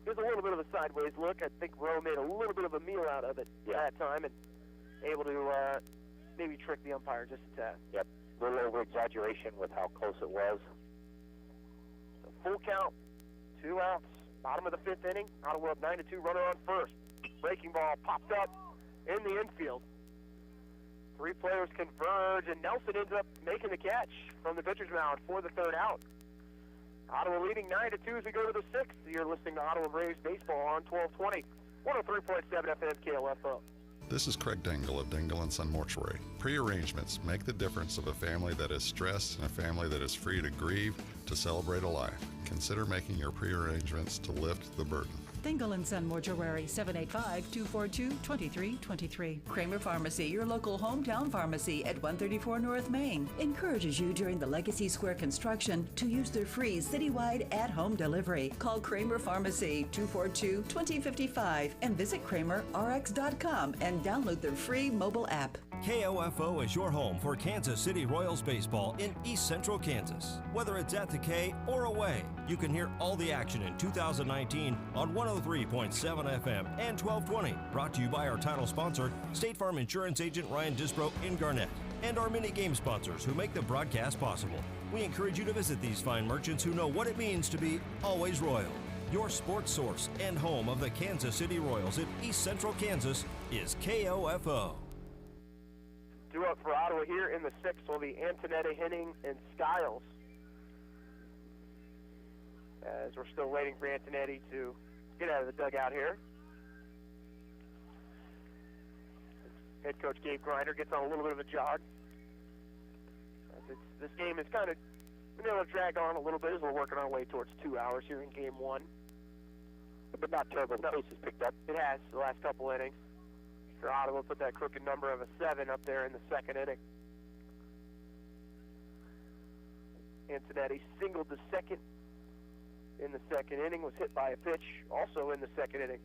[SPEAKER 4] gives a little bit of a sideways look. I think Rowe made a little bit of a meal out of it that time and able to maybe trick the umpire just a tad.
[SPEAKER 5] Yep, a little over-exaggeration with how close it was.
[SPEAKER 4] So full count, 2 outs, bottom of the 5th inning. Ottawa up 9-2, runner on first. Breaking ball popped up in the infield. 3 players converge, and Nelson ends up making the catch from the pitcher's mound for the 3rd out. Ottawa leading 9-2 as we go to the 6th. You're listening to Ottawa Braves Baseball on 1220, 103.7 FM KOFO.
[SPEAKER 19] This is Craig Dingle of Dingle & Son Mortuary. Pre-arrangements make the difference of a family that is stressed and a family that is free to grieve, to celebrate a life. Consider making your pre-arrangements to lift the burden.
[SPEAKER 7] Dingle & Son Mortuary, 785-242-2323. Kramer Pharmacy, your local hometown pharmacy at 134 North Main, encourages you during the Legacy Square construction to use their free citywide at-home delivery. Call Kramer Pharmacy, 242-2055, and visit KramerRx.com and download their free mobile app.
[SPEAKER 1] KOFO is your home for Kansas City Royals baseball in East Central Kansas. Whether it's at the K or away, you can hear all the action in 2019 on 103.7 FM and 1220. Brought to you by our title sponsor, State Farm Insurance Agent Ryan Disbro in Garnett, and our many game sponsors who make the broadcast possible. We encourage you to visit these fine merchants who know what it means to be always royal. Your sports source and home of the Kansas City Royals in East Central Kansas is KOFO.
[SPEAKER 4] 2 up for Ottawa here in the 6th will be Antonetti, Henning, and Skiles. As we're still waiting for Antonetti to get out of the dugout here. Head coach Gabe Grinder gets on a little bit of a jog. This game is kind of been able to drag on a little bit as we're working our way towards 2 hours here in game 1.
[SPEAKER 5] But not terrible. The pace has picked up.
[SPEAKER 4] It has the last couple innings. For Ottawa put that crooked number of a 7 up there in the 2nd inning. Antonetti singled the 2nd in the 2nd inning, was hit by a pitch also in the 2nd inning,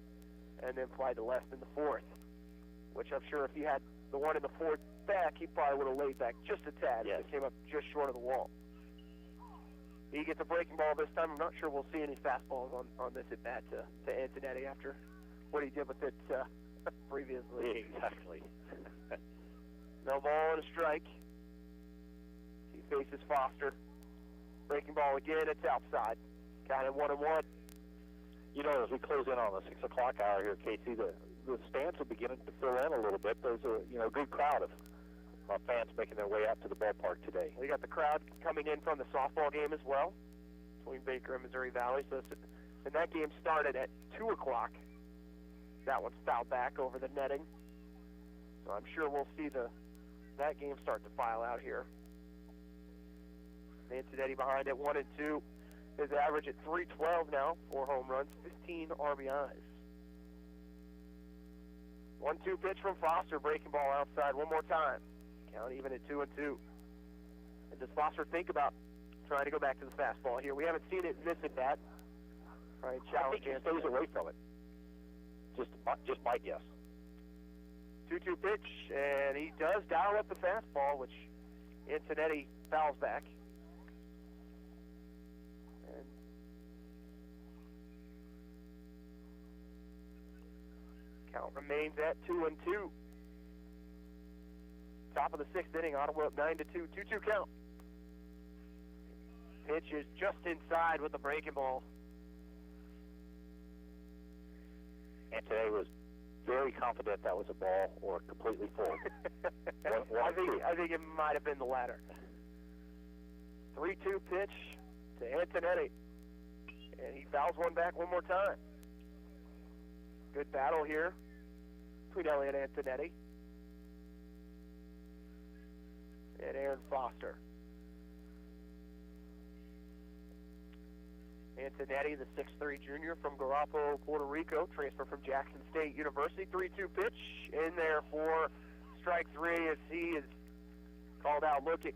[SPEAKER 4] and then fly to left in the 4th, which I'm sure if he had the one in the 4th back, he probably would have laid back just a tad. Yes. It came up just short of the wall. He gets a breaking ball this time. I'm not sure we'll see any fastballs on this at bat to Antonetti after what he did with it previously.
[SPEAKER 5] Exactly.
[SPEAKER 4] No ball and a strike. He faces Foster. Breaking ball again. It's outside. Got him 1-1.
[SPEAKER 5] You know, as we close in on the 6 o'clock hour here, Casey, the stands are beginning to fill in a little bit. There's a good crowd of fans making their way out to the ballpark today.
[SPEAKER 4] We got the crowd coming in from the softball game as well between Baker and Missouri Valley. And that game started at 2 o'clock. That one's fouled back over the netting. So I'm sure we'll see that game start to file out here. Antonetti behind at 1-2. His average at .312 now, 4 home runs, 15 RBIs. 1-2 pitch from Foster, breaking ball outside one more time. Count even at 2-2. And does Foster think about trying to go back to the fastball here? We haven't seen it miss at bat. Right, challenge.
[SPEAKER 5] I think he stays away from it. Just my guess.
[SPEAKER 4] 2-2 pitch, and he does dial up the fastball, which Antonetti fouls back. And count remains at 2-2. Top of the 6th inning, Ottawa up 9-2, 2-2 count. Pitch is just inside with the breaking ball.
[SPEAKER 5] Antonetti was very confident that was a ball or completely full.
[SPEAKER 4] I think it might have been the latter. 3-2 pitch to Antonetti, and he fouls one back one more time. Good battle here between Elliot Antonetti and Aaron Foster. Antonetti, the 6'3 junior from Guarapo, Puerto Rico, transfer from Jackson State University. 3-2 pitch in there for strike 3 as he is called out looking.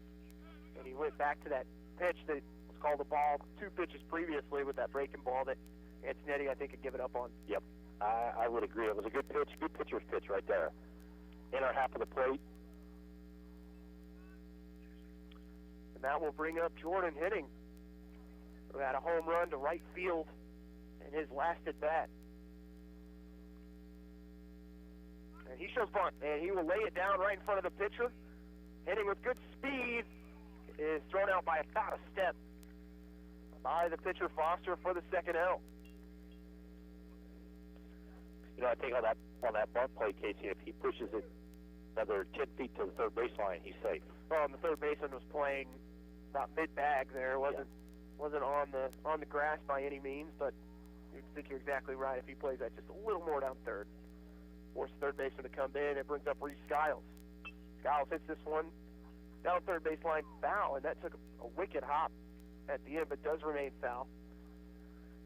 [SPEAKER 4] And he went back to that pitch that was called a ball 2 pitches previously with that breaking ball that Antonetti, I think, could give it up on.
[SPEAKER 5] Yep, I would agree. It was a good pitch, good pitcher's pitch right there. Inner half of the plate.
[SPEAKER 4] And that will bring up Jordan Henning. who had a home run to right field in his last at bat. And he shows bunt, and he will lay it down right in front of the pitcher. Hitting with good speed is thrown out by about a step by the pitcher Foster for the second out.
[SPEAKER 5] You know, I think on that bunt play, Casey, if he pushes it another 10 feet to the third baseline, he's safe.
[SPEAKER 4] Well, and the third baseman was playing about mid-bag there. Wasn't on the grass by any means, but I think you're exactly right. If he plays that just a little more down third, force the third baseman to come in. It brings up Reese Skiles. Skiles hits this one down third baseline foul, and that took a wicked hop at the end, but does remain foul.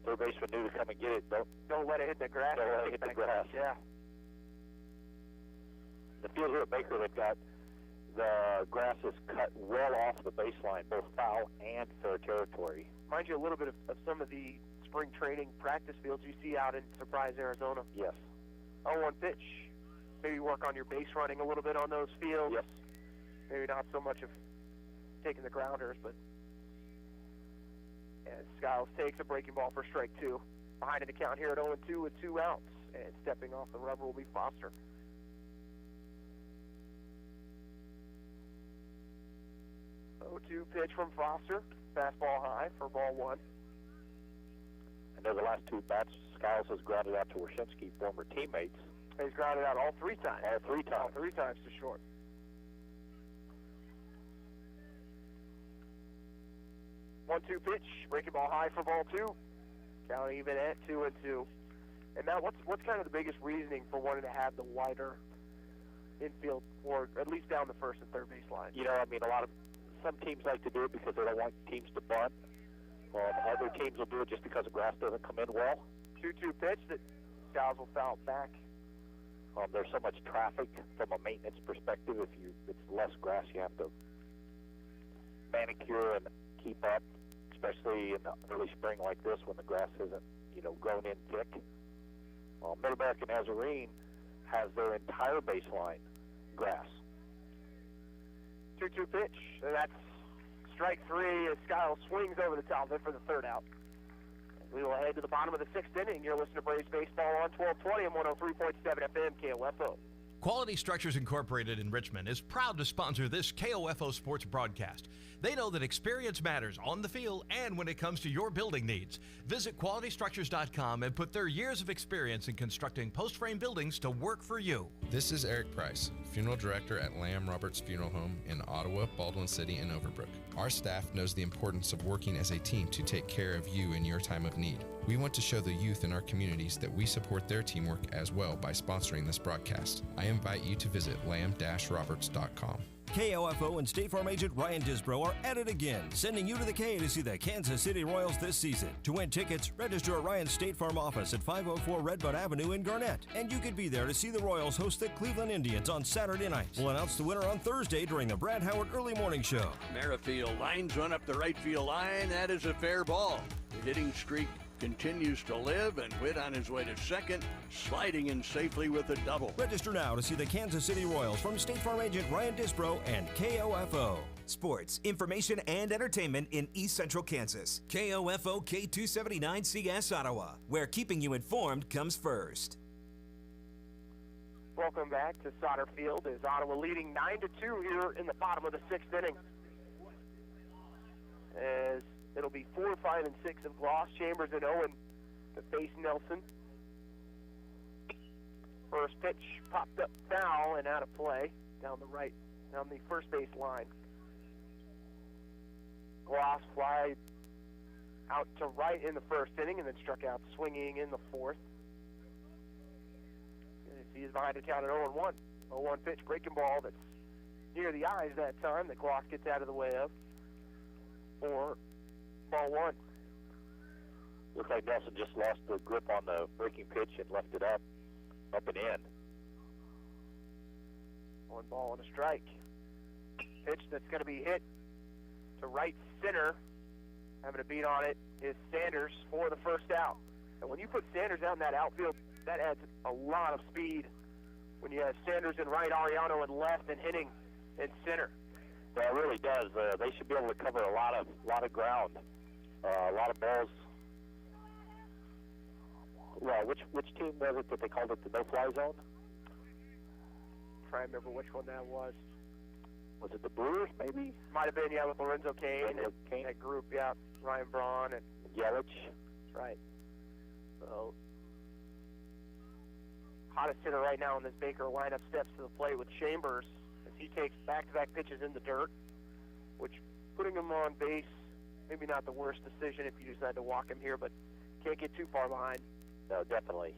[SPEAKER 5] Third baseman knew to come and get it.
[SPEAKER 4] Don't let it hit the grass.
[SPEAKER 5] Don't let it hit the grass.
[SPEAKER 4] Yeah.
[SPEAKER 5] The field here at Baker, they've got the grass is cut well off the baseline, both foul and fair territory.
[SPEAKER 4] Reminds you a little bit of some of the spring training practice fields you see out in Surprise, Arizona.
[SPEAKER 5] Yes.
[SPEAKER 4] 0-1 pitch. Maybe work on your base running a little bit on those fields.
[SPEAKER 5] Yes.
[SPEAKER 4] Maybe not so much of taking the grounders, but as Skiles takes a breaking ball for strike two. Behind in the count here at 0-2 with 2 outs. And stepping off the rubber will be Foster. Oh-2 pitch from Foster. Fastball high for ball one.
[SPEAKER 5] I know the last 2 bats, Skiles has grounded out to Wyshynski, former teammates.
[SPEAKER 4] He's grounded out all 3 times.
[SPEAKER 5] All 3 times.
[SPEAKER 4] All 3 times to short. 1-2 pitch, breaking ball high for ball 2. Count even at 2-2. And Matt, what's kind of the biggest reasoning for wanting to have the wider infield, or at least down the first and third base line?
[SPEAKER 5] You know, I mean, some teams like to do it because they don't want teams to bunt. Other teams will do it just because the grass doesn't come in well.
[SPEAKER 4] 2-2 pitch that Skiles will foul back.
[SPEAKER 5] There's so much traffic from a maintenance perspective. If it's less grass, you have to manicure and keep up, especially in the early spring like this when the grass isn't, grown in thick. Mid-American Nazarene has their entire baseline grass.
[SPEAKER 4] 2-2 pitch, and that's strike 3 as Skiles swings over the top of it for the third out. We will head to the bottom of the 6th inning. You're listening to Braves Baseball on 1220 and 103.7 FM KOFO.
[SPEAKER 11] Quality Structures Incorporated in Richmond is proud to sponsor this KOFO sports broadcast. They know that experience matters on the field and when it comes to your building needs. Visit qualitystructures.com and put their years of experience in constructing post-frame buildings to work for you.
[SPEAKER 15] This is Eric Price, Funeral Director at Lamb Roberts Funeral Home in Ottawa, Baldwin City, and Overbrook. Our staff knows the importance of working as a team to take care of you in your time of need. We want to show the youth in our communities that we support their teamwork as well by sponsoring this broadcast. I invite you to visit lamb-roberts.com.
[SPEAKER 1] KOFO and State Farm agent Ryan Disbro are at it again, sending you to the K to see the Kansas City Royals this season. To win tickets, register at Ryan's State Farm office at 504 Redbud Avenue in Garnett. And you could be there to see the Royals host the Cleveland Indians on Saturday night. We'll announce the winner on Thursday during the Brad Howard Early Morning Show.
[SPEAKER 8] Merrifield lines run up the right field line. That is a fair ball. The hitting streak continues to live, and Witt on his way to second, sliding in safely with a double.
[SPEAKER 1] Register now to see the Kansas City Royals from State Farm agent Ryan Disbro and KOFO.
[SPEAKER 9] Sports, information, and entertainment in East Central Kansas. KOFO K279CS Ottawa, where keeping you informed comes first.
[SPEAKER 4] Welcome back to Sauter Field as Ottawa leading 9-2 here in the bottom of the 6th inning. As it'll be 4, 5, and 6 of Gloss, Chambers, and Owen to face Nelson. First pitch popped up foul and out of play down the first base line. Gloss fly out to right in the first inning and then struck out swinging in the 4th. He's behind the count at 0-1. 0-1 pitch, breaking ball that's near the eyes that time that Gloss gets out of the way of for ball 1.
[SPEAKER 5] Looks like Nelson just lost the grip on the breaking pitch and left it up and in.
[SPEAKER 4] 1 ball and a strike. Pitch that's going to be hit to right center. Having a beat on it is Sanders for the first out. And when you put Sanders out in that outfield, that adds a lot of speed. When you have Sanders in right, Ariano in left, and hitting in center.
[SPEAKER 5] Yeah, it really does. They should be able to cover a lot of ground. A lot of balls. Well, which team was it that they called it the no-fly zone?
[SPEAKER 4] Try to remember which one that was.
[SPEAKER 5] Was it the Brewers, maybe?
[SPEAKER 4] Might have been, yeah, with Lorenzo Kane.
[SPEAKER 5] Lorenzo Kane.
[SPEAKER 4] That group, yeah. Ryan Braun and
[SPEAKER 5] Yelich.
[SPEAKER 4] That's right. So, hottest hitter right now in this Baker lineup steps to the plate with Chambers as he takes back-to-back pitches in the dirt, which putting him on base, maybe not the worst decision if you decide to walk him here, but can't get too far behind.
[SPEAKER 5] No, definitely.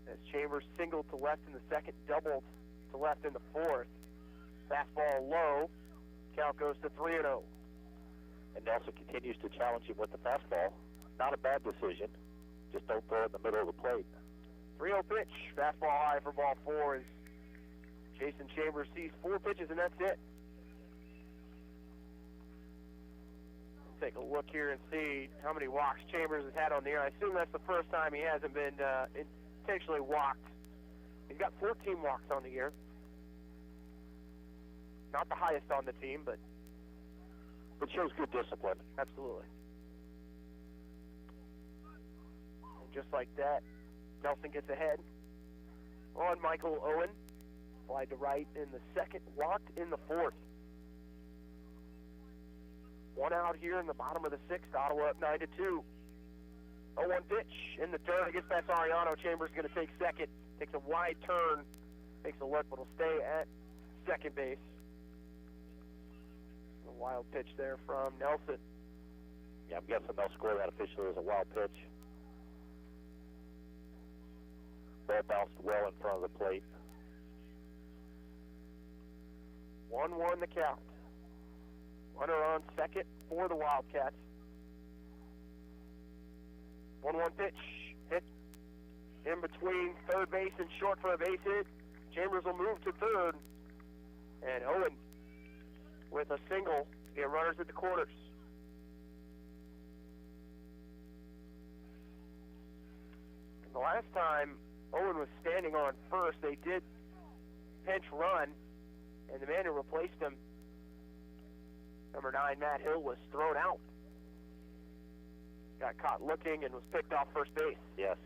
[SPEAKER 4] As Chambers singled to left in the second, doubled to left in the fourth. Fastball low. Count goes to 3-0.
[SPEAKER 5] And Nelson continues to challenge him with the fastball. Not a bad decision. Just don't throw it in the middle of the plate.
[SPEAKER 4] 3-0 pitch. Fastball high for ball 4 as Jason Chambers sees 4 pitches, and that's it. Let's take a look here and see how many walks Chambers has had on the year. I assume that's the first time he hasn't been intentionally walked. He's got 14 walks on the year. Not the highest on the team, but
[SPEAKER 5] shows good discipline.
[SPEAKER 4] Absolutely. And just like that, Nelson gets ahead on Michael Owen. Slide to right in the second, walked in the fourth. 1 out here in the bottom of the sixth. Ottawa up 9-2. 0-1 pitch in the dirt. I guess that's Ariano. Chambers going to take second. Takes a wide turn. Takes a look, but will stay at second base. A wild pitch there from Nelson.
[SPEAKER 5] Yeah, I'm guessing they'll score that officially as a wild pitch. Ball bounced well in front of the plate.
[SPEAKER 4] 1-1 the count. Runner on second for the Wildcats. 1-1 pitch. Hit in between third base and short for a base hit. Chambers will move to third. And Owen with a single. Get runners at the corners. And the last time Owen was standing on first, they did pinch run, and the man who replaced him, number 9, Matt Hill, was thrown out. Got caught looking and was picked off first base.
[SPEAKER 5] Yes.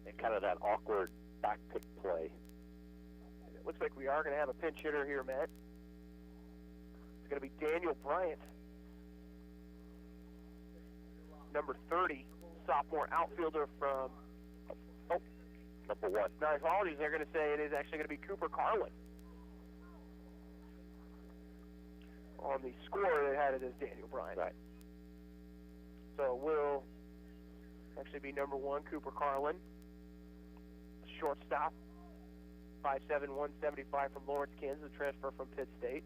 [SPEAKER 5] And kind of that awkward back pick play.
[SPEAKER 4] It looks like we are going to have a pinch hitter here, Matt. It's going to be Daniel Bryant, number 30, sophomore outfielder from,
[SPEAKER 5] number 1.
[SPEAKER 4] My apologies, they're going to say it is actually going to be Cooper Carlin. On the score, they had it as Daniel Bryant.
[SPEAKER 5] Right.
[SPEAKER 4] So it will actually be number 1, Cooper Carlin. Shortstop, 5'7", 175 from Lawrence, Kansas, a transfer from Pitt State.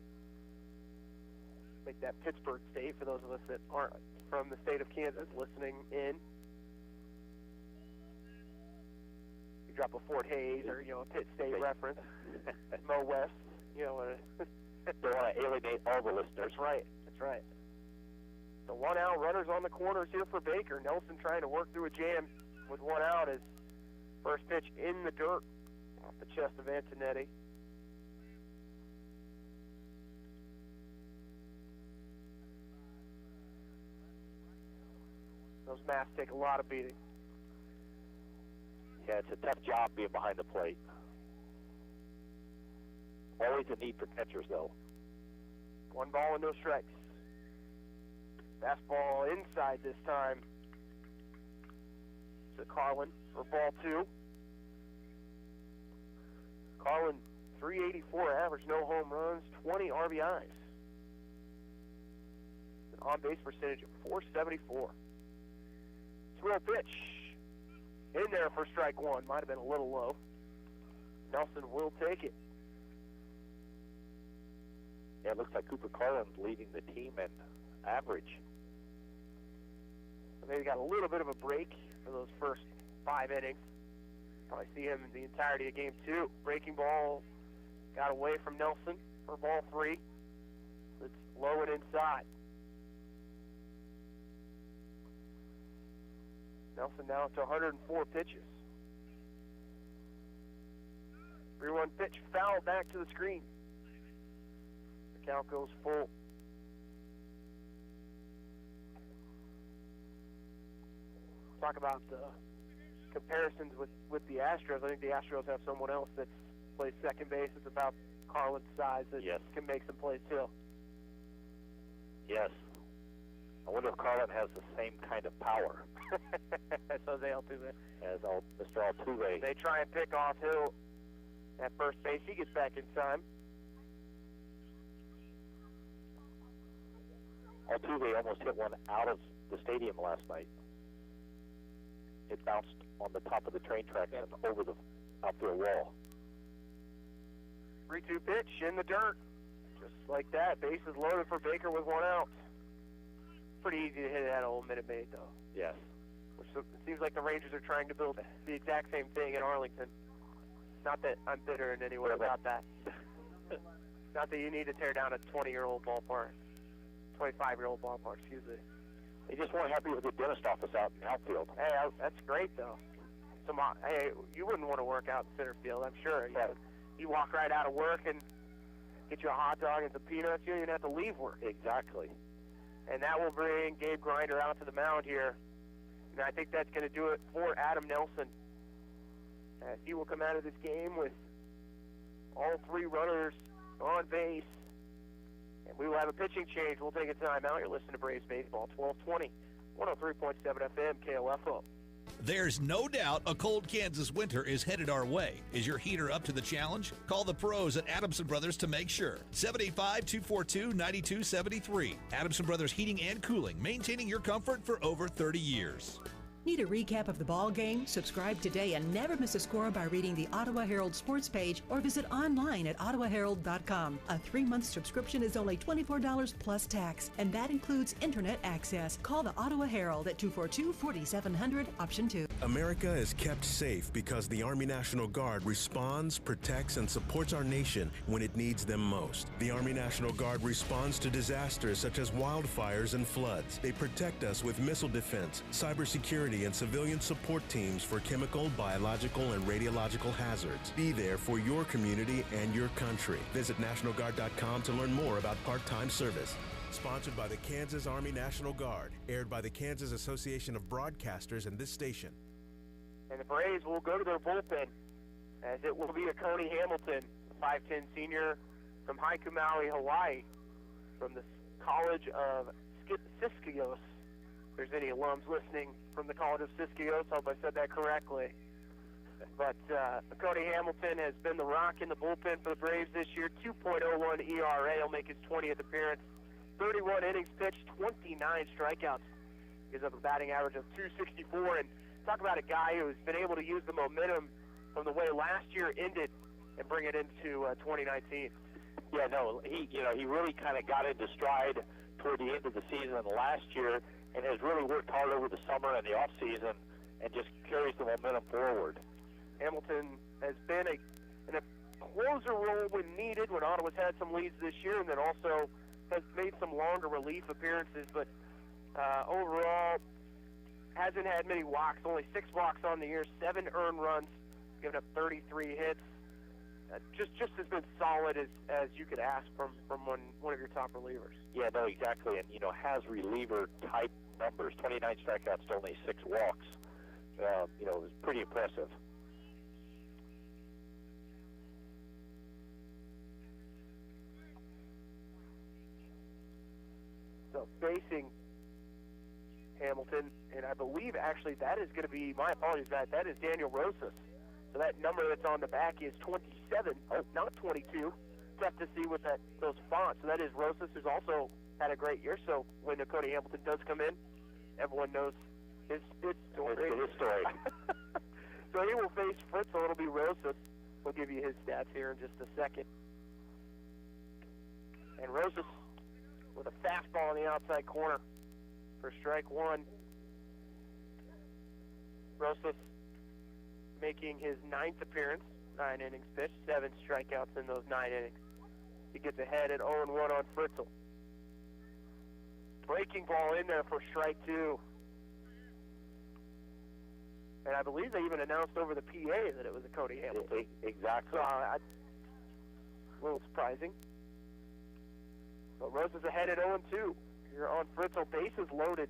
[SPEAKER 4] Make that Pittsburgh State for those of us that aren't from the state of Kansas listening in. You drop a Fort Hays or, a Pitt State reference. Mo West,
[SPEAKER 5] Don't want to alienate all the listeners.
[SPEAKER 4] That's right. That's right. So 1 out, runners on the corners here for Baker. Nelson trying to work through a jam with 1 out as first pitch in the dirt off the chest of Antonetti. Those masks take a lot of beating.
[SPEAKER 5] Yeah, it's a tough job being behind the plate. Always a need for catchers, though.
[SPEAKER 4] 1 ball and no strikes. Fastball inside this time to Carlin for ball 2. Carlin, 384 average, no home runs, 20 RBIs. An on-base percentage of 474. 2-0 pitch. In there for strike 1. Might have been a little low. Nelson will take it.
[SPEAKER 5] Yeah, it looks like Cooper Carlin's leading the team in average.
[SPEAKER 4] So maybe got a little bit of a break for those first 5 innings. Probably see him in the entirety of game 2. Breaking ball got away from Nelson for ball 3. It's low and inside. Nelson now up to 104 pitches. 3-1 pitch, foul back to the screen. The count goes full. talk about comparisons with the Astros. I think the Astros have someone else that plays second base. It's about Carlin's size that can make some plays too.
[SPEAKER 5] Yes. I wonder if Carlin has the same kind of power
[SPEAKER 4] as Jose Altuve.
[SPEAKER 5] as Mr. Altuve.
[SPEAKER 4] They try and pick off Hill at first base. He gets back in time.
[SPEAKER 5] Altuve almost hit one out of the stadium last night. It bounced on the top of the train tracks and over the outfield wall.
[SPEAKER 4] 3-2 pitch in the dirt. Just like that. Bases loaded for Baker with one out. Pretty easy to hit it at Old Minute Maid, though.
[SPEAKER 5] Yes.
[SPEAKER 4] Which it seems like the Rangers are trying to build the exact same thing in Arlington. Not that I'm bitter in any way about that. Not that you need to tear down a 20-year-old ballpark. 25-year-old ballpark, excuse me.
[SPEAKER 5] They just weren't happy with the dentist office out in outfield.
[SPEAKER 4] Hey, that's great, though. Hey, you wouldn't want to work out in center field, I'm sure. You walk right out of work and get you a hot dog and some peanuts. You don't even have to leave work.
[SPEAKER 5] Exactly.
[SPEAKER 4] And that will bring Gabe Grinder out to the mound here. And I think that's going to do it for Adam Nelson. As he will come out of this game with all three runners on base. And we will have a pitching change. We'll take a timeout. You're listening to Braves Baseball, 1220, 103.7 FM, KOFO.
[SPEAKER 17] There's no doubt a cold Kansas winter is headed our way. Is your heater up to the challenge? Call the pros at Adamson Brothers to make sure. 785-242-9273. Adamson Brothers Heating and Cooling, maintaining your comfort for over 30 years.
[SPEAKER 20] Need a recap of the ball game? Subscribe today and never miss a score by reading the Ottawa Herald sports page or visit online at ottawaherald.com. A 3-month subscription is only $24 plus tax, and that includes internet access. Call the Ottawa Herald at 242-4700, option 2.
[SPEAKER 6] America is kept safe because the Army National Guard responds, protects, and supports our nation when it needs them most. The Army National Guard responds to disasters such as wildfires and floods. They protect us with missile defense, cybersecurity, and civilian support teams for chemical, biological, and radiological hazards. Be there for your community and your country. Visit NationalGuard.com to learn more about part-time service. Sponsored by the Kansas Army National Guard. Aired by the Kansas Association of Broadcasters and this station.
[SPEAKER 4] And the Braves will go to their bullpen, as it will be a Coney Hamilton, 5'10 senior from Haiku Maui, Hawaii, from the College of Siskiyous. If there's any alums listening from the College of Siskiyous, I hope I said that correctly. But Cody Hamilton has been the rock in the bullpen for the Braves this year. 2.01 ERA. He'll make his 20th appearance. 31 innings pitched, 29 strikeouts. Gives up a batting average of .264. And talk about a guy who's been able to use the momentum from the way last year ended and bring it into 2019.
[SPEAKER 5] Yeah, no, he really kind of got into stride toward the end of the season last year, and has really worked hard over the summer and the off season, and just carries the momentum forward.
[SPEAKER 4] Hamilton has been in a closer role when needed, when Ottawa's had some leads this year, and then also has made some longer relief appearances, but overall hasn't had many walks, only 6 walks on the year, 7 earned runs, given up 33 hits. Just has been solid as you could ask from one of your top relievers.
[SPEAKER 5] Yeah, no, exactly, and has reliever type numbers, 29 strikeouts to only 6 walks. It was pretty impressive.
[SPEAKER 4] So facing Hamilton, and I believe actually that is going to be, my apologies, that is Daniel Rosas. So that number that's on the back is 27, not 22. Tough to see with those fonts. So that is Rosas, who's also had a great year. So when Cody Hamilton does come in, everyone knows his story.
[SPEAKER 5] His story.
[SPEAKER 4] So he will face Fritzl. It'll be Rosas. We'll give you his stats here in just a second. And Rosas with a fastball in the outside corner for strike 1. Rosas making his 9th appearance, 9 innings pitched, 7 strikeouts in those 9 innings. He gets ahead at 0-1 on Fritzl. Breaking ball in there for strike 2. And I believe they even announced over the PA that it was a Cody Hamilton.
[SPEAKER 5] Exactly.
[SPEAKER 4] So, a little surprising. But Rosas ahead at 0-2. You're on Fritzl, bases loaded.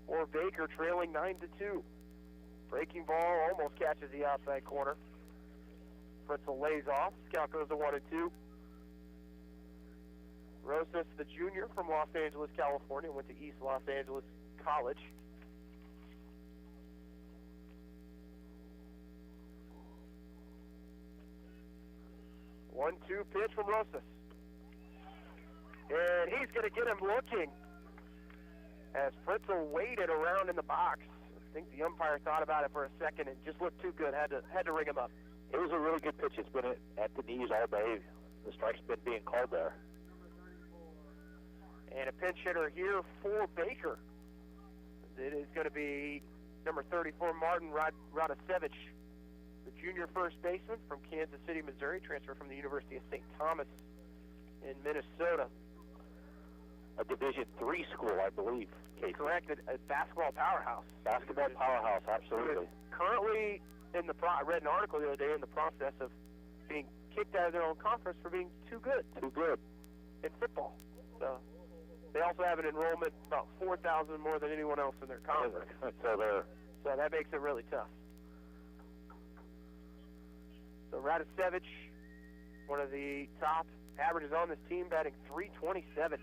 [SPEAKER 4] for Baker, trailing 9-2. Breaking ball almost catches the outside corner. Fritzl lays off. Scout goes to 1-2. Rosas, the junior from Los Angeles, California, went to East Los Angeles College. One-two pitch from Rosas. And he's going to get him looking as Fritzl waited around in the box. I think the umpire thought about it for a second and just looked too good. Had to ring him up.
[SPEAKER 5] It was a really good pitch. It's been at the knees all day. The strike's been being called there.
[SPEAKER 4] And a pinch hitter here for Baker. It is going to be number 34, Martin Radosevich, the junior first baseman from Kansas City, Missouri, transferred from the University of St. Thomas in Minnesota.
[SPEAKER 5] A Division III school, I believe. Casey.
[SPEAKER 4] Correct, a basketball powerhouse.
[SPEAKER 5] Basketball powerhouse, absolutely.
[SPEAKER 4] Currently, I read an article the other day in the process of being kicked out of their own conference for being too good.
[SPEAKER 5] Too good.
[SPEAKER 4] In football. So they also have an enrollment about 4,000 more than anyone else in their conference. So that makes it really tough. So Radosevich, one of the top averages on this team, batting .327.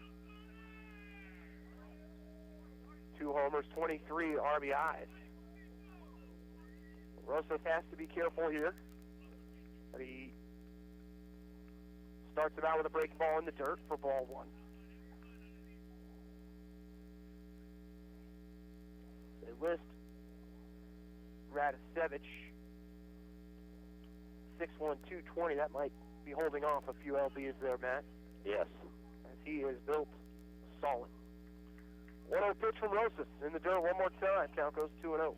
[SPEAKER 4] 2 homers, 23 RBIs. Rosas has to be careful here. But he starts it out with a break ball in the dirt for ball 1. They list Radosevich 6'1", 220. That might be holding off a few lbs there, Matt.
[SPEAKER 5] Yes.
[SPEAKER 4] As he is built solid. 1-0 pitch from Rosas in the dirt one more time. Count goes 2-0.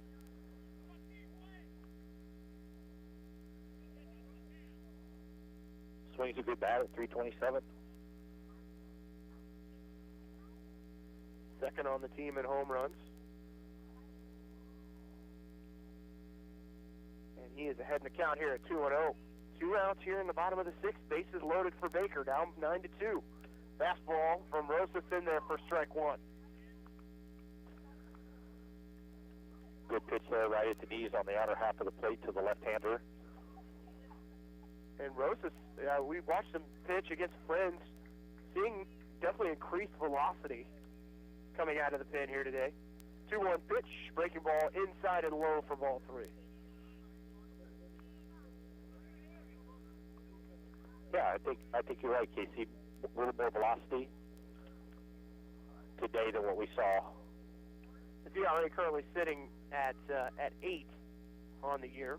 [SPEAKER 5] Swings a good bat at .327.
[SPEAKER 4] Second on the team in home runs. And he is ahead in the count here at 2-0. 2 outs here in the bottom of the 6th. Bases loaded for Baker, down 9-2. Fastball from Rosas in there for strike 1.
[SPEAKER 5] Good pitch there, right at the knees on the outer half of the plate to the left-hander.
[SPEAKER 4] And Rosas, we watched him pitch against Friends, seeing definitely increased velocity coming out of the pen here today. 2-1 pitch, breaking ball inside and low for ball 3.
[SPEAKER 5] Yeah, I think you're right, Casey. A little more velocity today than what we saw.
[SPEAKER 4] The DRA currently sitting at 8 on the year.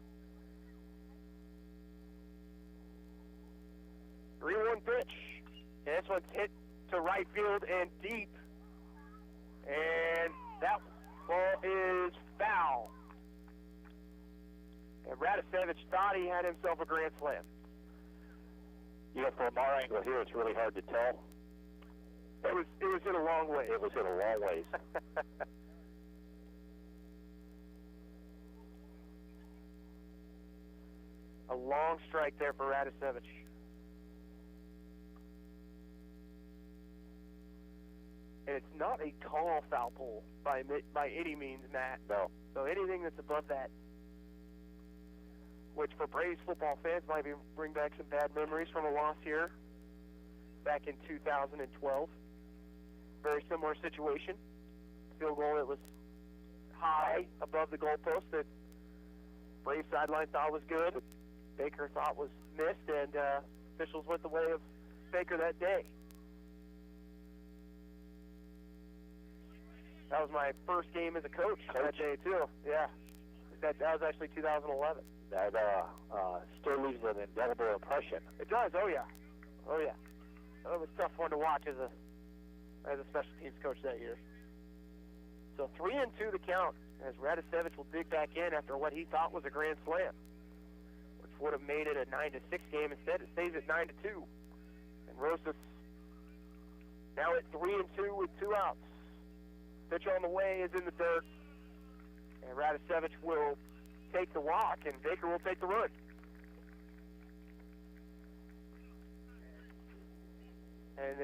[SPEAKER 4] 3-1 pitch. And this one's hit to right field and deep. And that ball is foul. And Radosevich thought he had himself a grand slam.
[SPEAKER 5] You know, from our angle here, it's really hard to tell.
[SPEAKER 4] It was hit a long way.
[SPEAKER 5] It was hit a long ways.
[SPEAKER 4] A long strike there for Radosevich. And it's not a tall foul pole by any means, Matt.
[SPEAKER 5] No.
[SPEAKER 4] So anything that's above that, which for Braves football fans might bring back some bad memories from a loss here back in 2012. Very similar situation. Field goal that was high above the goalpost that Braves sideline thought was good. Baker thought was missed, and officials went the way of Baker that day. That was my first game as a coach that day, too. Yeah. That was actually 2011.
[SPEAKER 5] That still leaves an indelible impression.
[SPEAKER 4] It does, oh yeah. Oh yeah. It was a tough one to watch as a special teams coach that year. So 3-2 the count as Radosevich will dig back in after what he thought was a grand slam, which would have made it a 9-6 game. Instead, it stays at 9-2. And Rosas now at 3-2 with 2 outs. Pitch on the way is in the dirt. And Radosevich will take the walk, and Baker will take the run. And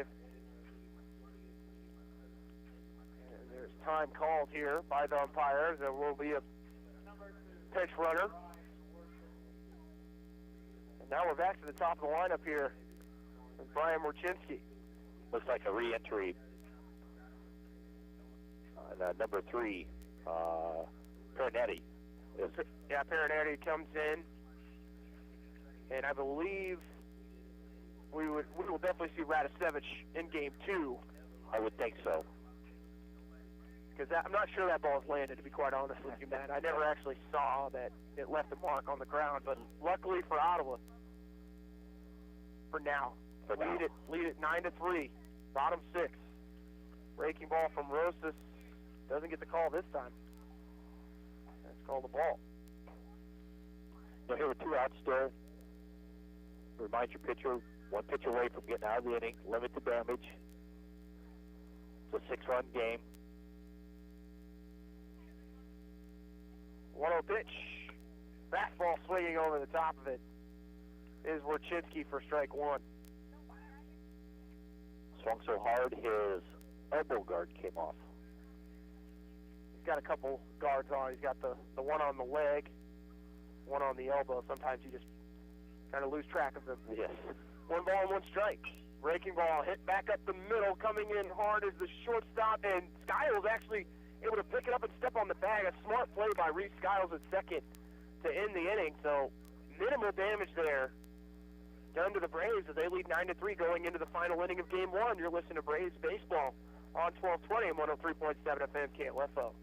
[SPEAKER 4] there's time called here by the umpires. There will be a pitch runner. And now we're back to the top of the lineup here with Brian Morchinski.
[SPEAKER 5] Looks like a re-entry. Number 3, Perinetti.
[SPEAKER 4] Yeah, Perinetti comes in, and I believe we will definitely see Radicevich in game 2.
[SPEAKER 5] I would think so.
[SPEAKER 4] Because I'm not sure that ball's landed, to be quite honest with you, Matt. I never actually saw that it left a mark on the ground, but luckily for Ottawa, for now, lead it 9-3, bottom 6. Breaking ball from Rosas. Doesn't get the call this time. That's called the ball.
[SPEAKER 5] Now here with 2 outs still. Remind your pitcher, 1 pitch away from getting out of the inning. Limit the damage. It's a 6-run game.
[SPEAKER 4] 1-0 pitch. Fastball swinging over the top of it is Warchinski for strike 1.
[SPEAKER 5] Swung so hard his elbow guard came off.
[SPEAKER 4] He's got a couple guards on. He's got the one on the leg, one on the elbow. Sometimes you just kind of lose track of them.
[SPEAKER 5] Yes.
[SPEAKER 4] 1 ball and 1 strike. Breaking ball hit back up the middle, coming in hard as the shortstop, and Skiles actually able to pick it up and step on the bag. A smart play by Reese Skiles at second to end the inning. So minimal damage there done to the Braves as they lead 9-3 going into the final inning of Game 1. You're listening to Braves Baseball on 1220 and 103.7 FM KLFO.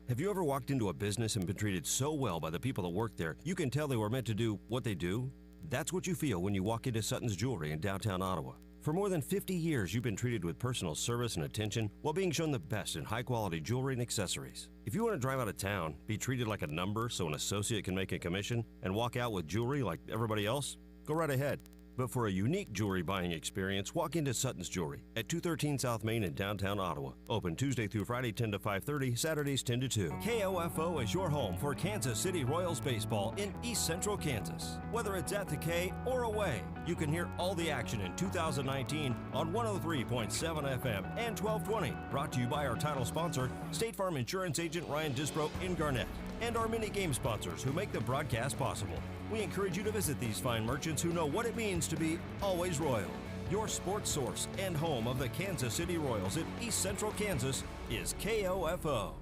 [SPEAKER 1] Have you ever walked into a business and been treated so well by the people that work there, you can tell they were meant to do what they do? That's what you feel when you walk into Sutton's Jewelry in downtown Ottawa. For more than 50 years, you've been treated with personal service and attention while being shown the best in high-quality jewelry and accessories. If you want to drive out of town, be treated like a number so an associate can make a commission, and walk out with jewelry like everybody else, go right ahead. But for a unique jewelry buying experience, walk into Sutton's Jewelry at 213 South Main in downtown Ottawa. Open Tuesday through Friday 10 to 5:30, Saturdays 10 to 2. KOFO is your home for Kansas City Royals baseball in East Central Kansas. Whether it's at the K or away, you can hear all the action in 2019 on 103.7 FM and 1220. Brought to you by our title sponsor, State Farm Insurance Agent Ryan Disbro in Garnett, and our mini game sponsors who make the broadcast possible. We encourage you to visit these fine merchants who know what it means to be always royal. Your sports source and home of the Kansas City Royals in East Central Kansas is KOFO.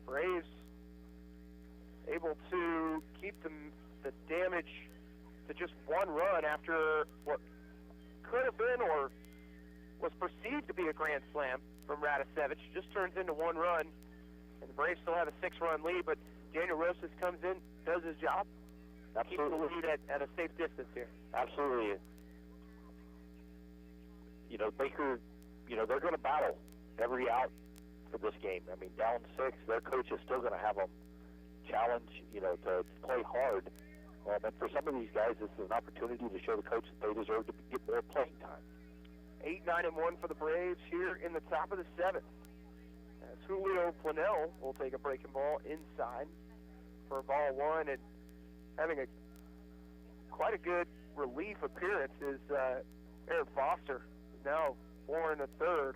[SPEAKER 4] Braves able to keep the damage to just 1 run after what could have been or was perceived to be a grand slam from Radicevich. Just turns into 1 run, and the Braves still have a 6-run lead, but Daniel Rosas comes in, does his job.
[SPEAKER 5] Absolutely.
[SPEAKER 4] Keep the lead at a safe distance here.
[SPEAKER 5] Absolutely. You know, Baker, you know, they're going to battle every out for this game. I mean, down 6, their coach is still going to have them challenge, you know, to play hard. And for some of these guys, this is an opportunity to show the coach that they deserve to get more playing time.
[SPEAKER 4] 8-9-1 for the Braves here in the top of the 7th. As Julio Planell will take a breaking ball inside for ball 1, and having quite a good relief appearance is Aaron Foster, now 4 1/3,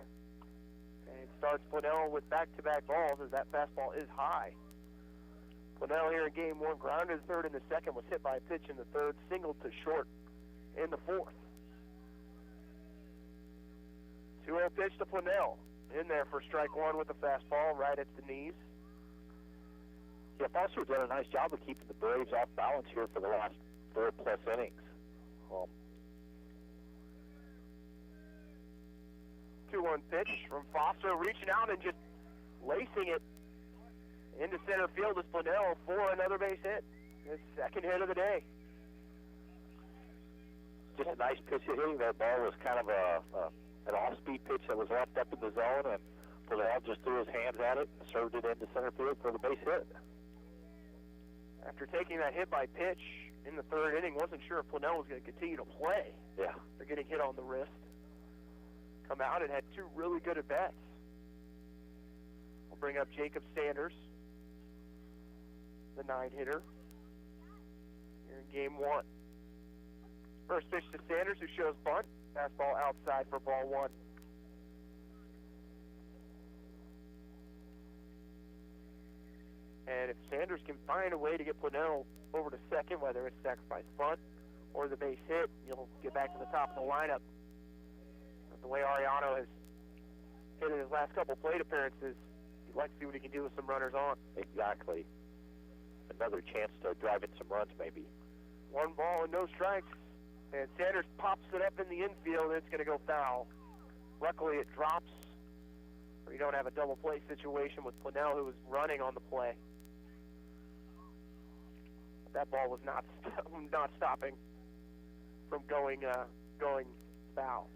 [SPEAKER 4] and starts Planell with back-to-back balls as that fastball is high. Planell here in Game 1 grounded his 3rd in the 2nd, was hit by a pitch in the 3rd, singled to short in the 4th. 2-0 pitch to Planell, in there for strike 1 with the fastball right at the knees.
[SPEAKER 5] Yeah, Foster's done a nice job of keeping the Braves off balance here for the last 4+ innings.
[SPEAKER 4] 2-1 pitch from Foster, reaching out and just lacing it into center field as Planell for another base hit. His 2nd hit of the day.
[SPEAKER 5] Just a nice pitch hitting. That ball was kind of an off-speed pitch that was left up in the zone, and Planell just threw his hands at it and served it into center field for the base hit.
[SPEAKER 4] After taking that hit by pitch in the 3rd inning, wasn't sure if Planell was going to continue to play.
[SPEAKER 5] Yeah.
[SPEAKER 4] They're getting hit on the wrist. Come out and had 2 really good at-bats. We'll bring up Jacob Sanders, the 9-hitter, here in Game 1. First pitch to Sanders, who shows bunt. Fastball outside for ball 1. Sanders can find a way to get Plunnell over to second, whether it's sacrifice bunt or the base hit, you'll get back to the top of the lineup. But the way Ariano has hit in his last couple plate appearances, you'd like to see what he can do with some runners on.
[SPEAKER 5] Exactly. Another chance to drive in some runs, maybe.
[SPEAKER 4] 1 ball and no strikes. And Sanders pops it up in the infield, and it's going to go foul. Luckily, it drops, or you don't have a double play situation with Plunnell, who was running on the play. But that ball was not stopping from going foul.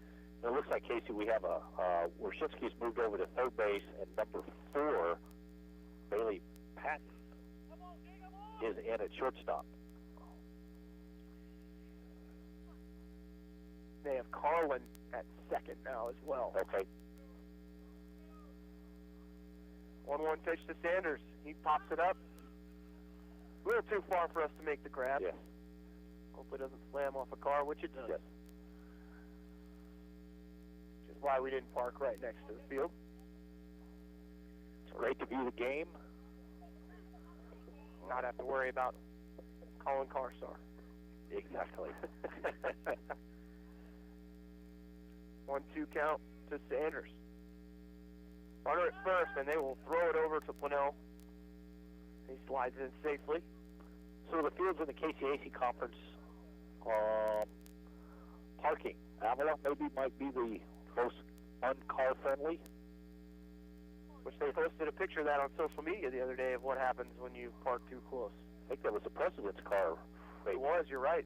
[SPEAKER 5] It looks like, Casey, we have Wyszynski's moved over to third base, and number 4, Bailey Patton, is in at shortstop.
[SPEAKER 4] They have Carlin at second now as well.
[SPEAKER 5] Okay.
[SPEAKER 4] 1-1 pitch to Sanders. He pops it up. A little too far for us to make the grab.
[SPEAKER 5] Yes.
[SPEAKER 4] Hope it doesn't slam off a car, which it does.
[SPEAKER 5] Yes.
[SPEAKER 4] Which is why we didn't park right next to the field.
[SPEAKER 5] It's great to view the game.
[SPEAKER 4] Not have to worry about calling Carstar.
[SPEAKER 5] Exactly.
[SPEAKER 4] 1-2 count to Sanders. Runner at first, and they will throw it over to Plunnell. He slides in safely.
[SPEAKER 5] So the fields in the KCAC conference, parking. Avila maybe might be the most uncar friendly.
[SPEAKER 4] Which they posted a picture of that on social media the other day of what happens when you park too close.
[SPEAKER 5] I think that was the president's car.
[SPEAKER 4] It was, you're right.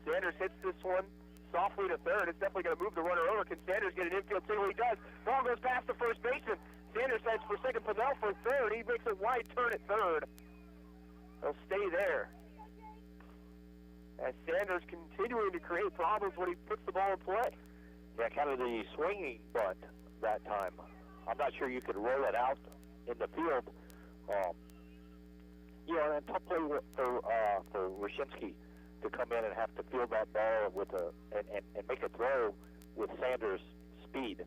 [SPEAKER 4] Sanders hits this one softly to third. It's definitely going to move the runner over. Can Sanders get an infield single? He does. Ball goes past the first baseman. Sanders heads for second, Plunnell for third. He makes a wide turn at third. He'll stay there. As Sanders continuing to create problems when he puts the ball in play.
[SPEAKER 5] Yeah, kind of the swinging bunt that time. I'm not sure you could roll it out in the field. And tough play for Wyszynski to come in and have to field that ball with and make a throw with Sanders' speed.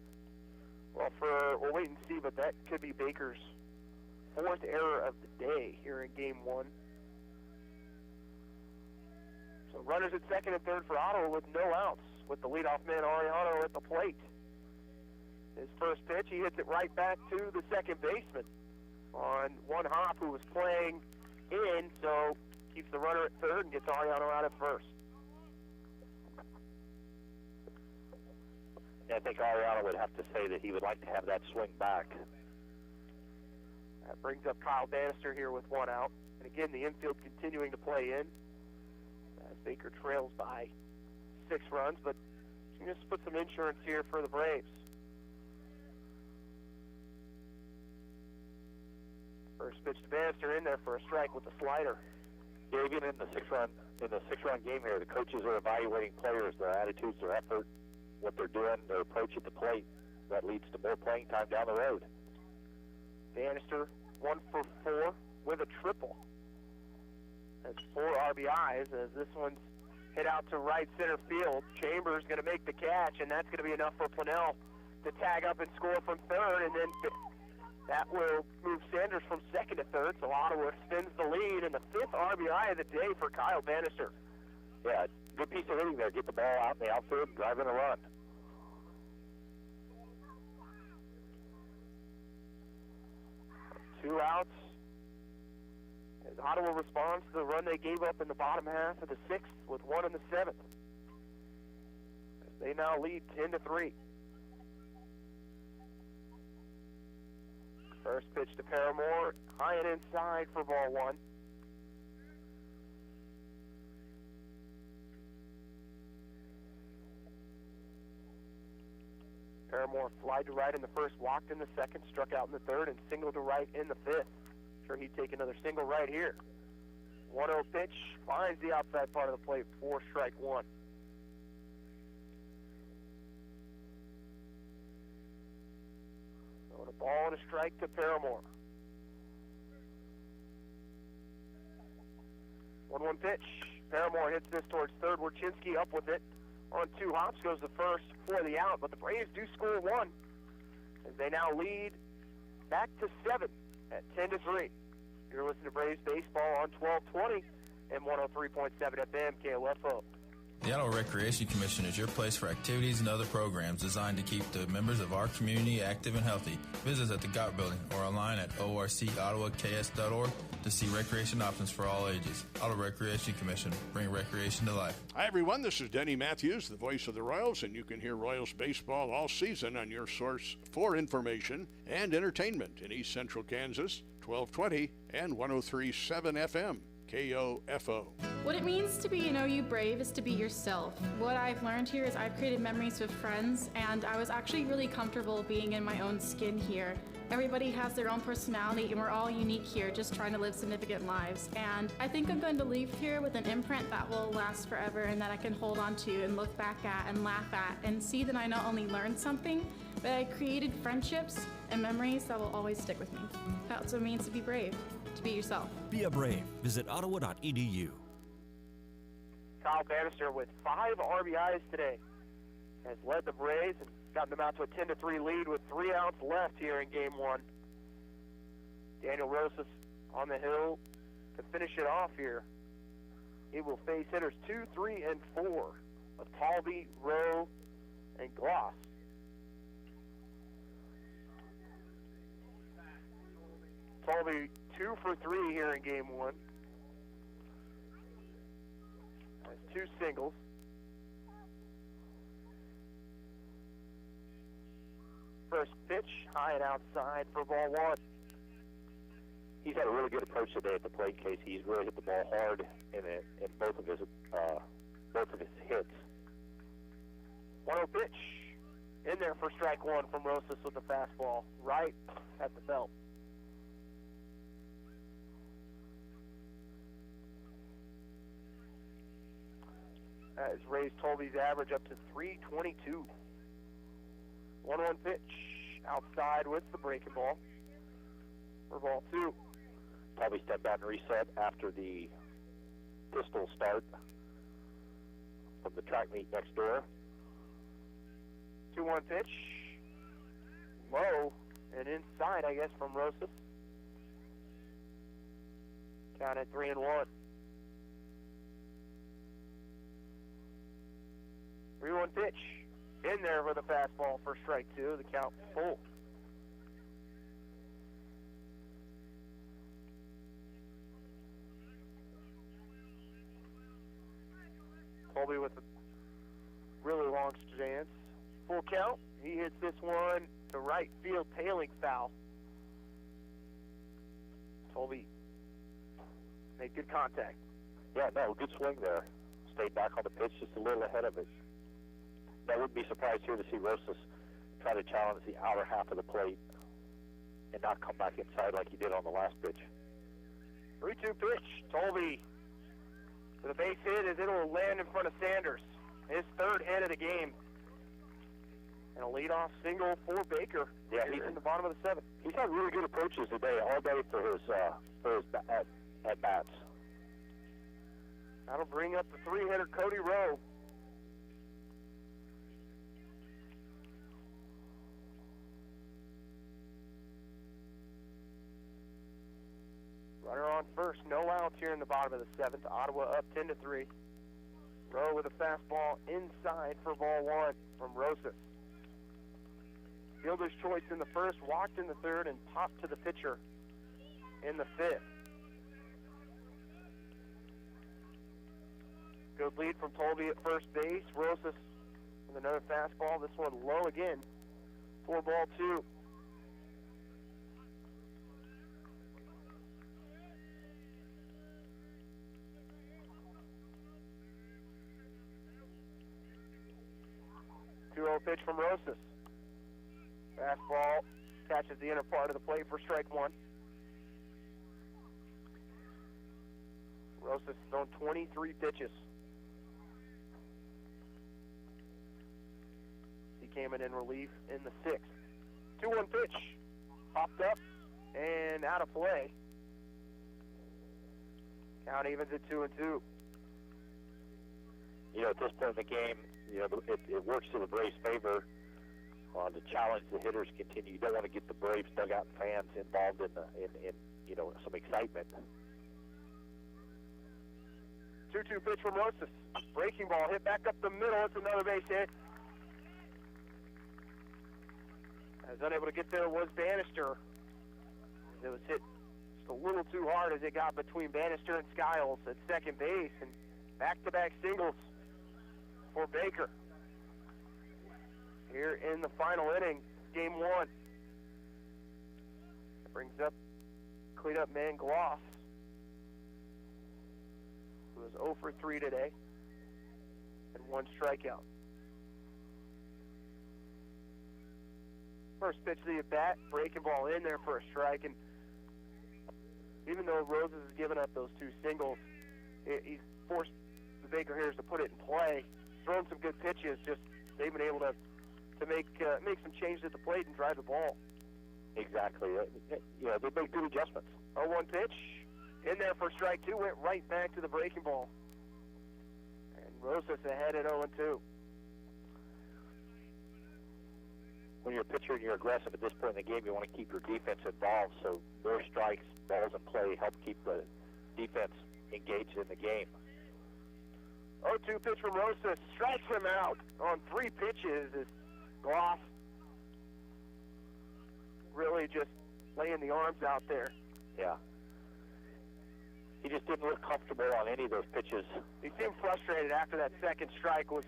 [SPEAKER 4] Well, we'll wait and see, but that could be Baker's 4th error of the day here in Game 1. So runners at second and third for Ottawa with no outs, with the leadoff man Ariano at the plate. His first pitch, he hits it right back to the second baseman on one hop, who was playing in, so keeps the runner at third and gets Ariano out at first.
[SPEAKER 5] I think Ariano would have to say that he would like to have that swing back.
[SPEAKER 4] That brings up Kyle Bannister here with 1 out. And again, the infield continuing to play in as Baker trails by 6 runs, but you can just put some insurance here for the Braves. First pitch to Bannister in there for a strike with the slider.
[SPEAKER 5] Yeah, even in the six-run game here, the coaches are evaluating players, their attitudes, their effort, what they're doing, their approach at the plate. That leads to more playing time down the road.
[SPEAKER 4] Bannister 1 for 4 with a triple. Has 4 RBIs as this one's hit out to right center field. Chambers going to make the catch, and that's going to be enough for Plunnell to tag up and score from third, and then that will move Sanders from second to third, so Ottawa extends the lead, and the 5th RBI of the day for Kyle Bannister.
[SPEAKER 5] Yeah, good piece of hitting there. Get the ball out in the outfield, driving a run.
[SPEAKER 4] Two outs. As Ottawa responds to the run they gave up in the bottom half of the 6th with 1 in the 7th. As they now lead 10-3. First pitch to Paramore, high and inside for ball 1. Paramore flied to right in the first, walked in the second, struck out in the third, and singled to right in the 5th. Sure he'd take another single right here. 1-0 pitch, finds the outside part of the plate for strike 1. So a ball and a strike to Paramore. 1-1 pitch. Paramore hits this towards third. Wyszynski up with it. On 2 hops goes the first for the out, but the Braves do score 1 as they now lead back to 7 at 10-3. You're listening to Braves Baseball on 1220 and 103.7 FM KOFO.
[SPEAKER 21] The Ottawa Recreation Commission is your place for activities and other programs designed to keep the members of our community active and healthy. Visit us at the GOT building or online at orcottawas.org to see recreation options for all ages. Ottawa Recreation Commission, bring recreation to life.
[SPEAKER 22] Hi, everyone. This is Denny Matthews, the voice of the Royals, and you can hear Royals baseball all season on your source for information and entertainment in East Central Kansas, 1220 and 103.7 FM. KOFO.
[SPEAKER 12] What it means to be an OU Brave is to be yourself. What I've learned here is I've created memories with friends, and I was actually really comfortable being in my own skin here. Everybody has their own personality, and we're all unique here, just trying to live significant lives. And I think I'm going to leave here with an imprint that will last forever and that I can hold on to and look back at and laugh at and see that I not only learned something, but I created friendships and memories that will always stick with me. That's what it means to be brave. To be yourself.
[SPEAKER 1] Be a Brave. Visit ottawa.edu.
[SPEAKER 4] Kyle Bannister with 5 RBIs today has led the Braves and gotten them out to a 10-3 lead with 3 outs left here in Game 1. Daniel Rosas on the hill to finish it off here. He will face hitters 2, 3, and 4 of Talby, Rowe, and Gloss. Talby 2 for 3 here in Game 1. Has 2 singles. First pitch, high and outside for ball 1.
[SPEAKER 5] He's had a really good approach today at the plate, Casey. He's really hit the ball hard in both of his hits.
[SPEAKER 4] 1-0 pitch. In there for strike 1 from Rosas with the fastball right at the belt. That has raised Tolby's average up to 322. 1-1 pitch. Outside with the breaking ball. For ball 2.
[SPEAKER 5] Tolby stepped out and reset after the pistol start from the track meet next door.
[SPEAKER 4] 2-1 pitch. Low and inside, I guess, from Rosas. Count at 3-1. 3-1 pitch. In there with a fastball for strike 2. The count full. Colby with a really long stance. Full count. He hits this one to right field, tailing foul. Colby made good contact.
[SPEAKER 5] Yeah, no, good swing there. Stayed back on the pitch, just a little ahead of it. I wouldn't be surprised here to see Rosas try to challenge the outer half of the plate and not come back inside like he did on the last pitch.
[SPEAKER 4] 3-2 pitch. Tolby with a base hit as it will land in front of Sanders. His 3rd hit of the game. And a leadoff single for Baker.
[SPEAKER 5] Yeah,
[SPEAKER 4] he's in the bottom of the 7th.
[SPEAKER 5] He's had really good approaches today, all day for his at bats.
[SPEAKER 4] That'll bring up the 3-hitter Cody Rowe. Runner on first, no outs here in the bottom of the 7th. Ottawa up 10-3. Rowe with a fastball inside for ball 1 from Rosas. Fielder's choice in the 1st, walked in the 3rd, and popped to the pitcher in the 5th. Good lead from Tolby at first base. Rosas with another fastball. This one low again for ball 2. Pitch from Rosas. Fastball catches the inner part of the plate for strike 1. Rosas has thrown 23 pitches. He came in relief in the 6th. 2-1 pitch. Popped up and out of play. Count evens at 2-2.
[SPEAKER 5] You know, at this point in the game, you know, it works to the Braves' favor to challenge the hitters continue. You don't want to get the Braves dugout fans involved in some excitement.
[SPEAKER 4] 2-2 pitch from Rosas. Breaking ball hit back up the middle. It's another base hit. As unable to get there was Bannister. It was hit just a little too hard as it got between Bannister and Skiles at second base, and back-to-back singles for Baker. Here in the final inning, game one. It brings up cleanup man Gloss, who was 0 for 3 today, and 1 strikeout. First pitch of the at-bat, breaking ball in there for a strike, and even though Roses has given up those 2 singles, he's forced the Baker hitters to put it in play, thrown some good pitches, just they've been able to make some changes at the plate and drive the ball.
[SPEAKER 5] Exactly. They make good adjustments.
[SPEAKER 4] 0-1 pitch, in there for strike 2, went right back to the breaking ball. And Rosas ahead at 0-2.
[SPEAKER 5] When you're a pitcher and you're aggressive at this point in the game, you want to keep your defense involved, so more strikes, balls in play help keep the defense engaged in the game.
[SPEAKER 4] 0-2 pitch from Rosas, strikes him out on 3 pitches as Gloss really just laying the arms out there.
[SPEAKER 5] Yeah. He just didn't look comfortable on any of those pitches.
[SPEAKER 4] He seemed frustrated after that second strike was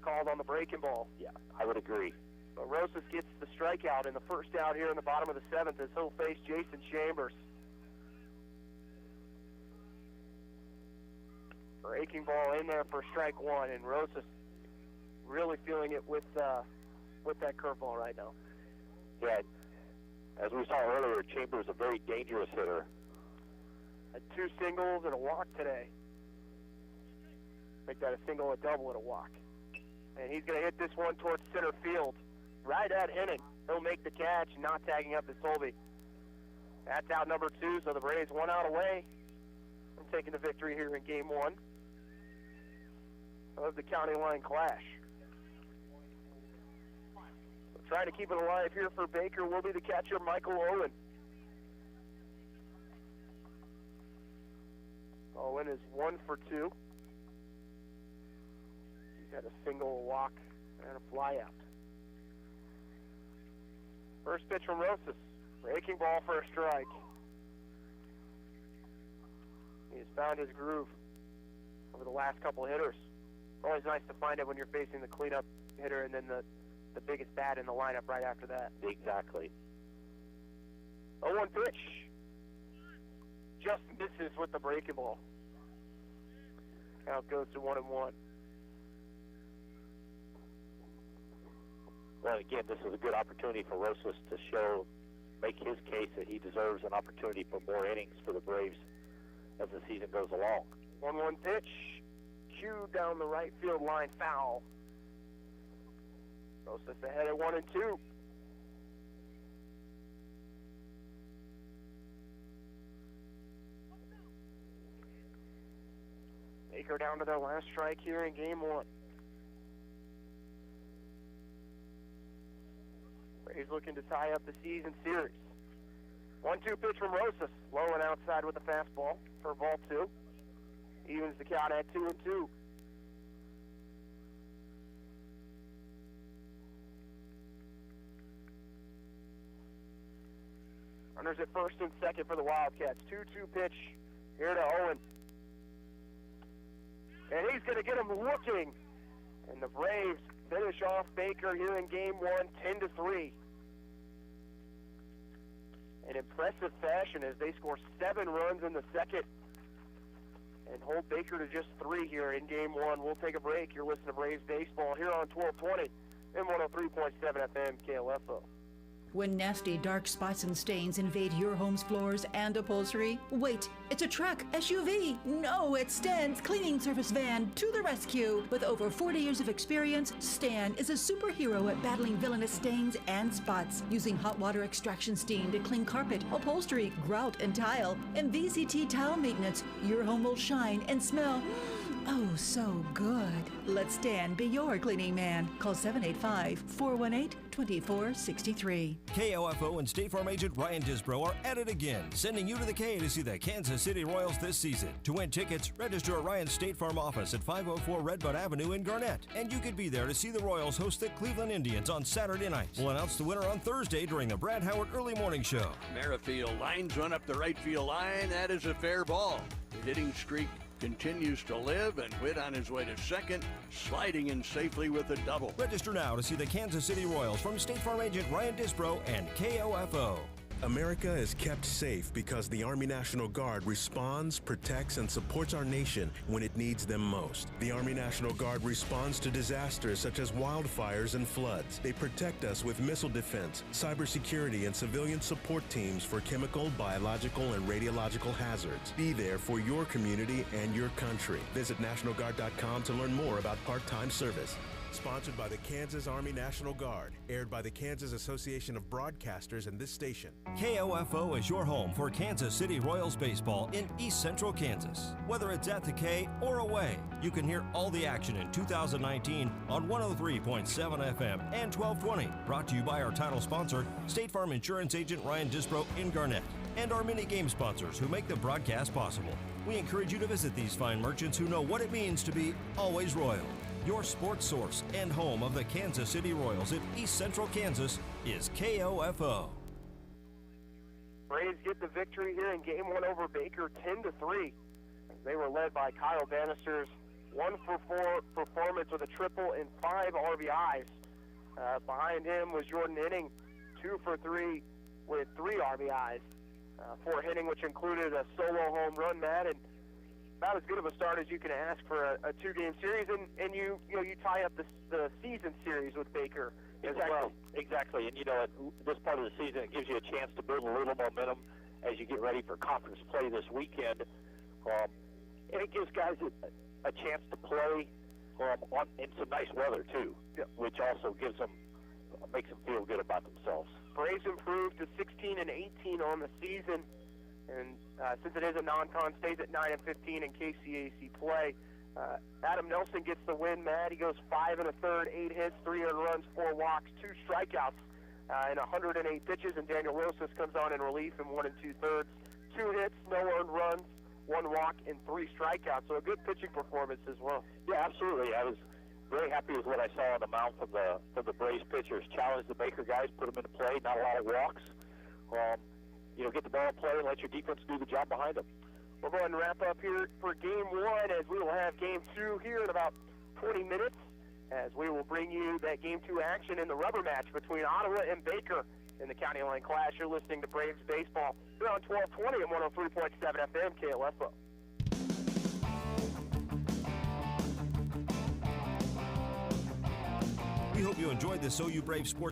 [SPEAKER 4] called on the breaking ball.
[SPEAKER 5] Yeah, I would agree.
[SPEAKER 4] But Rosas gets the strikeout in the first out here in the bottom of the 7th as he'll face Jason Chambers. Breaking ball in there for strike 1, and Rosas really feeling it with that curveball right now.
[SPEAKER 5] Yeah, as we saw earlier, Chambers is a very dangerous hitter.
[SPEAKER 4] Had 2 singles and a walk today. Make that a single, a double, and a walk. And he's going to hit this one towards center field. Right at Henning. He'll make the catch, not tagging up the Solby. That's out number 2, so the Braves 1 out away from taking the victory here in game 1 of the county line clash. So trying to keep it alive here for Baker will be the catcher, Michael Owen. Owen is 1 for 2. He's had a single, a walk, and a fly out. First pitch from Rosas. Breaking ball for a strike. He has found his groove over the last couple of hitters. Always nice to find it when you're facing the cleanup hitter and then the biggest bat in the lineup right after that.
[SPEAKER 5] Exactly.
[SPEAKER 4] 0-1 pitch. Just misses with the breaking ball. Count goes to 1-1.
[SPEAKER 5] Well, again, this is a good opportunity for Rosas to make his case that he deserves an opportunity for more innings for the Braves as the season goes along.
[SPEAKER 4] 1-1 pitch. Cue down the right field line, foul. Rosas ahead at 1-2. Baker down to their last strike here in game 1. Braves looking to tie up the season series. 1-2 pitch from Rosas. Low and outside with the fastball for ball 2. Evens the count at 2-2. Runners at first and second for the Wildcats. 2-2 pitch here to Owen. And he's going to get him looking. And the Braves finish off Baker here in game 1, 10-3. In impressive fashion as they score 7 runs in the second and hold Baker to just 3 here in game 1. We'll take a break. You're listening to Braves Baseball here on 1220 and 103.7 FM KLFO.
[SPEAKER 7] When nasty dark spots and stains invade your home's floors and upholstery, wait, it's a truck, SUV. No, it's Stan's cleaning service van to the rescue. With over 40 years of experience, Stan is a superhero at battling villainous stains and spots, using hot water extraction steam to clean carpet, upholstery, grout, and tile. And VCT tile maintenance, your home will shine and smell Oh, so good. Let Stan be your cleaning man. Call 785-418-2463.
[SPEAKER 1] KOFO and State Farm agent Ryan Disbro are at it again, sending you to the K to see the Kansas City Royals this season. To win tickets, register at Ryan's State Farm office at 504 Redbud Avenue in Garnett. And you could be there to see the Royals host the Cleveland Indians on Saturday night. We'll announce the winner on Thursday during the Brad Howard Early Morning Show.
[SPEAKER 8] Merrifield lines one up the right field line. That is a fair ball. The hitting streak continues to live, and Witt on his way to second, sliding in safely with a double.
[SPEAKER 1] Register now to see the Kansas City Royals from State Farm agent Ryan Disbro and KOFO.
[SPEAKER 6] America is kept safe because the Army National Guard responds, protects, and supports our nation when it needs them most. The Army National Guard responds to disasters such as wildfires and floods. They protect us with missile defense, cybersecurity, and civilian support teams for chemical, biological, and radiological hazards. Be there for your community and your country. Visit NationalGuard.com to learn more about part-time service. Sponsored by the Kansas Army National Guard. Aired by the Kansas Association of Broadcasters and this station.
[SPEAKER 1] KOFO is your home for Kansas City Royals baseball in East Central Kansas. Whether it's at the K or away, you can hear all the action in 2019 on 103.7 FM and 1220. Brought to you by our title sponsor, State Farm Insurance agent Ryan Disbro in Garnett, and our many game sponsors who make the broadcast possible. We encourage you to visit these fine merchants who know what it means to be always royal. Your sports source and home of the Kansas City Royals in East Central Kansas is KOFO.
[SPEAKER 4] Braves get the victory here in Game 1 over Baker, 10-3. They were led by Kyle Bannister's 1-for-4 performance with a triple and 5 RBIs. Behind him was Jordan Henning, 2-for-3 with 3 RBIs. For Henning, which included a solo home run, Matt, and about as good of a start as you can ask for a 2-game series, and you tie up the season series with Baker as well.
[SPEAKER 5] Exactly, and at this part of the season, it gives you a chance to build a little momentum as you get ready for conference play this weekend, and it gives guys a chance to play in some nice weather too, which also makes them feel good about themselves.
[SPEAKER 4] Braves improved to 16-18 on the season. And since it is a non-con, stays at 9-15 in KCAC play. Adam Nelson gets the win, Matt. He goes 5 1/3, 8 hits, 3 earned runs, 4 walks, 2 strikeouts in 108 pitches. And Daniel Rosas comes on in relief in 1 2/3, 2 hits, no earned runs, 1 walk, and 3 strikeouts. So a good pitching performance as well.
[SPEAKER 5] Yeah, absolutely. I was very happy with what I saw on the mound from the Braves pitchers. Challenged the Baker guys, put them into play, not a lot of walks. Get the ball in play and let your defense do the job behind them.
[SPEAKER 4] We'll go ahead and wrap up here for Game 1 as we will have Game 2 here in about 20 minutes as we will bring you that Game 2 action in the rubber match between Ottawa and Baker in the County Line Clash. You're listening to Braves Baseball here on 1220 and 103.7 FM KLFO.
[SPEAKER 1] We hope you enjoyed this OU Brave Sports